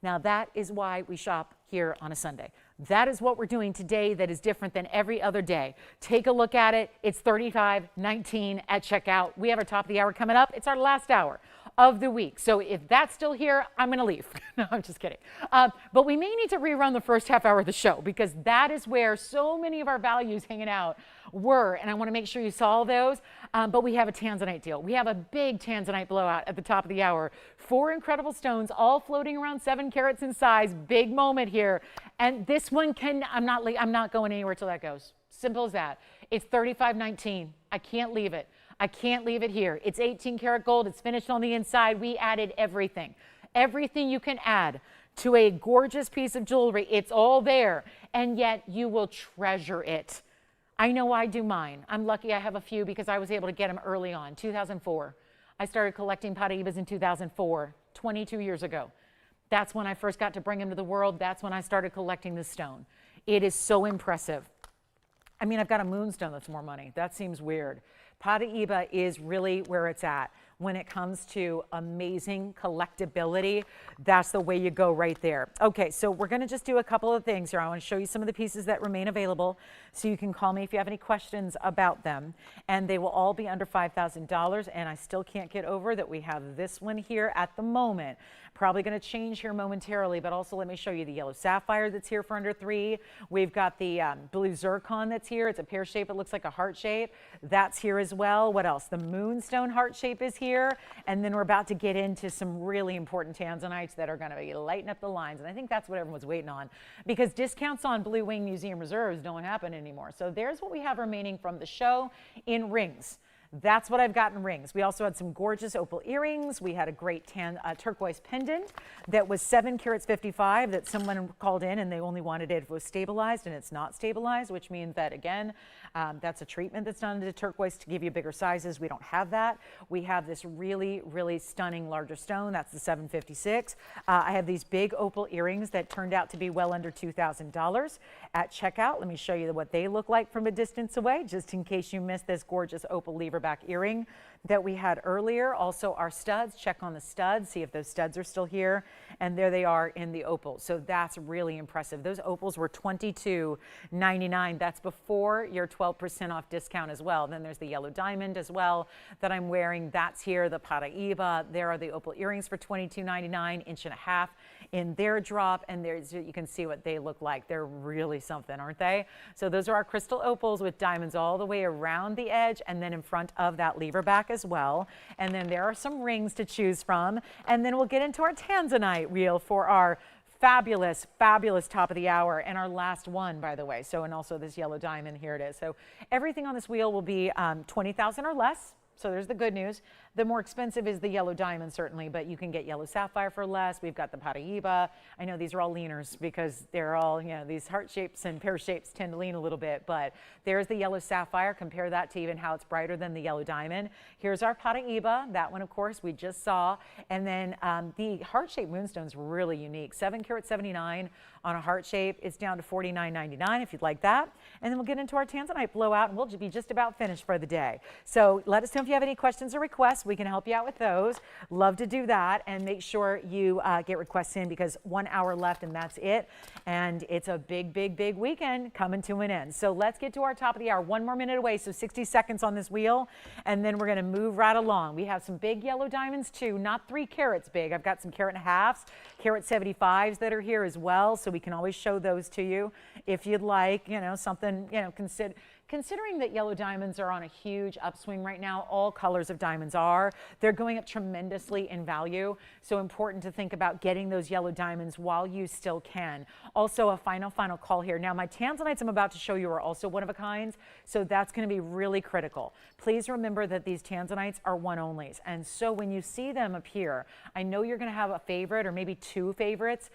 Now that is why we shop here on a Sunday. That is what we're doing today that is different than every other day. Take a look at it. It's $35.19 at checkout. We have our top of the hour coming up. It's our last hour of the week. So if that's still here, I'm going to leave. No, I'm just kidding. But we may need to rerun the first half hour of the show, because that is where so many of our values hanging out were. And I want to make sure you saw those. But we have a tanzanite deal. We have a big tanzanite blowout at the top of the hour. 4 incredible stones, all floating around 7 carats in size. Big moment here. And this one I'm not going anywhere till that goes. Simple as that. It's $35.19. I can't leave it. I can't leave it here. It's 18 karat gold. It's finished on the inside. We added everything. Everything you can add to a gorgeous piece of jewelry. It's all there. And yet you will treasure it. I know I do mine. I'm lucky I have a few because I was able to get them early on. 2004. I started collecting Paraibas in 2004, 22 years ago. That's when I first got to bring them to the world. That's when I started collecting this stone. It is so impressive. I mean, I've got a moonstone that's more money. That seems weird. Paraiba is really where it's at. When it comes to amazing collectability, that's the way you go right there. Okay, so we're going to just do a couple of things here. I want to show you some of the pieces that remain available, so you can call me if you have any questions about them. And they will all be under $5,000, and I still can't get over that we have this one here at the moment. Probably going to change here momentarily, but also let me show you the yellow sapphire that's here for under $3,000. We've got the blue zircon that's here. It's a pear shape. It looks like a heart shape. That's here as as well. What else? The moonstone heart shape is here. And then we're about to get into some really important tanzanites that are going to be lighting up the lines. And I think that's what everyone's waiting on, because discounts on Blue Wing Museum Reserves don't happen anymore. So there's what we have remaining from the show in rings. That's what I've got in rings. We also had some gorgeous opal earrings. We had a great turquoise pendant that was 7 carats 55 that someone called in and they only wanted it if it was stabilized, and it's not stabilized, which means that, again, that's a treatment that's done to turquoise to give you bigger sizes. We don't have that. We have this really, really stunning larger stone. That's the 756. I have these big opal earrings that turned out to be well under $2,000 at checkout. Let me show you what they look like from a distance away, just in case you missed this gorgeous opal lever back earring that we had earlier. Also our studs, check on the studs, see if those studs are still here. And there they are in the opal. So that's really impressive. Those opals were $22.99. That's before your 12% off discount as well. Then there's the yellow diamond as well that I'm wearing. That's here, the Paraiba. There are the opal earrings for $22.99, inch and a half in their drop. And there's, you can see what they look like. They're really something, aren't they? So those are our crystal opals with diamonds all the way around the edge and then in front of that lever back as well. And then there are some rings to choose from. And then we'll get into our tanzanite reel for our fabulous, fabulous top of the hour and our last one, by the way. So, and also this yellow diamond, here it is. So everything on this wheel will be 20,000 or less. So there's the good news. The more expensive is the yellow diamond, certainly, but you can get yellow sapphire for less. We've got the Paraiba. I know these are all leaners because they're all, you know, these heart shapes and pear shapes tend to lean a little bit, but there's the yellow sapphire. Compare that to even how it's brighter than the yellow diamond. Here's our Paraiba. That one, of course, we just saw. And then the heart shape moonstone is really unique. 7 carat 79 on a heart shape. It's down to $49.99 if you'd like that. And then we'll get into our tanzanite blowout and we'll be just about finished for the day. So let us know if you have any questions or requests. We can help you out with those. Love to do that. And make sure you get requests in because 1 hour left and that's it. And it's a big, big, big weekend coming to an end. So let's get to our top of the hour. 1 more minute away, so 60 seconds on this wheel. And then we're going to move right along. We have some big yellow diamonds too, not 3 carats big. I've got some carat and a halves, carat 75s that are here as well. So we can always show those to you if you'd like, you know, something, you know, considering that yellow diamonds are on a huge upswing right now. All colors of diamonds are. They're going up tremendously in value. So important to think about getting those yellow diamonds while you still can. Also a final call here. Now my tanzanites I'm about to show you are also one of a kind. So that's going to be really critical. Please remember that these tanzanites are one onlys. And so when you see them appear, I know you're going to have a favorite or maybe 2 favorites.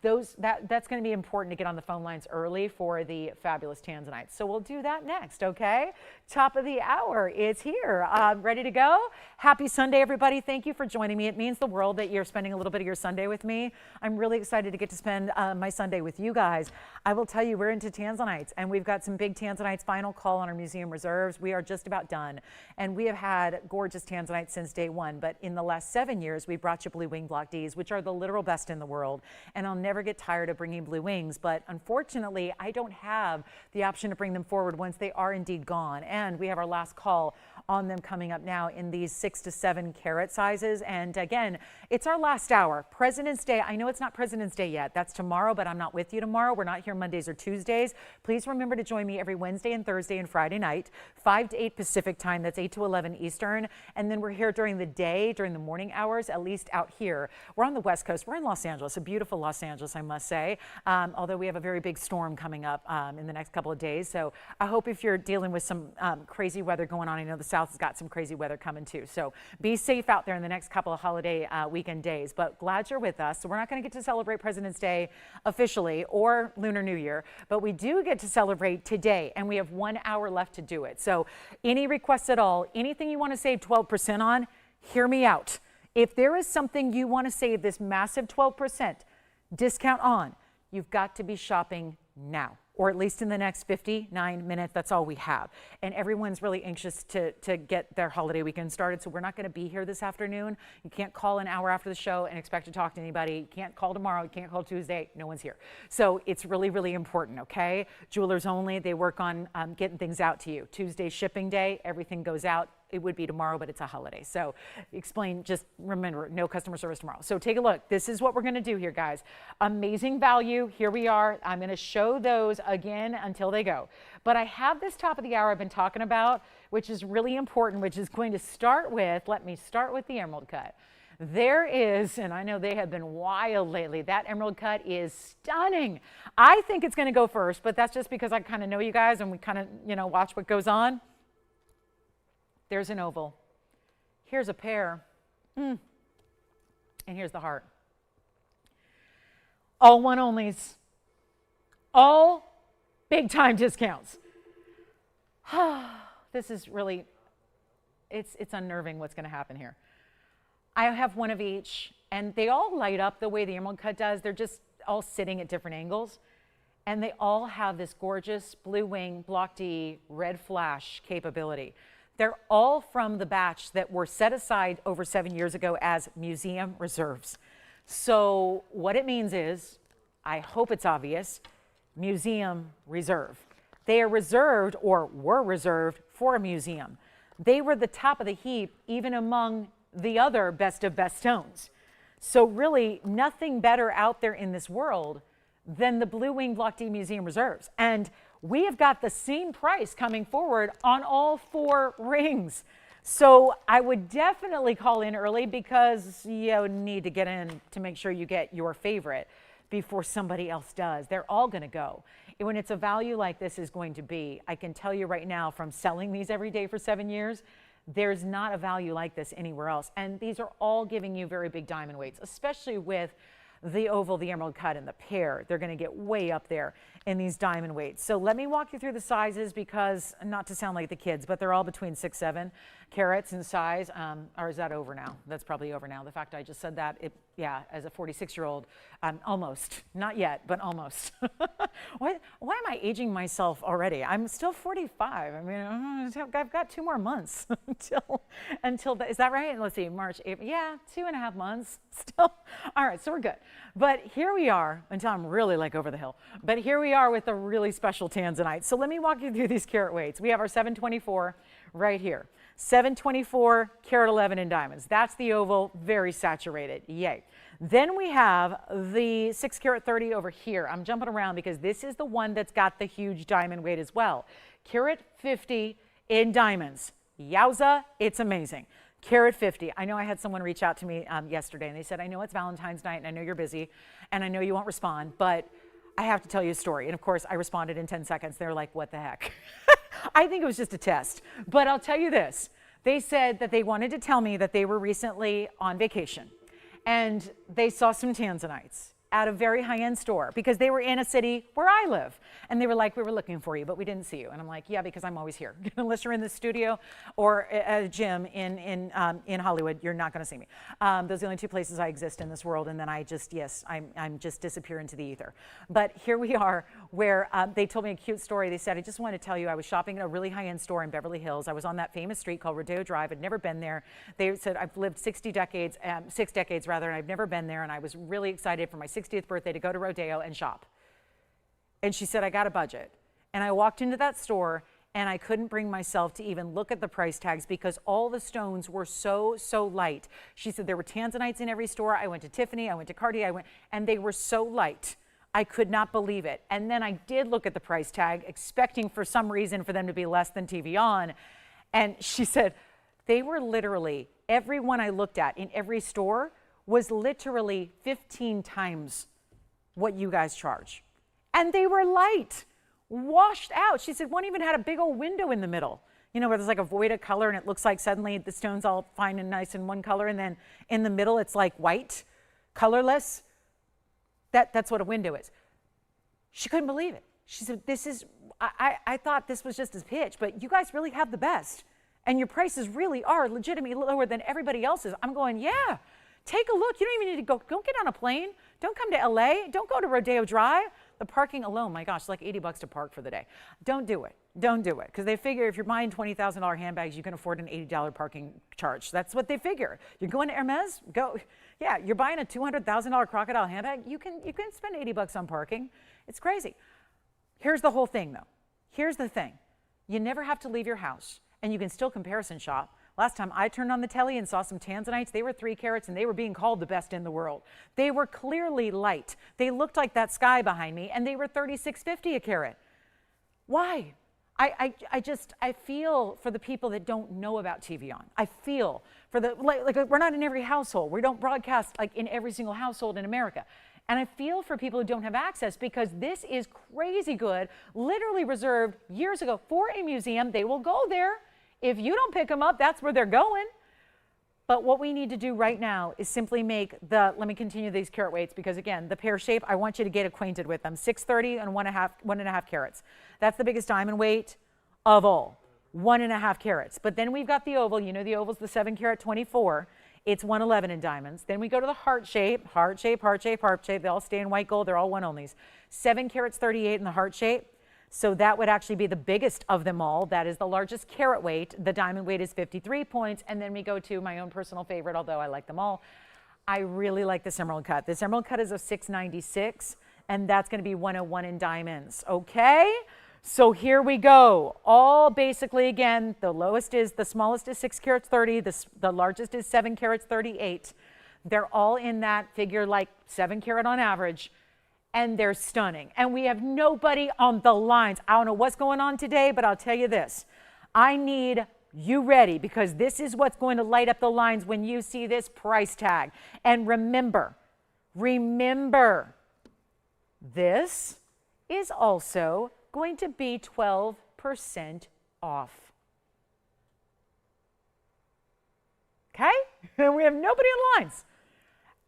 That's going to be important to get on the phone lines early for the fabulous tanzanite. So we'll do that next, okay? Top of the hour is here. Ready to go? Happy Sunday, everybody. Thank you for joining me. It means the world that you're spending a little bit of your Sunday with me. I'm really excited to get to spend my Sunday with you guys. I will tell you, we're into tanzanites, and we've got some big tanzanites. Final call on our museum reserves. We are just about done, and we have had gorgeous tanzanites since day one, but in the last 7 years, we brought you Blue Wing Block Ds, which are the literal best in the world, and I'll never get tired of bringing blue wings, but unfortunately, I don't have the option to bring them forward once they are indeed gone. And we have our last call on them coming up now in these 6 to 7 carat sizes. And again, it's our last hour. President's Day. I know it's not President's Day yet. That's tomorrow, but I'm not with you tomorrow. We're not here Mondays or Tuesdays. Please remember to join me every Wednesday and Thursday and Friday night, 5 to 8 Pacific time. That's 8 to 11 Eastern. And then we're here during the day, during the morning hours, at least out here. We're on the West Coast. We're in Los Angeles, a beautiful Los Angeles, I must say, although we have a very big storm coming up in the next couple of days. So I hope if you're dealing with some crazy weather going on, I know the South has got some crazy weather coming too. So be safe out there in the next couple of holiday weekend days. But glad you're with us. So we're not going to get to celebrate President's Day officially or Lunar New Year, but we do get to celebrate today, and we have 1 hour left to do it. So any requests at all, anything you want to save 12% on, hear me out. If there is something you want to save this massive 12% discount on, you've got to be shopping now, or at least in the next 59 minutes. That's all we have. And everyone's really anxious to get their holiday weekend started, so we're not going to be here this afternoon. You can't call an hour after the show and expect to talk to anybody. You can't call tomorrow. You can't call Tuesday. No one's here. So it's really, really important, okay? Jewelers only, they work on getting things out to you. Tuesday shipping day, everything goes out. It would be tomorrow, but it's a holiday. So explain, just remember, no customer service tomorrow. So take a look. This is what we're going to do here, guys. Amazing value. Here we are. I'm going to show those again until they go. But I have this top of the hour I've been talking about, which is really important, which is going to start with, let me start with the emerald cut. There is, and I know they have been wild lately, that emerald cut is stunning. I think it's going to go first, but that's just because I kind of know you guys and we kind of, watch what goes on. There's an oval. Here's a pair. And here's the heart. All one onlys. All big time discounts. This is really, it's unnerving what's going to happen here. I have one of each, and they all light up the way the emerald cut does. They're just all sitting at different angles, and they all have this gorgeous blue wing, block D, red flash capability. They're all from the batch that were set aside over 7 years ago as museum reserves. So what it means is, I hope it's obvious, museum reserve. They are reserved, or were reserved, for a museum. They were the top of the heap, even among the other best of best stones. So really, nothing better out there in this world than the Blue Wing Block D Museum Reserves. And we have got the same price coming forward on all 4 rings. So I would definitely call in early because you need to get in to make sure you get your favorite before somebody else does. They're all going to go. And when it's a value like this is going to be, I can tell you right now from selling these every day for 7 years, there's not a value like this anywhere else. And these are all giving you very big diamond weights, especially with the oval, the emerald cut, and the pear. They're going to get way up there in these diamond weights. So let me walk you through the sizes because, not to sound like the kids, but they're all between 6-7 carats in size. Or is that over now? That's probably over now. The fact I just said that, yeah, as a 46-year-old, almost. Not yet, but almost. Why am I aging myself already? I'm still 45. I mean, I've got 2 more months until is that right? Let's see, March, April. Yeah, 2.5 months still. All right, so we're good. But here we are, until I'm really like over the hill. But here we are with a really special tanzanite. So let me walk you through these carat weights. We have our 724 right here. 724 carat 11 in diamonds. That's the oval, very saturated. Yay. Then we have the 6 carat 30 over here. I'm jumping around because this is the one that's got the huge diamond weight as well. Carat 50 in diamonds. Yowza, it's amazing. Carat 50. I know I had someone reach out to me yesterday and they said, I know it's Valentine's night and I know you're busy and I know you won't respond, but I have to tell you a story. And of course I responded in 10 seconds. They're like, what the heck? I think it was just a test, but I'll tell you this. They said that they wanted to tell me that they were recently on vacation and they saw some tanzanites at a very high-end store because they were in a city where I live. And they were like, we were looking for you, but we didn't see you. And I'm like, yeah, because I'm always here. Unless you're in the studio or at a gym in Hollywood, you're not going to see me. Those are the only 2 places I exist in this world. And then I just, yes, I'm just disappear into the ether. But here we are where they told me a cute story. They said, I just want to tell you, I was shopping at a really high-end store in Beverly Hills. I was on that famous street called Rodeo Drive. I'd never been there. They said, I've lived 6 decades rather, and I've never been there. And I was really excited for my 60th birthday to go to Rodeo and shop. And she said, I got a budget. And I walked into that store and I couldn't bring myself to even look at the price tags because all the stones were so light. She said there were tanzanites in every store. I went to Tiffany, I went to Cartier, and they were so light. I could not believe it. And then I did look at the price tag, expecting for some reason for them to be less than TVON. And she said, they were literally, every one I looked at in every store was literally 15 times what you guys charge. And they were light, washed out. She said one even had a big old window in the middle, you know, where there's like a void of color and it looks like suddenly the stone's all fine and nice in one color and then in the middle it's like white, colorless. That's what a window is. She couldn't believe it. She said, I thought this was just a pitch, but you guys really have the best. And your prices really are legitimately lower than everybody else's. I'm going, yeah, take a look. You don't even need to don't get on a plane. Don't come to LA. Don't go to Rodeo Drive. The parking alone, my gosh, like $80 to park for the day. Don't do it. Don't do it. Because they figure if you're buying $20,000 handbags, you can afford an $80 parking charge. That's what they figure. You're going to Hermes? Go. Yeah, you're buying a $200,000 crocodile handbag? You can spend $80 on parking. It's crazy. Here's the whole thing, though. Here's the thing. You never have to leave your house, and you can still comparison shop. Last time I turned on the telly and saw some tanzanites, they were 3 carats and they were being called the best in the world. They were clearly light. They looked like that sky behind me and they were $36.50 a carat. Why? I feel for the people that don't know about TVON. I feel for the, like we're not in every household. We don't broadcast like in every single household in America. And I feel for people who don't have access because this is crazy good, literally reserved years ago for a museum. They will go there. If you don't pick them up, that's where they're going. But what we need to do right now is simply make let me continue these carat weights because again, the pear shape, I want you to get acquainted with them. 630 and 1.5 carats. That's the biggest diamond weight of all, 1.5 carats. But then we've got the oval, you know the oval's the 7 carat 24. It's 111 in diamonds. Then we go to the heart shape, heart shape, heart shape, heart shape. They all stay in white gold, they're all one onlys. 7 carats 38 in the heart shape. So that would actually be the biggest of them all. That is the largest carat weight. The diamond weight is 53 points. And then we go to my own personal favorite, although I like them all. I really like this emerald cut. This emerald cut is a 696, and that's going to be 101 in diamonds. Okay? So here we go. All basically, again, the smallest is 6 carats 30. The largest is 7 carats 38. They're all in that figure like 7 carat on average. And they're stunning. And we have nobody on the lines. I don't know what's going on today, but I'll tell you this. I need you ready because this is what's going to light up the lines when you see this price tag. And remember, this is also going to be 12% off. Okay? And we have nobody on lines.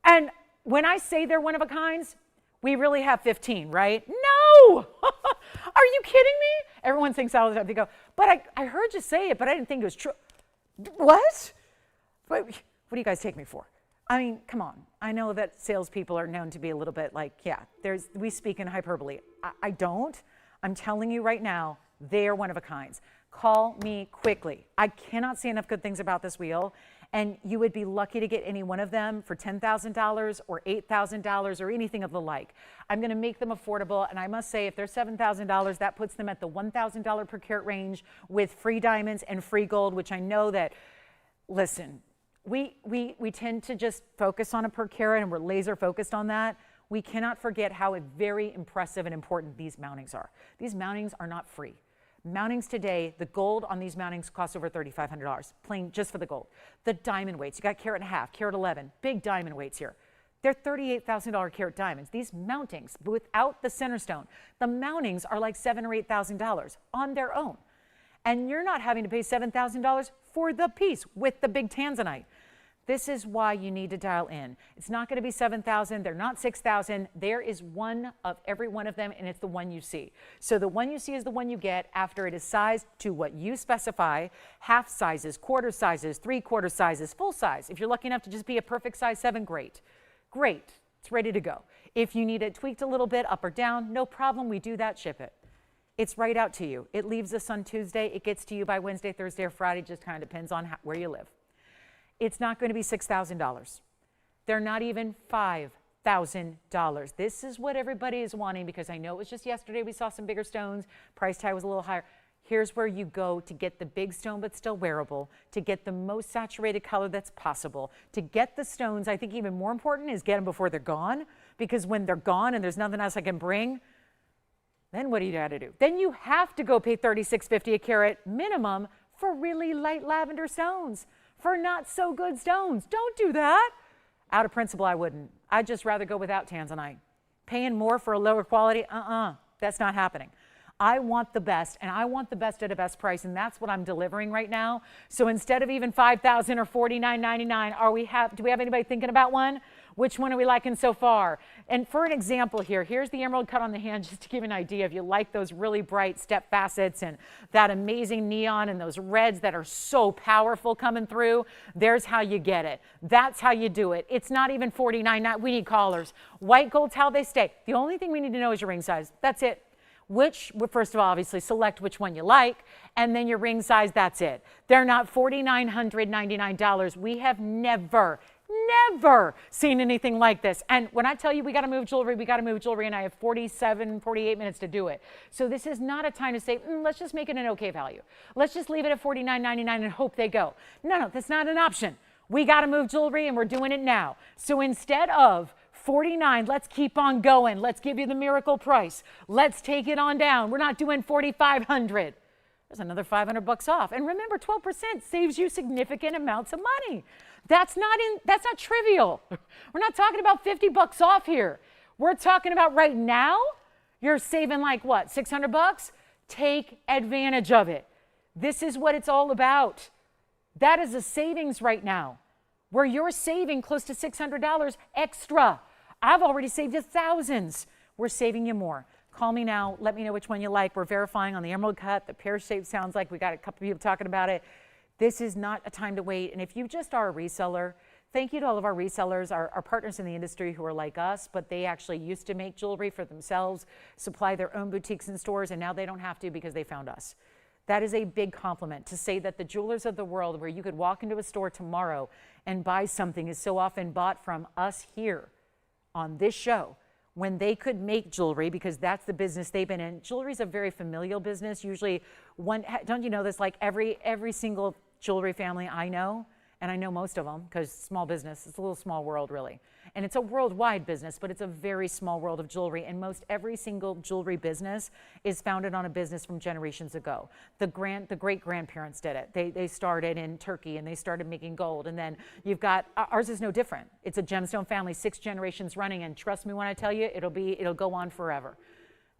And when I say they're one of a kinds, we really have 15, right? No! Are you kidding me? Everyone thinks all the time. They go, but I heard you say it, but I didn't think it was true. What? What do you guys take me for? I mean, come on. I know that salespeople are known to be a little bit like, yeah, we speak in hyperbole. I don't. I'm telling you right now, they're one of a kinds. Call me quickly. I cannot say enough good things about this wheel. And you would be lucky to get any one of them for $10,000 or $8,000 or anything of the like. I'm going to make them affordable. And I must say, if they're $7,000, that puts them at the $1,000 per carat range with free diamonds and free gold, which I know that, listen, we tend to just focus on a per carat and we're laser focused on that. We cannot forget how very impressive and important these mountings are. These mountings are not free. Mountings today, the gold on these mountings costs over $3,500, plain just for the gold. The diamond weights, you got carat and a half, carat 11, big diamond weights here. They're $38,000 carat diamonds. These mountings, without the center stone, the mountings are like $7,000 or $8,000 on their own. And you're not having to pay $7,000 for the piece with the big tanzanite. This is why you need to dial in. It's not going to be 7,000. They're not 6,000. There is one of every one of them, and it's the one you see. So the one you see is the one you get after it is sized to what you specify, half sizes, quarter sizes, 3/4 sizes, full size. If you're lucky enough to just be a perfect size 7, great. Great. It's ready to go. If you need it tweaked a little bit up or down, no problem. We do that, ship it. It's right out to you. It leaves us on Tuesday. It gets to you by Wednesday, Thursday, or Friday. Just kind of depends on where you live. It's not going to be $6,000. They're not even $5,000. This is what everybody is wanting because I know it was just yesterday we saw some bigger stones. Price tag was a little higher. Here's where you go to get the big stone but still wearable, to get the most saturated color that's possible, to get the stones. I think even more important is get them before they're gone because when they're gone and there's nothing else I can bring, then what do you got to do? Then you have to go pay $36.50 a carat minimum for really light lavender stones. For not so good stones. Don't do that. Out of principle, I wouldn't. I'd just rather go without tanzanite. Paying more for a lower quality, that's not happening. I want the best, and I want the best at a best price, and that's what I'm delivering right now. So instead of even $5,000 or $49.99, do we have anybody thinking about one? Which one are we liking so far? And for an example here, here's the emerald cut on the hand, just to give you an idea. If you like those really bright step facets and that amazing neon and those reds that are so powerful coming through, there's how you get it. That's how you do it. It's not even $49.99. We need callers. White gold's how they stay. The only thing we need to know is your ring size. That's it. First of all, obviously select which one you like, and then your ring size, that's it. They're not $4,999. We have never seen anything like this. And when I tell you we got to move jewelry, and I have 48 minutes to do it. So this is not a time to say, let's just make it an okay value. Let's just leave it at $49.99 and hope they go. No, that's not an option. We got to move jewelry, and we're doing it now. So instead of $49, let's keep on going. Let's give you the miracle price. Let's take it on down. We're not doing $4,500. there's another 500 bucks off. And remember, 12% saves you significant amounts of money. That's not trivial. We're not talking about 50 bucks off here. We're talking about right now, you're saving like what, 600 bucks? Take advantage of it. This is what it's all about. That is a savings right now, where you're saving close to $600 extra. I've already saved you thousands. We're saving you more. Call me now. Let me know which one you like. We're verifying on the emerald cut. The pear shape sounds like we got a couple of people talking about it. This is not a time to wait. And if you just are a reseller, thank you to all of our resellers, our partners in the industry who are like us, but they actually used to make jewelry for themselves, supply their own boutiques and stores, and now they don't have to because they found us. That is a big compliment to say that the jewelers of the world, where you could walk into a store tomorrow and buy something, is so often bought from us here on this show, when they could make jewelry because that's the business they've been in. Jewelry is a very familial business. Usually don't you know this, like every single jewelry family I know, and I know most of them because small business, it's a little small world really. And it's a worldwide business, but it's a very small world of jewelry. And most every single jewelry business is founded on a business from generations ago. The great-grandparents did it. They started in Turkey and they started making gold. And then you've got, ours is no different. It's a gemstone family, 6 generations running. And trust me when I tell you, it'll go on forever.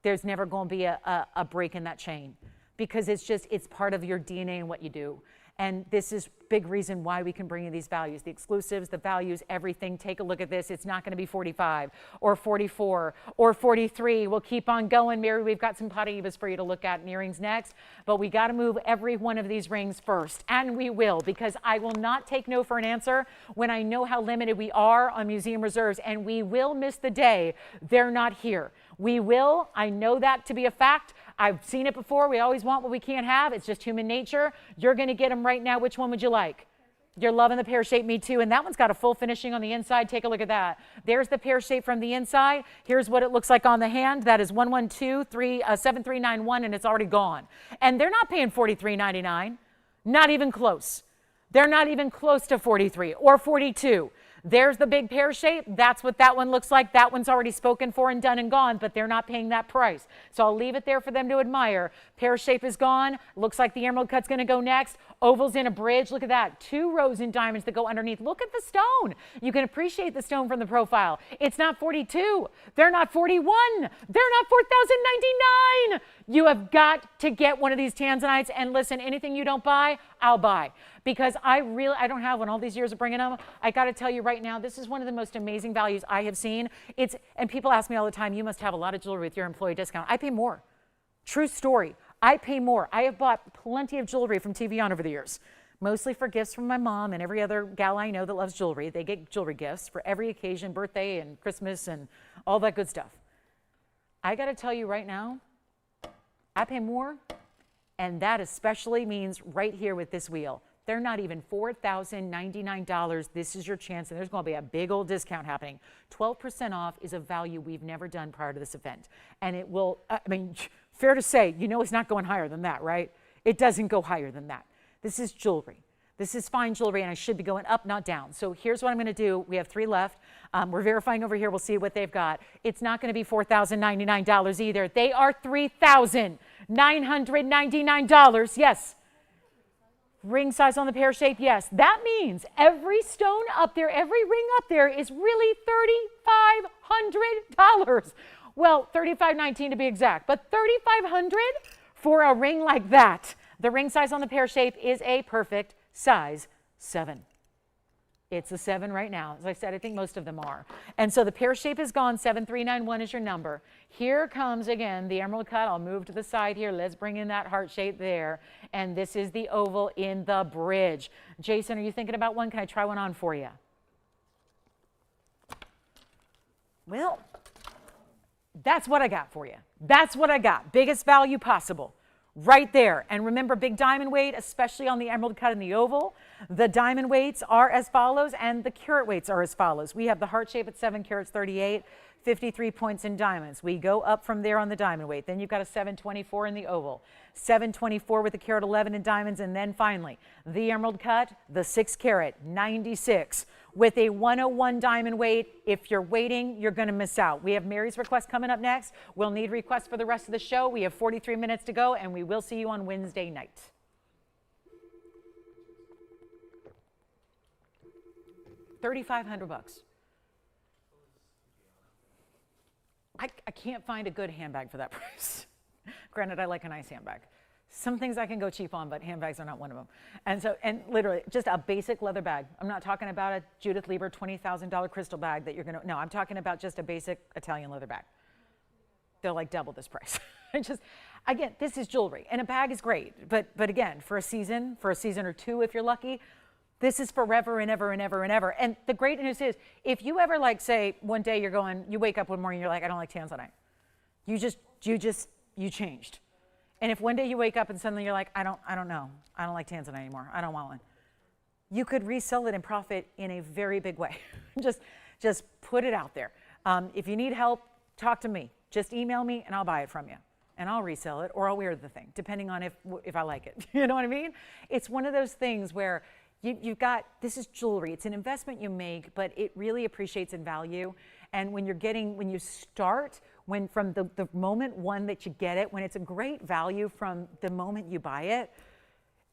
There's never going to be a break in that chain because it's part of your DNA and what you do. And this is big reason why we can bring you these values, the exclusives, the values, everything. Take a look at this. It's not going to be 45 or 44 or 43. We'll keep on going. Mary, we've got some Paraibas for you to look at and earrings next. But we got to move every one of these rings first. And we will, because I will not take no for an answer when I know how limited we are on museum reserves. And we will miss the day they're not here. We will. I know that to be a fact. I've seen it before. We always want what we can't have. It's just human nature. You're going to get them right now. Which one would you like? You're loving the pear shape, me too. And that one's got a full finishing on the inside. Take a look at that. There's the pear shape from the inside. Here's what it looks like on the hand. That is 112-7391, and it's already gone. And they're not paying $43.99. Not even close. They're not even close to 43 or 42. There's the big pear shape. That's what that one looks like. That one's already spoken for and done and gone, but they're not paying that price. So I'll leave it there for them to admire. Pear shape is gone. Looks like the emerald cut's going to go next. Oval's in a bridge. Look at that. 2 rows in diamonds that go underneath. Look at the stone. You can appreciate the stone from the profile. It's not 42. They're not 41. They're not 4,099. You have got to get one of these tanzanites. And listen, anything you don't buy, I'll buy. Because I don't have one all these years of bringing them. I got to tell you right now, this is one of the most amazing values I have seen. And people ask me all the time, you must have a lot of jewelry with your employee discount. I pay more. True story. I pay more. I have bought plenty of jewelry from TVON over the years, mostly for gifts from my mom and every other gal I know that loves jewelry. They get jewelry gifts for every occasion, birthday and Christmas and all that good stuff. I got to tell you right now, I pay more, and that especially means right here with this wheel. They're not even $4,099. This is your chance, and there's going to be a big old discount happening. 12% off is a value we've never done prior to this event. And it will, fair to say, you know it's not going higher than that, right? It doesn't go higher than that. This is jewelry. This is fine jewelry, and I should be going up, not down. So here's what I'm going to do. We have 3 left. We're verifying over here. We'll see what they've got. It's not going to be $4,099 either. They are $3,999. Yes. Ring size on the pear shape, yes. That means every stone up there, every ring up there is really $3,500. Well, $3,519 to be exact, but $3,500 for a ring like that. The ring size on the pear shape is a perfect size 7. It's a 7 right now. As I said, I think most of them are. And so the pear shape is gone. 7391 is your number. Here comes again the emerald cut. I'll move to the side here. Let's bring in that heart shape there. And this is the oval in the bridge. Jason, are you thinking about one? Can I try one on for you? Well, that's what I got for you. That's what I got. Biggest value possible. Right there. And remember, big diamond weight, especially on the emerald cut and the oval. The diamond weights are as follows, and the carat weights are as follows. We have the heart shape at 7 carats 38, 53 points in diamonds. We go up from there on the diamond weight. Then you've got a 724 in the oval, 724 with a carat 11 in diamonds, and then finally the emerald cut, the 6 carat 96 with a 101 diamond weight. If you're waiting, you're going to miss out. We have Mary's request coming up next. We'll need requests for the rest of the show. We have 43 minutes to go, and we will see you on Wednesday night. $3,500. I can't find a good handbag for that price. Granted, I like a nice handbag. Some things I can go cheap on, but handbags are not one of them. And literally, just a basic leather bag. I'm not talking about a Judith Lieber $20,000 crystal bag that you're gonna, no, I'm talking about just a basic Italian leather bag. They'll like double this price. Again, this is jewelry, and a bag is great, but again, for a season or two, if you're lucky, this is forever and ever and ever and ever. And the great news is, if you ever like say one day you wake up one morning, you're like, I don't like tanzanite. You changed. And if one day you wake up and suddenly you're like, I don't know. I don't like tanzanite anymore. I don't want one. You could resell it and profit in a very big way. just put it out there. If you need help, talk to me. Just email me and I'll buy it from you. And I'll resell it or I'll wear the thing, depending on if I like it. You know what I mean? It's one of those things where you've got, this is jewelry. It's an investment you make, but it really appreciates in value. And when you start, from the moment one that you get it, when it's a great value from the moment you buy it,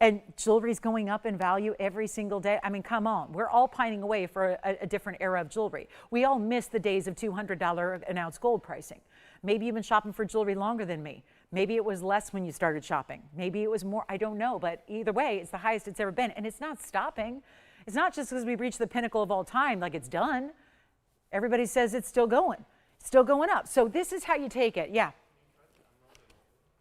and jewelry's going up in value every single day. I mean, come on. We're all pining away for a different era of jewelry. We all miss the days of $200 an ounce gold pricing. Maybe you've been shopping for jewelry longer than me. Maybe it was less when you started shopping. Maybe it was more, I don't know. But either way, it's the highest it's ever been. And it's not stopping. It's not just because we've reached the pinnacle of all time, like it's done. Everybody says it's still going up. So this is how you take it. Yeah.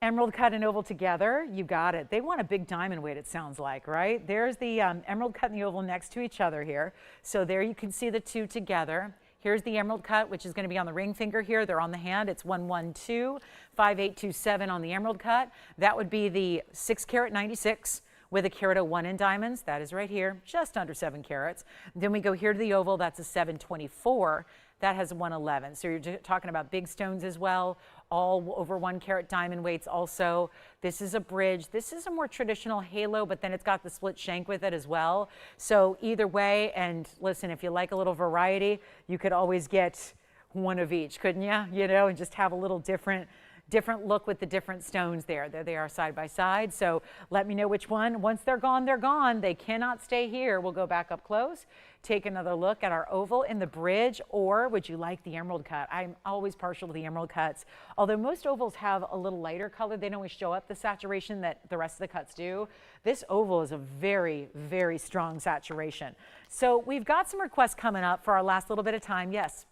Emerald cut and oval together, you got it. They want a big diamond weight, it sounds like, right? There's the emerald cut and the oval next to each other here. So there you can see the two together. Here's the emerald cut, which is going to be on the ring finger here. They're on the hand. It's 112, 5827 on the emerald cut. That would be the 6 carat 96 with a carat 01 in diamonds. That is right here, just under 7 carats. Then we go here to the oval. That's a 724. That has 111. So you're talking about big stones as well, all over 1 carat diamond weights also. This is a bridge. This is a more traditional halo, but then it's got the split shank with it as well. So either way, and listen, if you like a little variety, you could always get one of each, couldn't you? You know, and just have a little different different look with the different stones there. There they are side by side. So let me know which one. Once they're gone, they're gone. They cannot stay here. We'll go back up close, take another look at our oval in the bridge, or would you like the emerald cut? I'm always partial to the emerald cuts. Although most ovals have a little lighter color, they don't always show up the saturation that the rest of the cuts do. This oval is a very, very strong saturation. So we've got some requests coming up for our last little bit of time. Yes.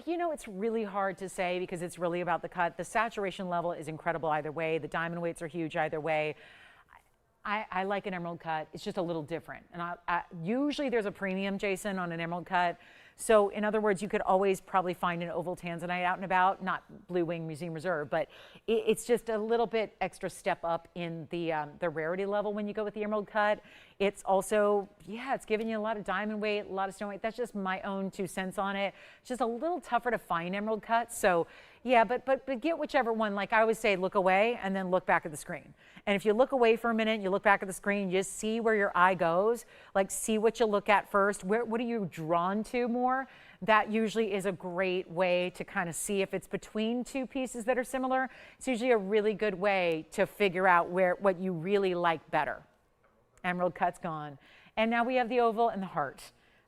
You know, it's really hard to say because it's really about the cut. The saturation level is incredible either way. The diamond weights are huge either way. I like an emerald cut. It's just a little different. And usually there's a premium, Jason, on an emerald cut. So in other words, you could always probably find an oval tanzanite out and about, not Blue Wing Museum Reserve, but it's just a little bit extra step up in the rarity level when you go with the emerald cut. It's also, yeah, it's giving you a lot of diamond weight, a lot of stone weight. That's just my own 2 cents on it. It's just a little tougher to find emerald cuts. So yeah, but get whichever one. Like I always say, look away and then look back at the screen. And if you look away for a minute, you look back at the screen, you just see where your eye goes, like see what you look at first. What are you drawn to more? That usually is a great way to kind of see if it's between 2 pieces that are similar. It's usually a really good way to figure out what you really like better. Emerald cut's gone. And now we have the oval and the heart.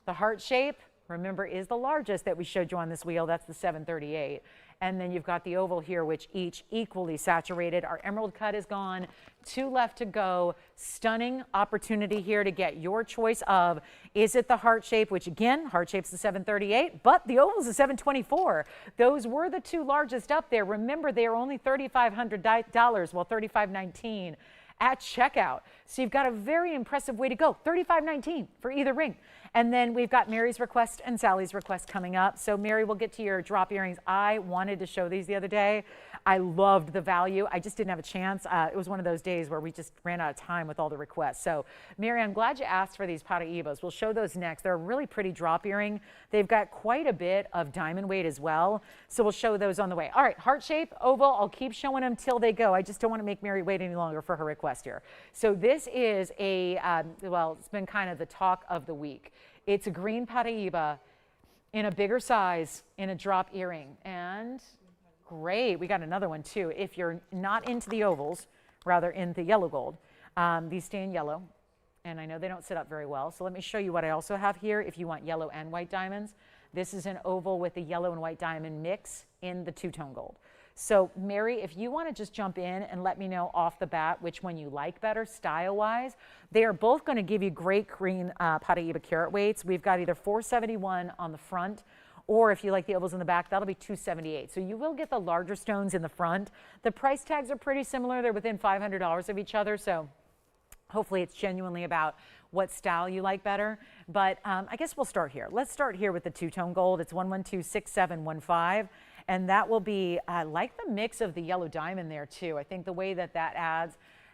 The heart shape, remember, is the largest that we showed you on this wheel. That's the 738. And then you've got the oval here, which each equally saturated. Our emerald cut is gone. 2 left to go. Stunning opportunity here to get your choice of, is it the heart shape, which again, heart shape's the 738, but the oval's the 724. Those were the 2 largest up there. Remember, they are only $3,500, well, $3,519 at checkout. So you've got a very impressive way to go. $3,519 for either ring. And then we've got Mary's request and Sally's request coming up. So Mary, we'll get to your drop earrings. I wanted to show these the other day. I loved the value. I just didn't have a chance. It was one of those days where we just ran out of time with all the requests. So, Mary, I'm glad you asked for these Paraibas. We'll show those next. They're a really pretty drop earring. They've got quite a bit of diamond weight as well. So we'll show those on the way. All right, heart shape, oval. I'll keep showing them till they go. I just don't want to make Mary wait any longer for her request here. So this is a, well, it's been kind of the talk of the week. It's a green Paraiba in a bigger size in a drop earring. And great, we got another one too. If you're not into the ovals, rather in the yellow gold, these stay in yellow. And I know they don't sit up very well. So let me show you what I also have here if you want yellow and white diamonds. This is an oval with the yellow and white diamond mix in the two-tone gold. So Mary, if you want to just jump in and let me know off the bat which one you like better style-wise, they are both going to give you great green Paraiba carat weights. We've got either 471 on the front, or if you like the ovals in the back, that'll be 278. So you will get the larger stones in the front. The price tags are pretty similar. They're within $500 of each other. So hopefully it's genuinely about what style you like better. But I guess we'll start here. Let's start here with the two-tone gold. It's 1126715. And that will be, I like the mix of the yellow diamond there too. I think the way that that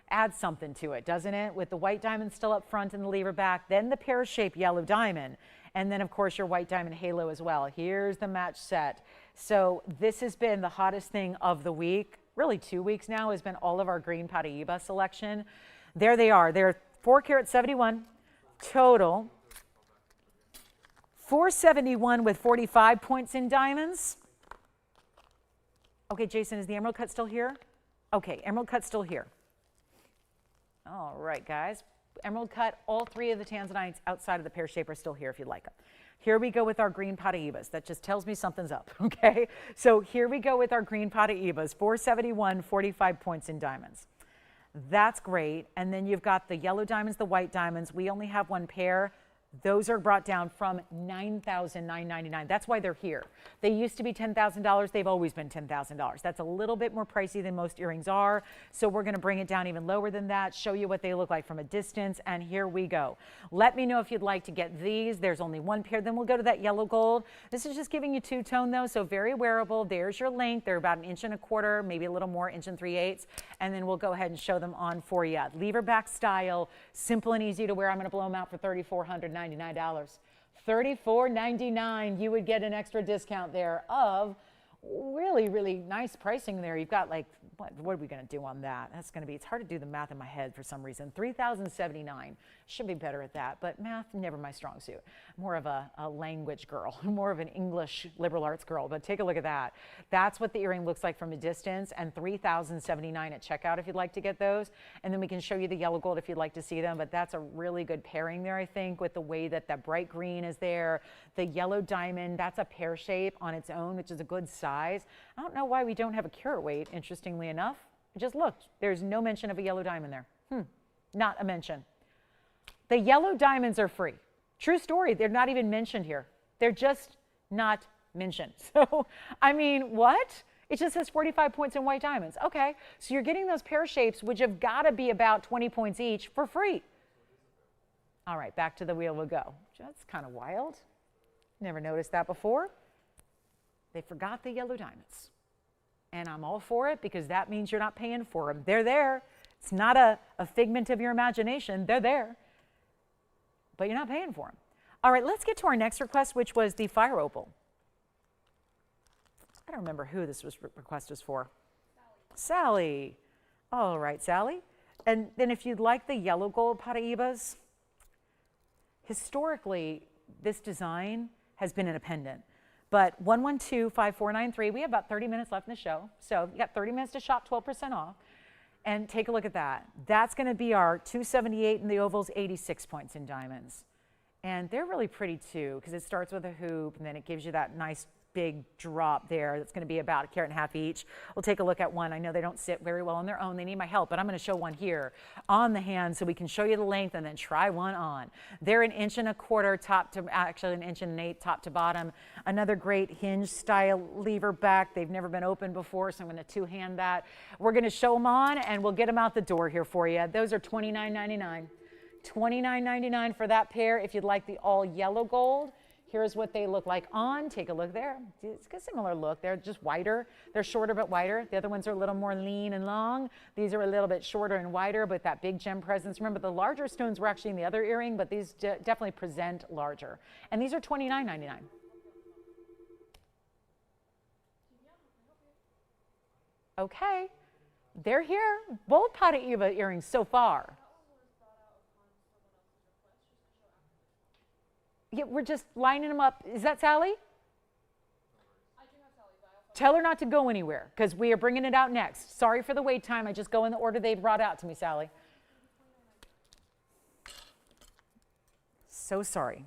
adds something to it, doesn't it? With the white diamond still up front and the lever back, then the pear-shaped yellow diamond, and then of course your white diamond halo as well. Here's the match set. So this has been the hottest thing of the week, really 2 weeks now, has been all of our green Paraiba selection. There they are. They're 4 carat 71 total, 471 with 45 points in diamonds. Okay, Jason, is the emerald cut still here? Okay, emerald cut still here. All right, guys. Emerald cut, all 3 of the tanzanites outside of the pear shape are still here if you'd like them. Here we go with our green Paraibas. That just tells me something's up, okay? So here we go with our green Paraibas, 471, 45 points in diamonds. That's great. And then you've got the yellow diamonds, the white diamonds. We only have 1 pair. Those are brought down from $9,999. That's why they're here. They used to be $10,000. They've always been $10,000. That's a little bit more pricey than most earrings are. So we're going to bring it down even lower than that, show you what they look like from a distance. And here we go. Let me know if you'd like to get these. There's only 1 pair. Then we'll go to that yellow gold. This is just giving you two-tone though, so very wearable. There's your length. They're about 1.25 inches, maybe a little more, 1 3/8. And then we'll go ahead and show them on for you. Lever back style, simple and easy to wear. I'm going to blow them out for $3,499. $34.99. You would get an extra discount there of really, really nice pricing there. You've got like, what are we going to do on that? That's going to be, it's hard to do the math in my head for some reason. $3,079. Should be better at that, but math, never my strong suit. More of a language girl, more of an English liberal arts girl, but take a look at that. That's what the earring looks like from a distance, and $3,079 at checkout if you'd like to get those. And then we can show you the yellow gold if you'd like to see them, but that's a really good pairing there, I think, with the way that that bright green is there. The yellow diamond, that's a pear shape on its own, which is a good size. I don't know why we don't have a carat weight, interestingly enough. I just looked. There's no mention of a yellow diamond there. Not a mention. The yellow diamonds are free. True story. They're not even mentioned here. They're just not mentioned. So, I mean, what? It just says 45 points in white diamonds. Okay, so you're getting those pear shapes, which have got to be about 20 points each, for free. All right, back to the wheel we'll go. That's kind of wild. Never noticed that before. They forgot the yellow diamonds. And I'm all for it because that means you're not paying for them. They're there. It's not a figment of your imagination. They're there. But you're not paying for them. All right, let's get to our next request, which was the fire opal. I don't remember who this request was for. Sally. All right, Sally. And then if you'd like the yellow gold Paraibas, historically, this design has been in a pendant. But 1125493, we have about 30 minutes left in the show. So you got 30 minutes to shop, 12% off. And take a look at that. That's going to be our 278 in the ovals, 86 points in diamonds. And they're really pretty too, because it starts with a hoop and then it gives you that nice big drop there. That's going to be about 1.5 carats each. We'll take a look at one. I know they don't sit very well on their own. They need my help, but I'm going to show one here on the hand so we can show you the length and then try one on. They're 1.25 inches top to, actually 1.8 inches top to bottom. Another great hinge style lever back. They've never been opened before, so I'm going to two-hand that. We're going to show them on and we'll get them out the door here for you. Those are $29.99. $29.99 for that pair if you'd like the all yellow gold. Here's what they look like on. Take a look there. It's a similar look. They're just wider. They're shorter but wider. The other ones are a little more lean and long. These are a little bit shorter and wider, but that big gem presence. Remember, the larger stones were actually in the other earring, but these definitely present larger. And these are $29.99. Okay, they're here. Both Paraiba earrings so far. Yeah, we're just lining them up. Is that Sally? I do have Sally, but I also Tell her not to go anywhere because we are bringing it out next. Sorry for the wait time. I just go in the order they brought out to me, Sally. So sorry.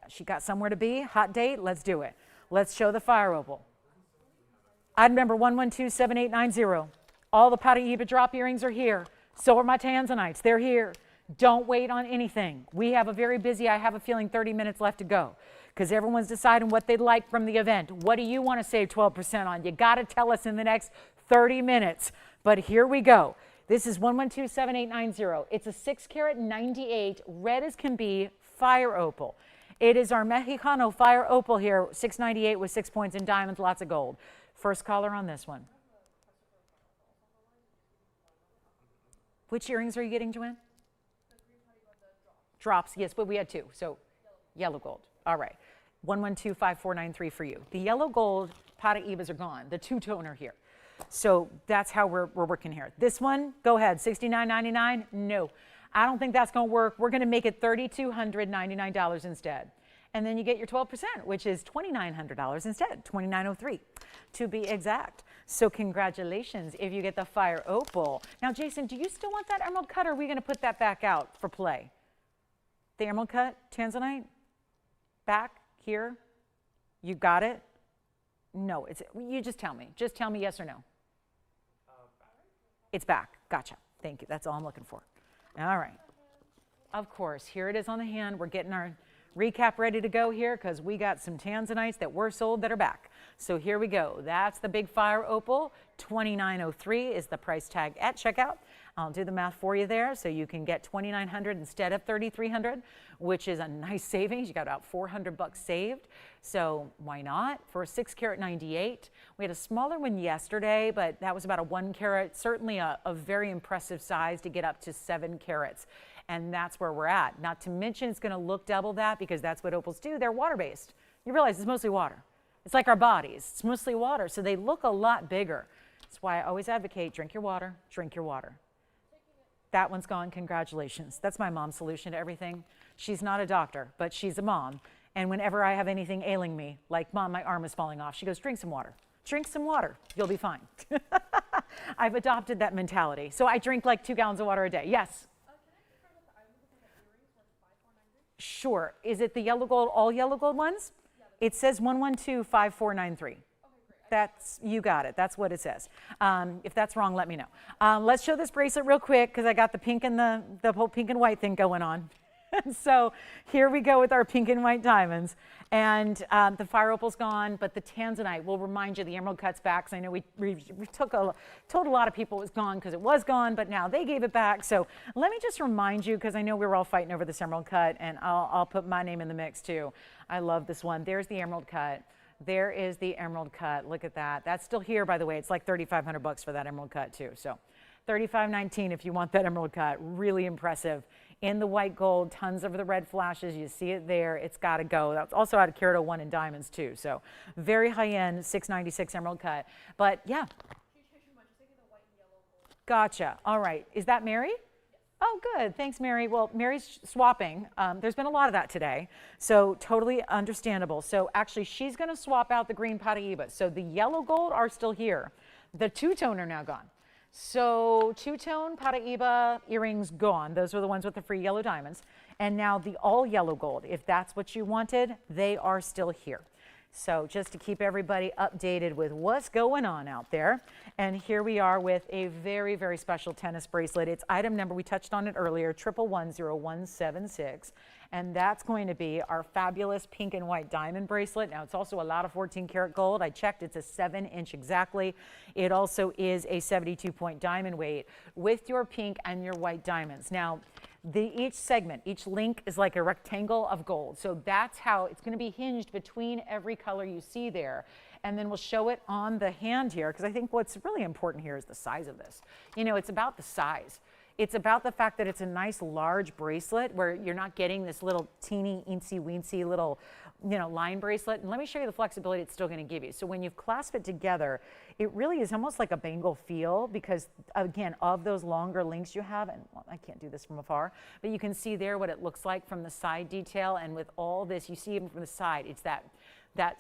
She got somewhere to be. Hot date. Let's do it. Let's show the fire opal. Item number 1127890. All the Paraiba drop earrings are here. So are my tanzanites. They're here. Don't wait on anything. We have a very busy, I have a feeling, 30 minutes left to go because everyone's deciding what they'd like from the event. What do you want to save 12% on? You got to tell us in the next 30 minutes. But here we go. This is 1127890. It's a 6 carat 98, red as can be, fire opal. It is our Mexicano fire opal here, 698 with 6 points in diamonds, lots of gold. First caller on this one. Which earrings are you getting, Joanne? Drops, yes, but we had two, so yellow gold. All right, 1125493 for you. The yellow gold Paraibas are gone, the two-toner here. So that's how we're working here. This one, go ahead, $69.99. No, I don't think that's going to work. We're going to make it $3,299 instead. And then you get your 12%, which is $2,900 instead, $2,903 to be exact. So congratulations if you get the fire opal. Now, Jason, do you still want that emerald cut, or are we going to put that back out for play? The emerald cut, tanzanite, back here. You got it? No, you just tell me. Just tell me yes or no. It's back. Gotcha. Thank you. That's all I'm looking for. All right. Of course, here it is on the hand. We're getting our recap ready to go here because we got some tanzanites that were sold that are back. So here we go. That's the big fire opal. $2,903 is the price tag at checkout. I'll do the math for you there, so you can get $2,900 instead of $3,300, which is a nice savings. You got about $400 saved, so why not? For a 6 carat 98, we had a smaller one yesterday, but that was about a 1 carat, certainly a very impressive size to get up to 7 carats. And that's where we're at. Not to mention it's going to look double that because that's what opals do. They're water-based. You realize it's mostly water. It's like our bodies. It's mostly water, so they look a lot bigger. That's why I always advocate drink your water, drink your water. That one's gone. Congratulations. That's my mom's solution to everything. She's not a doctor, but she's a mom. And whenever I have anything ailing me, like, Mom, my arm is falling off, she goes, drink some water. Drink some water. You'll be fine. I've adopted that mentality. So I drink like 2 gallons of water a day. Yes? Sure. Is it the yellow gold, all yellow gold ones? It says 1125493. That's, you got it. That's what it says. If that's wrong, let me know. Let's show this bracelet real quick because I got the pink and the whole pink and white thing going on. So here we go with our pink and white diamonds. And the fire opal's gone, but the tanzanite will remind you the emerald cut's back. So I know we told a lot of people it was gone because it was gone, but now they gave it back. So let me just remind you, because I know we were all fighting over this emerald cut, and I'll put my name in the mix too. I love this one. There's the emerald cut. There is the emerald cut. Look at that. That's still here, by the way. It's like $3,500 for that emerald cut too. So $35.19 if you want that emerald cut. Really impressive. In the white gold, tons of the red flashes. You see it there. It's got to go. That's also out of carat 01 in diamonds too. So very high end, $696 emerald cut. But yeah. Gotcha. All right. Is that Mary? Oh, good. Thanks, Mary. Well, Mary's swapping. There's been a lot of that today, so totally understandable. So actually, she's going to swap out the green Paraiba. So the yellow gold are still here. The two-tone are now gone. So two-tone Paraiba earrings gone. Those were the ones with the free yellow diamonds. And now the all yellow gold, if that's what you wanted, they are still here. So just to keep everybody updated with what's going on out there. And here we are with a very, very special tennis bracelet. It's item number, we touched on it earlier, 1110176. And that's going to be our fabulous pink and white diamond bracelet. Now it's also a lot of 14 karat gold. I checked, it's a 7-inch exactly. It also is a 72-point diamond weight with your pink and your white diamonds. Now, Each segment, each link is like a rectangle of gold. So that's how it's going to be hinged between every color you see there. And then we'll show it on the hand here, because I think what's really important here is the size of this. You know, it's about the size. It's about the fact that it's a nice large bracelet where you're not getting this little teeny eensy weensy little, you know, line bracelet. And let me show you the flexibility it's still going to give you. So when you clasp it together, it really is almost like a bangle feel because, again, of those longer links you have, and well, I can't do this from afar, but you can see there what it looks like from the side detail. And with all this, you see even from the side, it's that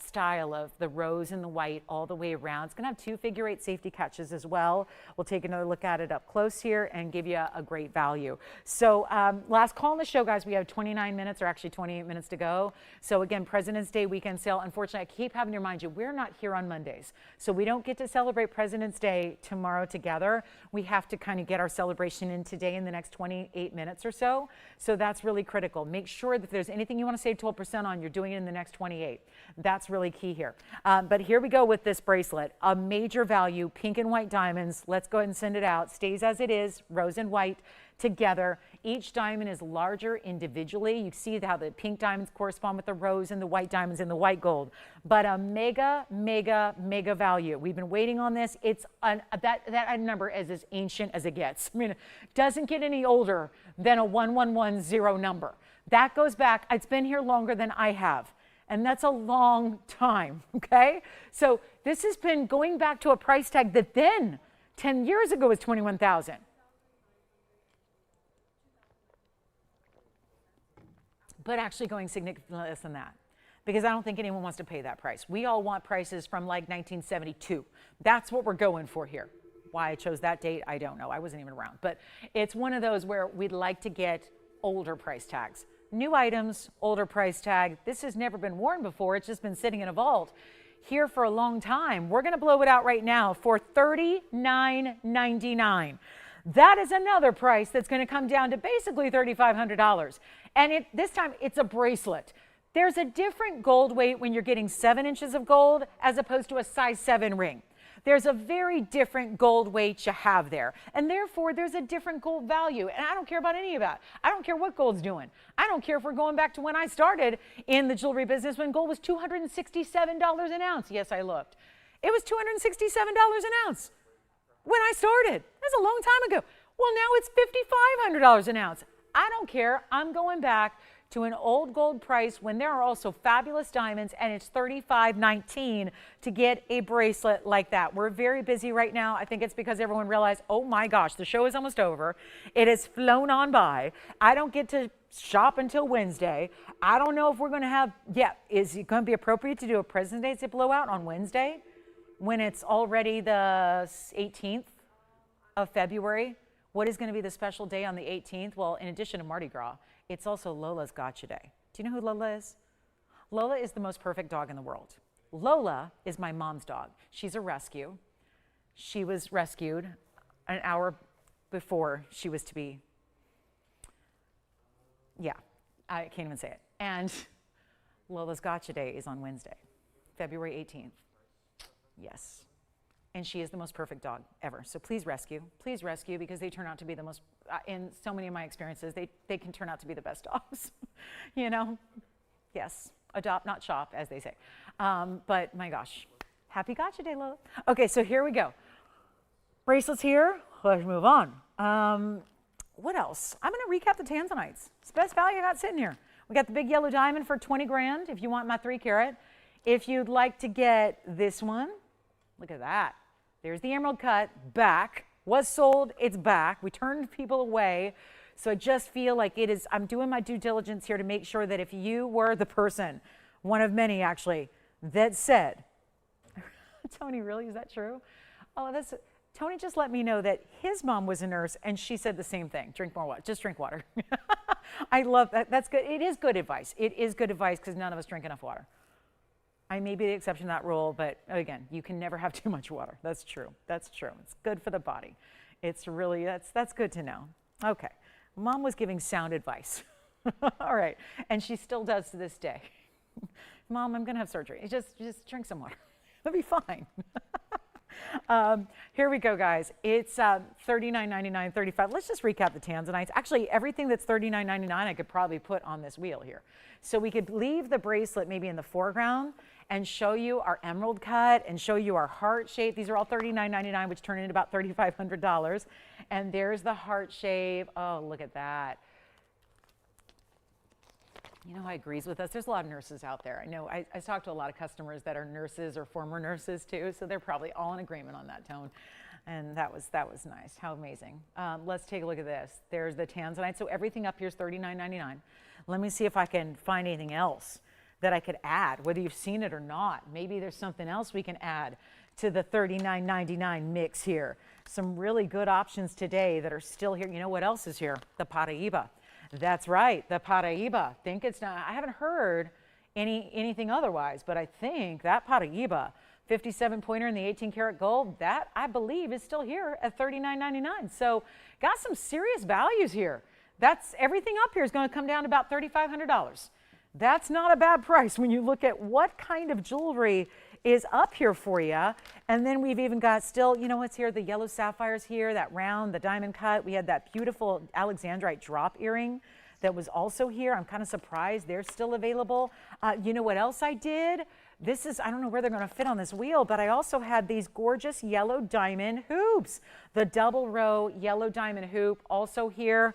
style of the rose and the white all the way around. It's going to have 2 figure-8 safety catches as well. We'll take another look at it up close here and give you a great value. So last call on the show, guys. We have 29 minutes or actually 28 minutes to go. So again, President's Day weekend sale. Unfortunately, I keep having to remind you, we're not here on Mondays. So we don't get to celebrate President's Day tomorrow together. We have to kind of get our celebration in today in the next 28 minutes or so. So that's really critical. Make sure that if there's anything you want to save 12% on, you're doing it in the next 28. That's really key here. But here we go with this bracelet. A major value, pink and white diamonds. Let's go ahead and send it out. Stays as it is, rose and white together. Each diamond is larger individually. You see how the pink diamonds correspond with the rose and the white diamonds and the white gold. But a mega, mega, mega value. We've been waiting on this. It's that number is as ancient as it gets. I mean, it doesn't get any older than a 1110 number. That goes back, it's been here longer than I have. And that's a long time, okay? So this has been going back to a price tag that then 10 years ago was $21,000. But actually going significantly less than that, because I don't think anyone wants to pay that price. We all want prices from like 1972. That's what we're going for here. Why I chose that date, I don't know. I wasn't even around. But it's one of those where we'd like to get older price tags. New items, older price tag. This has never been worn before. It's just been sitting in a vault here for a long time. We're going to blow it out right now for $39.99. That is another price that's going to come down to basically $3,500. And this time it's a bracelet. There's a different gold weight when you're getting 7 inches of gold as opposed to a size 7 ring. There's a very different gold weight you have there. And therefore, there's a different gold value. And I don't care about any of that. I don't care what gold's doing. I don't care if we're going back to when I started in the jewelry business when gold was $267 an ounce. Yes, I looked. It was $267 an ounce when I started. That's a long time ago. Well, now it's $5,500 an ounce. I don't care. I'm going back to an old gold price when there are also fabulous diamonds, and it's $35.19 to get a bracelet like that. We're very busy right now. I think it's because everyone realized, oh my gosh, the show is almost over. It has flown on by. I don't get to shop until Wednesday. I don't know if we're going to have, is it going to be appropriate to do a President's Day blowout on Wednesday when it's already the 18th of February? What is going to be the special day on the 18th? Well, in addition to Mardi Gras, it's also Lola's Gotcha Day. Do you know who Lola is? Lola is the most perfect dog in the world. Lola is my mom's dog. She's a rescue. She was rescued an hour before she was to be, I can't even say it. And Lola's Gotcha Day is on Wednesday, February 18th. Yes. And she is the most perfect dog ever. So please rescue because they turn out to be the most, in so many of my experiences, they can turn out to be the best dogs, you know? Yes, adopt, not shop, as they say. But my gosh, happy Gotcha Day, Lola. Okay, so here we go. Bracelets here, let's move on. What else? I'm gonna recap the tanzanites. It's the best value I got sitting here. We got the big yellow diamond for 20 grand if you want my 3 carat. If you'd like to get this one, look at that. There's the emerald cut, back, was sold, it's back. We turned people away. So I just feel like it is, I'm doing my due diligence here to make sure that if you were the person, one of many actually, that said, Tony, really, is that true? Oh, Tony just let me know that his mom was a nurse and she said the same thing. Drink more water, just drink water. I love that, that's good. It is good advice. It is good advice because none of us drink enough water. I may be the exception to that rule, but again, you can never have too much water. That's true. That's true. It's good for the body. It's really, that's good to know. Okay. Mom was giving sound advice. All right. And she still does to this day. Mom, I'm going to have surgery. Just drink some water. It'll be fine. Here we go, guys. It's $39.99, $35. Let's just recap the tanzanites. Actually, everything that's $39.99 I could probably put on this wheel here. So we could leave the bracelet maybe in the foreground and show you our emerald cut and show you our heart shape. These are all $39.99, which turn into about $3,500. And there's the heart shape. Oh, look at that. You know who agrees with us? There's a lot of nurses out there. I know I talk to a lot of customers that are nurses or former nurses too, so they're probably all in agreement on that tone. And that was nice. How amazing. Let's take a look at this. There's the tanzanite. So everything up here is $39.99. Let me see if I can find anything else that I could add, whether you've seen it or not. Maybe there's something else we can add to the $39.99 mix here. Some really good options today that are still here. You know what else is here? The Paraiba. That's right, the Paraiba. Think it's not, I haven't heard anything otherwise, but I think that Paraiba 57 pointer in the 18 karat gold, that I believe is still here at $39.99. So got some serious values here. That's everything up here is going to come down to about $3,500. That's not a bad price when you look at what kind of jewelry is up here for you. And then we've even got still, you know what's here? The yellow sapphires here, that round, the diamond cut. We had that beautiful Alexandrite drop earring that was also here. I'm kind of surprised they're still available. You know what else I did? This is, I don't know where they're going to fit on this wheel, but I also had these gorgeous yellow diamond hoops. The double row yellow diamond hoop also here.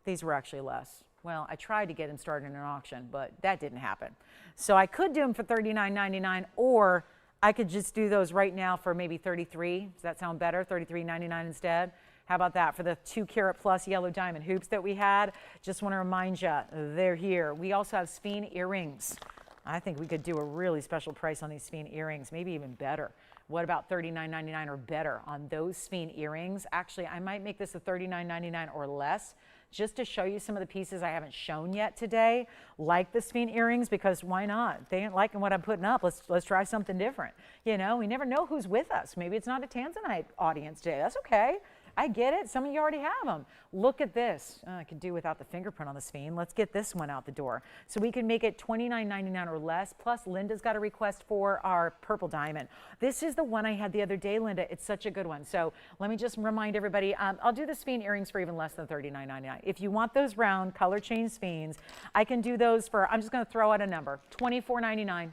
These were actually less. Well, I tried to get them started in an auction, but that didn't happen. So I could do them for $39.99, or I could just do those right now for maybe $33. Does that sound better? $33.99 instead? How about that for the 2 karat plus yellow diamond hoops that we had? Just want to remind you, they're here. We also have Sphene earrings. I think we could do a really special price on these Sphene earrings, maybe even better. What about $39.99 or better on those Sphene earrings? Actually, I might make this a $39.99 or less, just to show you some of the pieces I haven't shown yet today, like the Sphene earrings, because why not? They ain't liking what I'm putting up. Let's try something different. You know, we never know who's with us. Maybe it's not a Tanzanite audience today. That's okay. I get it. Some of you already have them. Look at this. I could do without the fingerprint on the Sphene. Let's get this one out the door. So we can make it $29.99 or less. Plus, Linda's got a request for our purple diamond. This is the one I had the other day, Linda. It's such a good one. So let me just remind everybody, I'll do the Sphene earrings for even less than $39.99. If you want those round color change Sphenes, I can do those for, I'm just going to throw out a number, $24.99.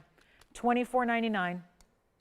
$24.99.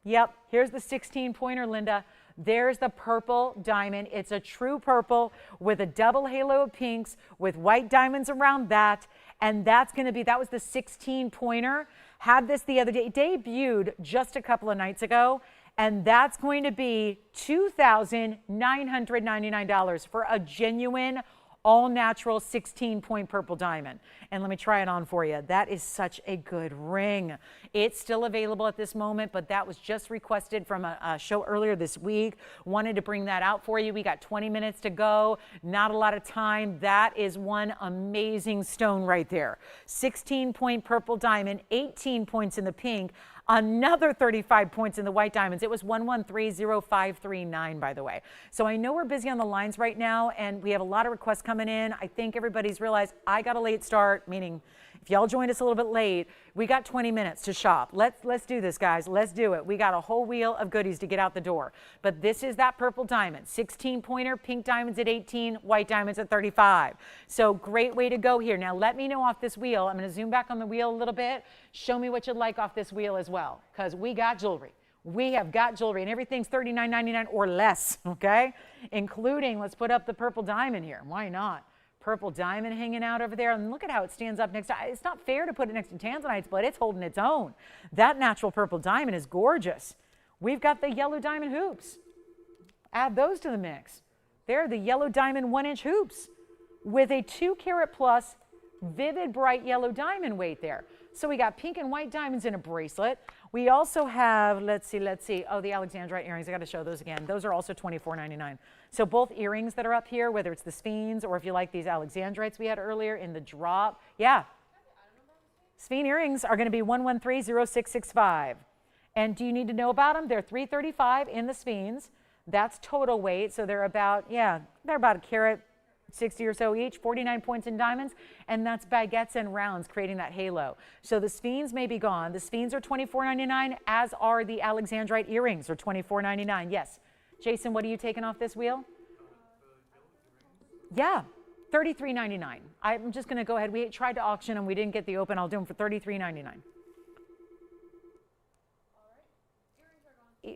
Yep, here's the 16 pointer, Linda. There's the purple diamond. It's a true purple with a double halo of pinks with white diamonds around that. And that's going to be, that was the 16 pointer. Had this the other day, debuted just a couple of nights ago. And that's going to be $2,999 for a genuine all natural 16-point purple diamond. And let me try it on for you. That is such a good ring. It's still available at this moment, but that was just requested from a show earlier this week. Wanted to bring that out for you. We got 20 minutes to go. Not a lot of time. That is one amazing stone right there. 16-point purple diamond, 18 points in the pink. Another 35 points in the white diamonds. It was 1130539, by the way. So I know we're busy on the lines right now, and we have a lot of requests coming in. I think everybody's realized I got a late start, meaning if y'all joined us a little bit late, we got 20 minutes to shop. Let's do this, guys. Let's do it. We got a whole wheel of goodies to get out the door. But this is that purple diamond. 16 pointer, pink diamonds at 18, white diamonds at 35. So great way to go here. Now let me know off this wheel. I'm going to zoom back on the wheel a little bit. Show me what you'd like off this wheel as well, because we got jewelry. We have got jewelry, and everything's $39.99 or less, okay? Including, let's put up the purple diamond here. Why not? Purple diamond hanging out over there, and look at how it stands up next to, it's not fair to put it next to tanzanites, but it's holding its own. That natural purple diamond is gorgeous. We've got the yellow diamond hoops. Add those to the mix. They're the yellow diamond 1-inch hoops with a 2 karat plus vivid bright yellow diamond weight there. So we got pink and white diamonds in a bracelet. We also have, let's see. Oh, the Alexandrite earrings. I got to show those again. Those are also $24.99. So both earrings that are up here, whether it's the Sphenes or if you like these Alexandrites we had earlier in the drop. Yeah. Sphene earrings are going to be 1130665. And do you need to know about them? They're $335 in the Sphenes. That's total weight. So they're about, yeah, they're about a carat, 60 or so each, 49 points in diamonds, and that's baguettes and rounds creating that halo. So the sphenes may be gone. The sphenes are $24.99, as are the Alexandrite earrings are $24.99. Yes. Jason, what are you taking off this wheel? Yeah, $33.99. I'm just going to go ahead. We tried to auction them. We didn't get the open. I'll do them for $33.99.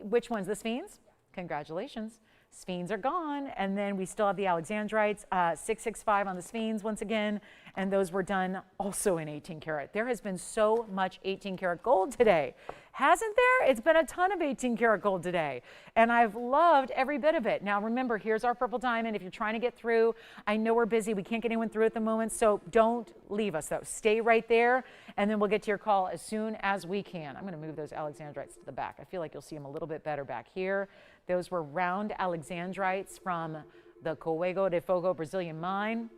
Which ones? The sphenes? Yeah. Congratulations. Sphenes are gone. And then we still have the Alexandrites, 665 on the sphenes once again. And those were done also in 18 karat. There has been so much 18 karat gold today. Hasn't there? It's been a ton of 18 karat gold today. And I've loved every bit of it. Now remember, here's our purple diamond. If you're trying to get through, I know we're busy. We can't get anyone through at the moment. So don't leave us though. Stay right there. And then we'll get to your call as soon as we can. I'm going to move those Alexandrites to the back. I feel like you'll see them a little bit better back here. Those were round Alexandrites from the Código de Fogo Brazilian mine,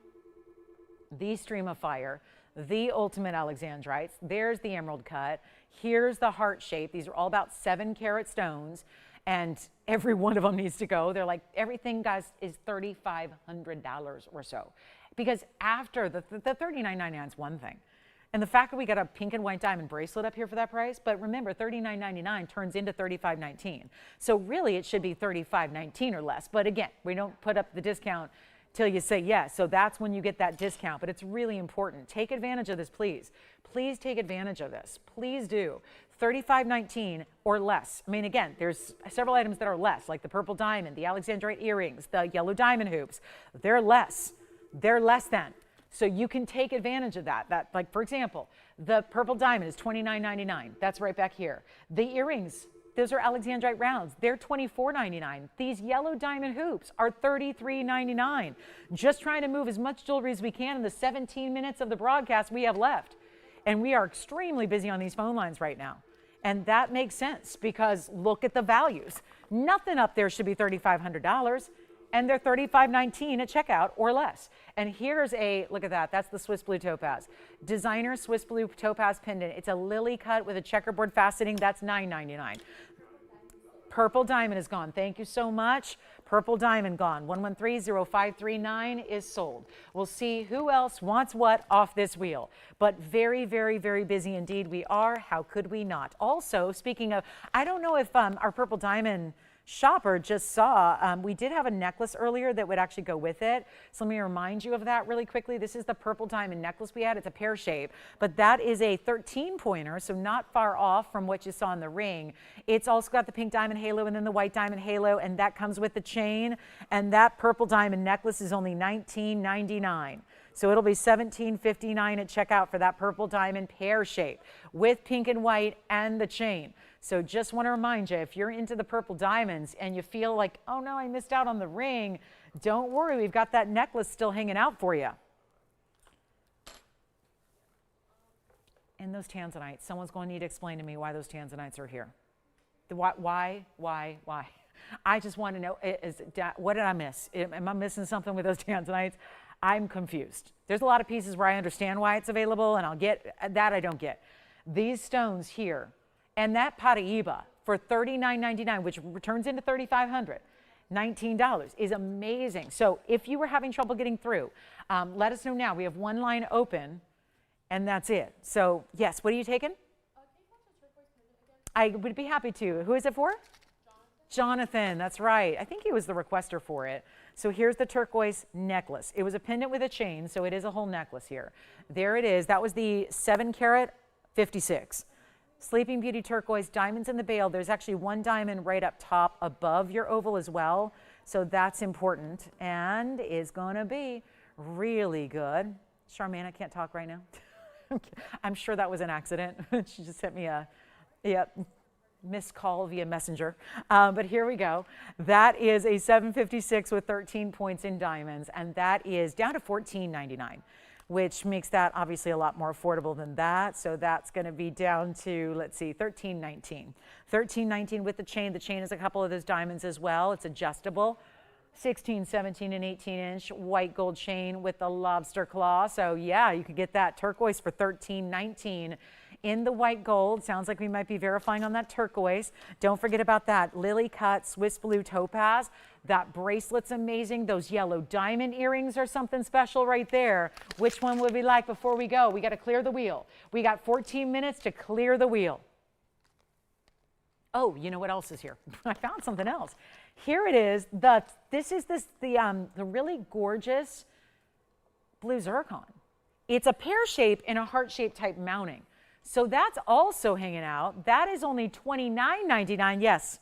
the Stream of Fire, the ultimate Alexandrites. There's the emerald cut. Here's the heart shape. These are all about 7 karat stones, and every one of them needs to go. They're like, everything, guys, is $3,500 or so. Because after the $39.99 is one thing. And the fact that we got a pink and white diamond bracelet up here for that price, but remember, $39.99 turns into $35.19. So really, it should be $35.19 or less. But again, we don't put up the discount till you say yes. So that's when you get that discount. But it's really important. Take advantage of this, please. Please take advantage of this. Please do. $35.19 or less. I mean, again, there's several items that are less, like the purple diamond, the Alexandrite earrings, the yellow diamond hoops. They're less. They're less than. So you can take advantage of that. Like, for example, the purple diamond is $29.99. That's right back here. The earrings, those are Alexandrite rounds. They're $24.99. These yellow diamond hoops are $33.99. Just trying to move as much jewelry as we can in the 17 minutes of the broadcast we have left. And we are extremely busy on these phone lines right now. And that makes sense because look at the values. Nothing up there should be $3,500. And they're $35.19 at checkout or less. And here's a, look at that, that's the Swiss Blue Topaz. Designer Swiss Blue Topaz pendant. It's a lily cut with a checkerboard faceting, that's $9.99. Purple diamond is gone. Thank you so much. Purple diamond gone. 113-0539 is sold. We'll see who else wants what off this wheel. But very, very, very busy indeed we are. How could we not? Also, speaking of, I don't know if our purple diamond shopper just saw, we did have a necklace earlier that would actually go with it. So let me remind you of that really quickly. This is the purple diamond necklace we had. It's a pear shape, but that is a 13 pointer, so not far off from what you saw in the ring. It's also got the pink diamond halo and then the white diamond halo, and that comes with the chain. And that purple diamond necklace is only $19.99. So it'll be $17.59 at checkout for that purple diamond pear shape with pink and white and the chain. So just want to remind you, if you're into the purple diamonds and you feel like, oh no, I missed out on the ring, don't worry, we've got that necklace still hanging out for you. And those tanzanites, someone's going to need to explain to me why those tanzanites are here. Why? I just want to know, what did I miss? Am I missing something with those tanzanites? I'm confused. There's a lot of pieces where I understand why it's available, and I'll get that I don't get. These stones here, and that Paraiba for $39.99, which returns into $3,500, $19 is amazing. So if you were having trouble getting through, let us know now. We have one line open, and that's it. So yes, what are you taking? I would be happy to. Who is it for? Jonathan, that's right. I think he was the requester for it. So here's the turquoise necklace. It was a pendant with a chain, so it is a whole necklace here. There it is. That was the 7 karat 56. Sleeping Beauty turquoise, diamonds in the bail. There's actually one diamond right up top above your oval as well. So that's important and is going to be really good. Charmaine, I can't talk right now. I'm sure that was an accident. She just sent me a missed call via messenger. But here we go. That is a 756 with 13 points in diamonds, and that is down to $14.99. Which makes that obviously a lot more affordable than that. So that's going to be down to, let's see, $13.19. $13.19 with the chain. The chain is a couple of those diamonds as well. It's adjustable. 16, 17, and 18-inch white gold chain with the lobster claw. So yeah, you could get that turquoise for $13.19 in the white gold. Sounds like we might be verifying on that turquoise. Don't forget about that lily cut Swiss blue topaz. That bracelet's amazing. Those yellow diamond earrings are something special right there. Which one would we like before we go? We got to clear the wheel. We got 14 minutes to clear the wheel. Oh, you know what else is here? I found something else. Here it is. The really gorgeous blue zircon. It's a pear shape in a heart shape type mounting. So that's also hanging out. That is only $29.99. Yes.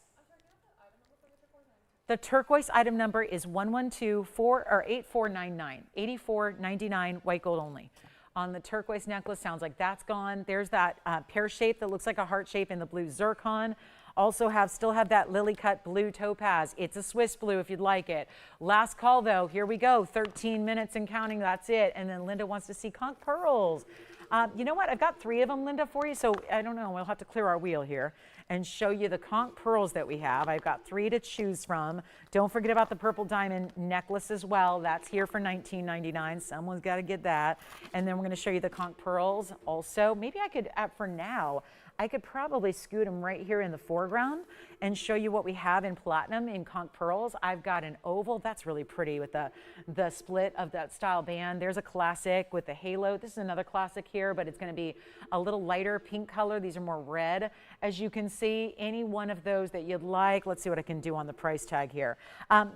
The turquoise item number is 8499. 84.99 white gold only. On the turquoise necklace, sounds like that's gone. There's that pear shape that looks like a heart shape in the blue zircon. Also still have that lily cut blue topaz. It's a Swiss blue if you'd like it. Last call though, here we go. 13 minutes and counting, that's it. And then Linda wants to see conch pearls. You know what, I've got 3 of them, Linda, for you. So I don't know, we'll have to clear our wheel here and show you the conch pearls that we have. I've got 3 to choose from. Don't forget about the purple diamond necklace as well. That's here for $19.99. Someone's got to get that. And then we're going to show you the conch pearls also. Maybe I could, for now, I could probably scoot them right here in the foreground and show you what we have in platinum in conch pearls. I've got an oval. That's really pretty with the split of that style band. There's a classic with the halo. This is another classic here, but it's going to be a little lighter pink color. These are more red. As you can see, any one of those that you'd like. Let's see what I can do on the price tag here.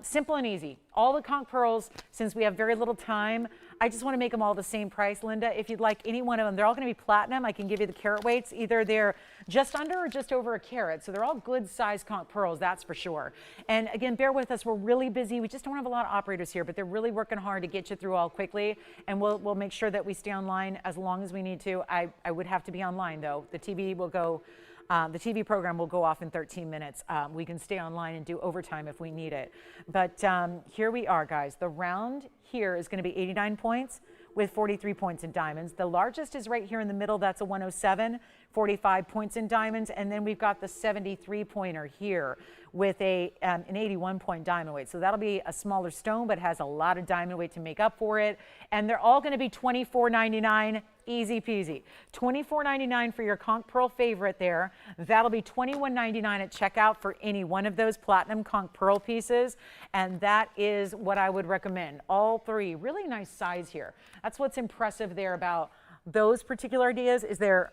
Simple and easy. All the conch pearls, since we have very little time, I just want to make them all the same price, Linda. If you'd like any one of them, they're all going to be platinum. I can give you the carat weights. Either they're just under or just over a carat. So they're all good size conch pearls, that's for sure. And again, bear with us. We're really busy. We just don't have a lot of operators here, but they're really working hard to get you through all quickly. And we'll make sure that we stay online as long as we need to. I would have to be online, though. The TV will go. The TV program will go off in 13 minutes. We can stay online and do overtime if we need it. But here we are, guys. The round here is going to be 89 points with 43 points in diamonds. The largest is right here in the middle. That's a 107, 45 points in diamonds. And then we've got the 73-pointer here with an 81-point diamond weight. So that'll be a smaller stone, but has a lot of diamond weight to make up for it. And they're all going to be $24.99. Easy peasy. $24.99 for your conch pearl favorite there. That'll be $21.99 at checkout for any one of those platinum conch pearl pieces. And that is what I would recommend. All 3, really nice size here. That's what's impressive there about those particular ideas is they're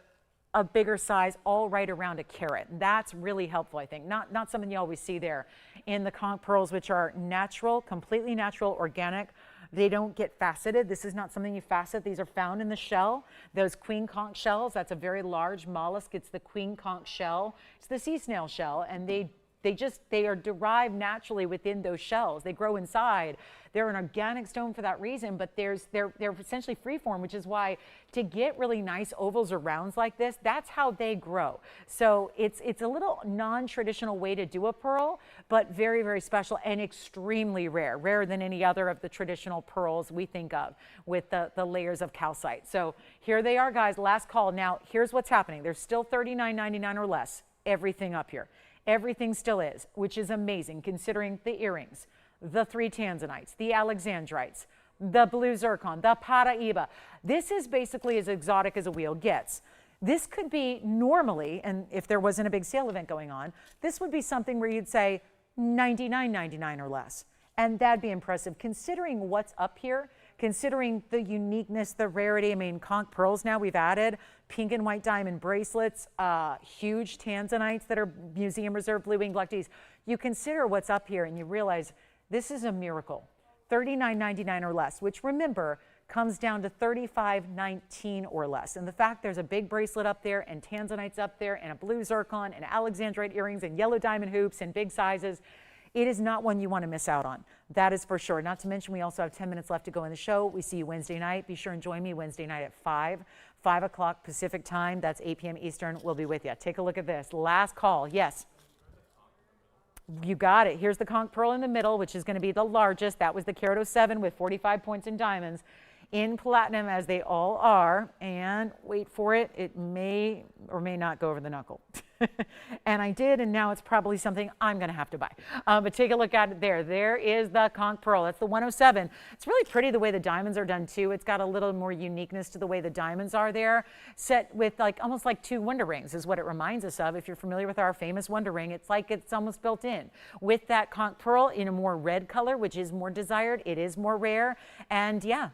a bigger size, all right around a carat. That's really helpful, I think. Not something you always see there in the conch pearls, which are natural, completely natural, organic. They don't get faceted. This is not something you facet. These are found in the shell. Those queen conch shells, that's a very large mollusk. It's the queen conch shell. It's the sea snail shell, and they are derived naturally within those shells. They grow inside. They're an organic stone for that reason, but they're essentially freeform, which is why to get really nice ovals or rounds like this, that's how they grow. So it's a little non-traditional way to do a pearl, but very, very special and extremely rare, rarer than any other of the traditional pearls we think of with the layers of calcite. So here they are, guys, last call. Now, here's what's happening. There's still $39.99 or less, everything up here. Everything still is, which is amazing considering the earrings, the 3 tanzanites, the Alexandrites, the blue zircon, the Paraiba. This is basically as exotic as a wheel gets. This could be normally, and if there wasn't a big sale event going on, this would be something where you'd say $99.99 or less. And that'd be impressive considering what's up here, considering the uniqueness, the rarity. I mean, conch pearls now we've added, pink and white diamond bracelets, huge tanzanites that are museum reserve blue winged Gluckies. You consider what's up here and you realize this is a miracle. $39.99 or less, which remember comes down to $35.19 or less. And the fact there's a big bracelet up there and tanzanites up there and a blue zircon and Alexandrite earrings and yellow diamond hoops and big sizes, it is not one you want to miss out on. That is for sure. Not to mention we also have 10 minutes left to go in the show. We see you Wednesday night. Be sure and join me Wednesday night at 5 o'clock Pacific time. That's 8 p.m. Eastern. We'll be with you. Take a look at this. Last call. Yes. You got it. Here's the conch pearl in the middle, which is going to be the largest. That was the carat 07 with 45 points in diamonds. In platinum, as they all are. And wait for it. It may or may not go over the knuckle. And I did, and now it's probably something I'm going to have to buy. But take a look at it there. There is the conch pearl. That's the 107. It's really pretty the way the diamonds are done too. It's got a little more uniqueness to the way the diamonds are there, set with like almost like two wonder rings is what it reminds us of. If you're familiar with our famous wonder ring, it's like it's almost built in. With that conch pearl in a more red color, which is more desired, it is more rare, and yeah,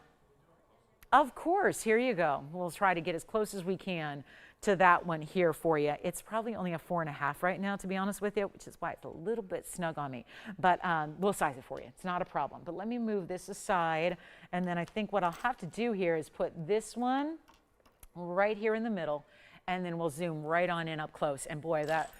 of course, here you go. We'll try to get as close as we can to that one here for you. It's probably only a 4.5 right now, to be honest with you, which is why it's a little bit snug on me. But we'll size it for you. It's not a problem. But let me move this aside. And then I think what I'll have to do here is put this one right here in the middle. And then we'll zoom right on in up close. And boy, that...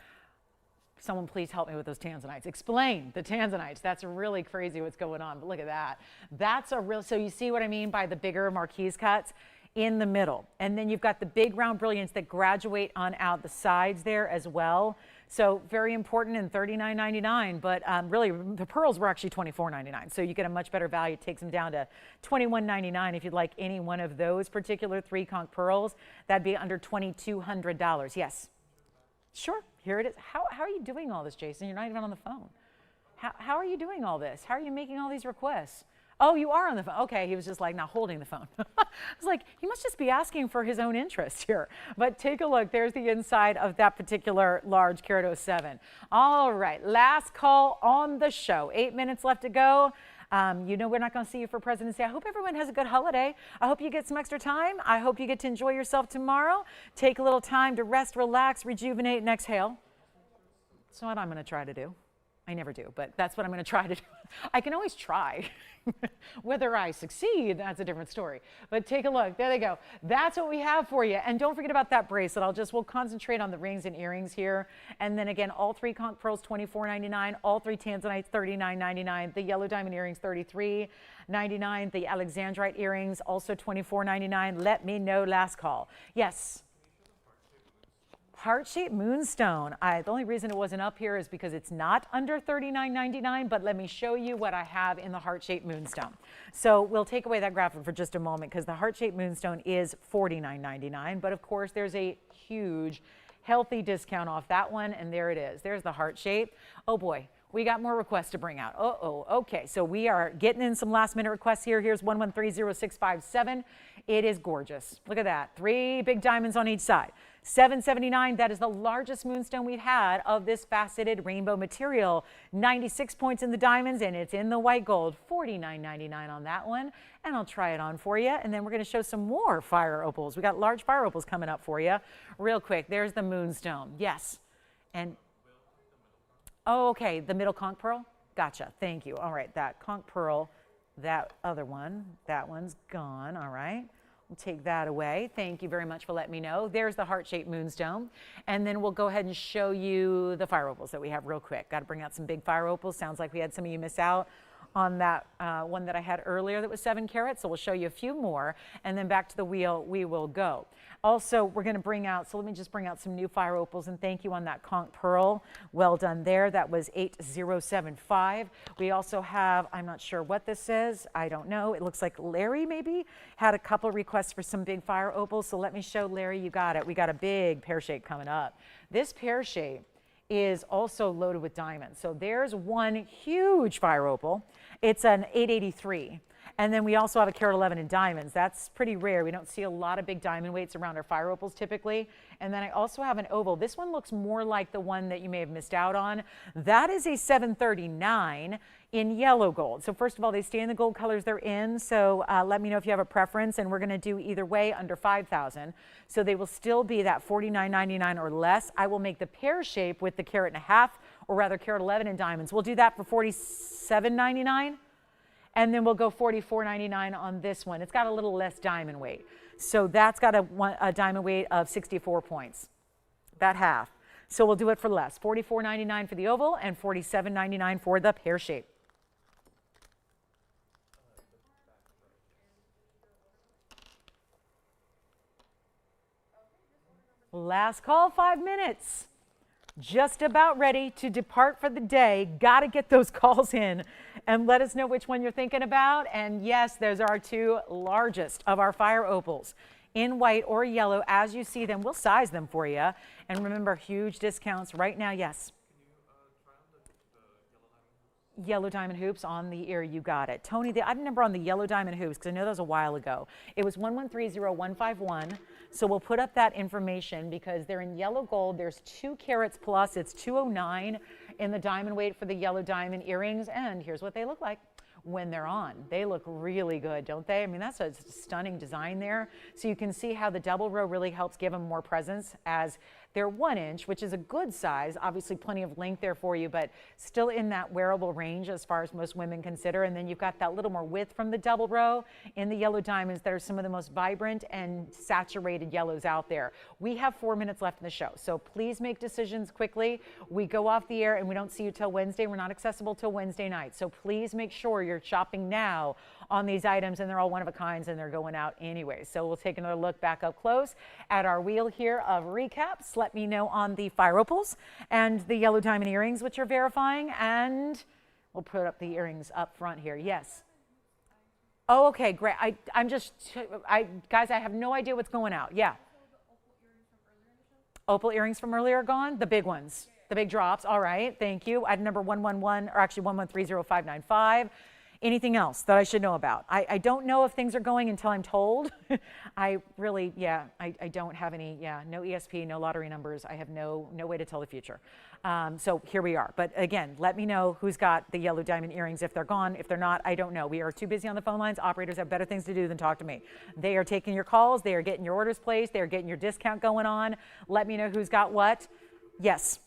Someone please help me with those tanzanites. Explain the tanzanites. That's really crazy what's going on. But look at that. That's a real, so you see what I mean by the bigger marquise cuts in the middle. And then you've got the big round brilliants that graduate on out the sides there as well. So very important in $39.99, but really the pearls were actually $24.99. So you get a much better value. It takes them down to $21.99 if you'd like any one of those particular 3 conch pearls. That'd be under $2,200. Yes. Sure, here it is. How are you doing all this, Jason? You're not even on the phone. How are you doing all this? How are you making all these requests? Oh, you are on the phone. Okay, he was just like not holding the phone. I was like, he must just be asking for his own interest here. But take a look. There's the inside of that particular large carat 07. All right, last call on the show. 8 minutes left to go. You know we're not going to see you for President's Day. I hope everyone has a good holiday. I hope you get some extra time. I hope you get to enjoy yourself tomorrow. Take a little time to rest, relax, rejuvenate, and exhale. That's what I'm going to try to do. I never do, but that's what I'm going to try to do. I can always try. Whether I succeed, that's a different story. But take a look. There they go. That's what we have for you. And don't forget about that bracelet. We'll concentrate on the rings and earrings here. And then again, all 3 conch pearls, $24.99. All 3 tanzanites, $39.99. The yellow diamond earrings, $33.99. The Alexandrite earrings, also $24.99. Let me know. Last call. Yes. Heart-shaped moonstone. The only reason it wasn't up here is because it's not under $39.99, but let me show you what I have in the heart-shaped moonstone. So we'll take away that graphic for just a moment because the heart-shaped moonstone is $49.99, but of course there's a huge, healthy discount off that one, and there it is. There's the heart-shaped. Oh boy. We got more requests to bring out. Okay, so we are getting in some last minute requests here. Here's 1130657. It is gorgeous. Look at that. 3 big diamonds on each side. $779, that is the largest moonstone we've had of this faceted rainbow material. 96 points in the diamonds, and it's in the white gold. $49.99 on that one, and I'll try it on for you. And then we're going to show some more fire opals. We got large fire opals coming up for you. Real quick, there's the moonstone. Yes. And oh, okay, the middle conch pearl? Gotcha, thank you. All right, that conch pearl, that other one, that one's gone, all right. We'll take that away. Thank you very much for letting me know. There's the heart-shaped moonstone. And then we'll go ahead and show you the fire opals that we have real quick. Got to bring out some big fire opals. Sounds like we had some of you miss out on that one that I had earlier that was 7 carats. So we'll show you a few more, and then back to the wheel we will go. Also, we're going to bring out, so let me just bring out some new fire opals, and thank you on that conch pearl. Well done there. That was 8075. We also have, I'm not sure what this says. I don't know. It looks like Larry maybe had a couple requests for some big fire opals. So let me show Larry, you got it. We got a big pear shape coming up. This pear shape is also loaded with diamonds. So there's one huge fire opal. It's an 883. And then we also have a carat 11 in diamonds. That's pretty rare. We don't see a lot of big diamond weights around our fire opals typically. And then I also have an oval. This one looks more like the one that you may have missed out on. That is a 739 in yellow gold. So first of all, they stay in the gold colors they're in. So let me know if you have a preference, and we're going to do either way under 5,000. So they will still be that $49.99 or less. I will make the pear shape with the carat and a half, or rather carat 11 in diamonds. We'll do that for $47.99. And then we'll go $44.99 on this one. It's got a little less diamond weight. So that's got a diamond weight of 64 points, that half. So we'll do it for less, $44.99 for the oval and $47.99 for the pear shape. Last call, 5 minutes. Just about ready to depart for the day. Got to get those calls in and let us know which one you're thinking about. And yes, those are 2 largest of our fire opals in white or yellow as you see them. We'll size them for you. And remember, huge discounts right now. Yes. Yellow diamond hoops on the ear. You got it. Tony, the item number on the yellow diamond hoops, because I know that was a while ago, it was 1130151. So we'll put up that information because they're in yellow gold. There's 2 carats plus. It's 209 in the diamond weight for the yellow diamond earrings. And here's what they look like when they're on. They look really good, don't they? I mean, that's a stunning design there. So you can see how the double row really helps give them more presence, as they're 1 inch, which is a good size. Obviously plenty of length there for you, but still in that wearable range as far as most women consider. And then you've got that little more width from the double row in the yellow diamonds that are some of the most vibrant and saturated yellows out there. We have 4 minutes left in the show, so please make decisions quickly. We go off the air and we don't see you till Wednesday. We're not accessible till Wednesday night. So please make sure you're shopping now on these items, and they're all one of a kinds and they're going out anyway. So we'll take another look back up close at our wheel here of recaps. Let me know on the fire opals and the yellow diamond earrings, which you're verifying, and we'll put up the earrings up front here. Yes. Oh, okay, great. Guys, I have no idea what's going out. Yeah. Opal earrings from earlier are gone? The big ones, the big drops. All right, thank you. Item number 111, or actually 1130595. Anything else that I should know about? I don't know if things are going until I'm told. I really, I don't have any, no ESP, no lottery numbers. I have no way to tell the future. So here we are. But again, let me know who's got the yellow diamond earrings. If they're gone, if they're not, I don't know. We are too busy on the phone lines. Operators have better things to do than talk to me. They are taking your calls. They are getting your orders placed. They are getting your discount going on. Let me know who's got what. Yes.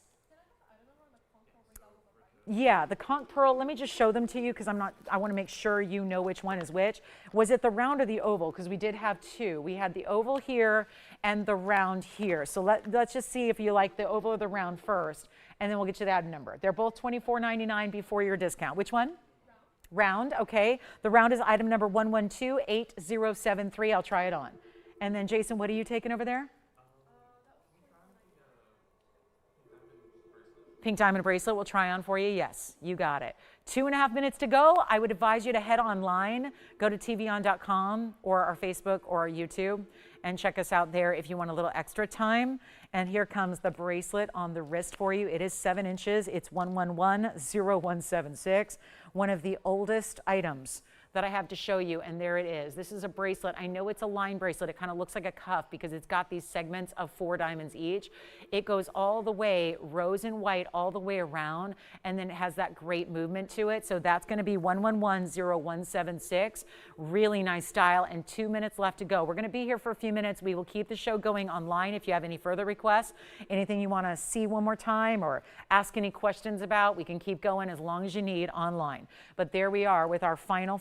Yeah, the conch pearl, let me just show them to you because I want to make sure you know which one is which. Was it the round or the oval? Because we did have 2. We had the oval here and the round here. So let's just see if you like the oval or the round first, and then we'll get you the item number. They're both $24.99 before your discount. Which one? Round, okay. The round is item number 1128073. I'll try it on. And then Jason, what are you taking over there? Pink diamond bracelet we'll try on for you. Yes, you got it. 2.5 minutes to go. I would advise you to head online, go to TVON.com or our Facebook or our YouTube and check us out there if you want a little extra time. And here comes the bracelet on the wrist for you. It is 7 inches. It's 1110176, one of the oldest items that I have to show you, and there it is. This is a bracelet. I know it's a line bracelet. It kind of looks like a cuff because it's got these segments of 4 diamonds each. It goes all the way, rose and white, all the way around, and then it has that great movement to it. So that's going to be 1110176. Really nice style, and 2 minutes left to go. We're going to be here for a few minutes. We will keep the show going online if you have any further requests, anything you want to see one more time or ask any questions about, we can keep going as long as you need online. But there we are with our final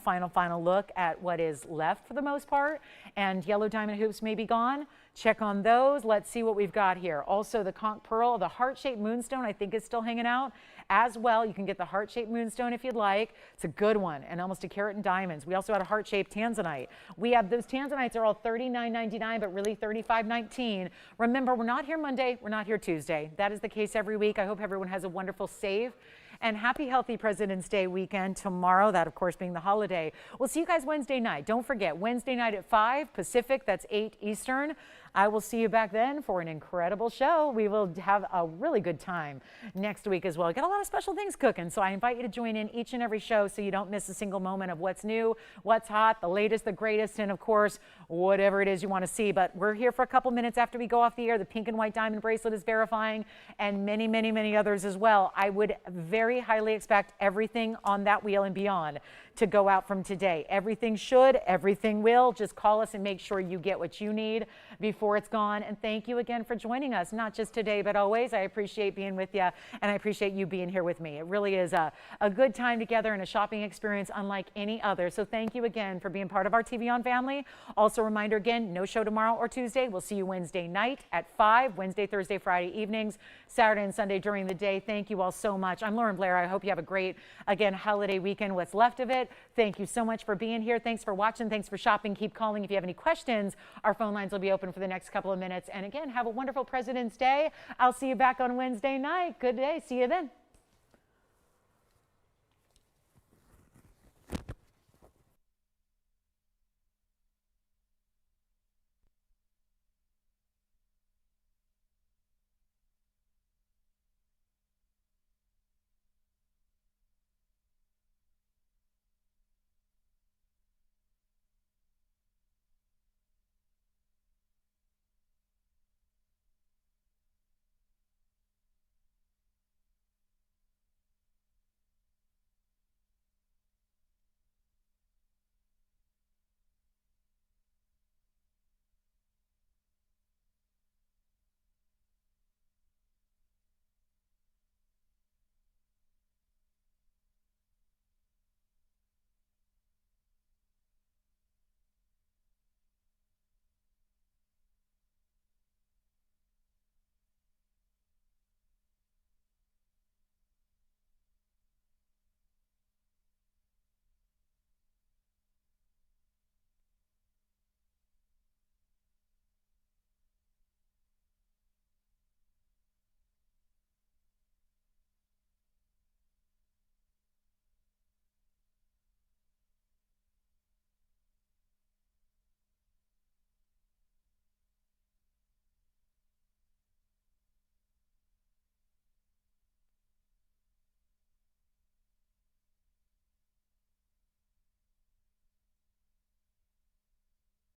look at what is left for the most part, and yellow diamond hoops may be gone. Check on those. Let's see what we've got here. Also the conch pearl, the heart-shaped moonstone I think is still hanging out as well. You can get the heart-shaped moonstone if you'd like. It's a good one and almost a carat in diamonds. We also had a heart-shaped tanzanite. We have those tanzanites are all $39.99 but really $35.19. Remember, we're not here Monday, we're not here Tuesday. That is the case every week. I hope everyone has a wonderful, safe, and happy, healthy President's Day weekend tomorrow, that of course being the holiday. We'll see you guys Wednesday night. Don't forget, Wednesday night at 5 Pacific, that's 8 Eastern. I will see you back then for an incredible show. We will have a really good time next week as well. We've got a lot of special things cooking, so I invite you to join in each and every show so you don't miss a single moment of what's new, what's hot, the latest, the greatest, and of course, whatever it is you want to see. But we're here for a couple minutes after we go off the air. The pink and white diamond bracelet is verifying, and many, many, many others as well. I would very highly expect everything on that wheel and beyond to go out from today. Everything should, everything will. Just call us and make sure you get what you need before it's gone. And thank you again for joining us, not just today, but always. I appreciate being with you, and I appreciate you being here with me. It really is a good time together and a shopping experience unlike any other. So thank you again for being part of our TVON family. Also, a reminder again, no show tomorrow or Tuesday. We'll see you Wednesday night at 5, Wednesday, Thursday, Friday evenings, Saturday and Sunday during the day. Thank you all so much. I'm Lauren Blair. I hope you have a great, again, holiday weekend, what's left of it. Thank you so much for being here. Thanks for watching. Thanks for shopping. Keep calling if you have any questions. Our phone lines will be open for the next couple of minutes. And again, have a wonderful President's Day. I'll see you back on Wednesday night. Good day. See you then.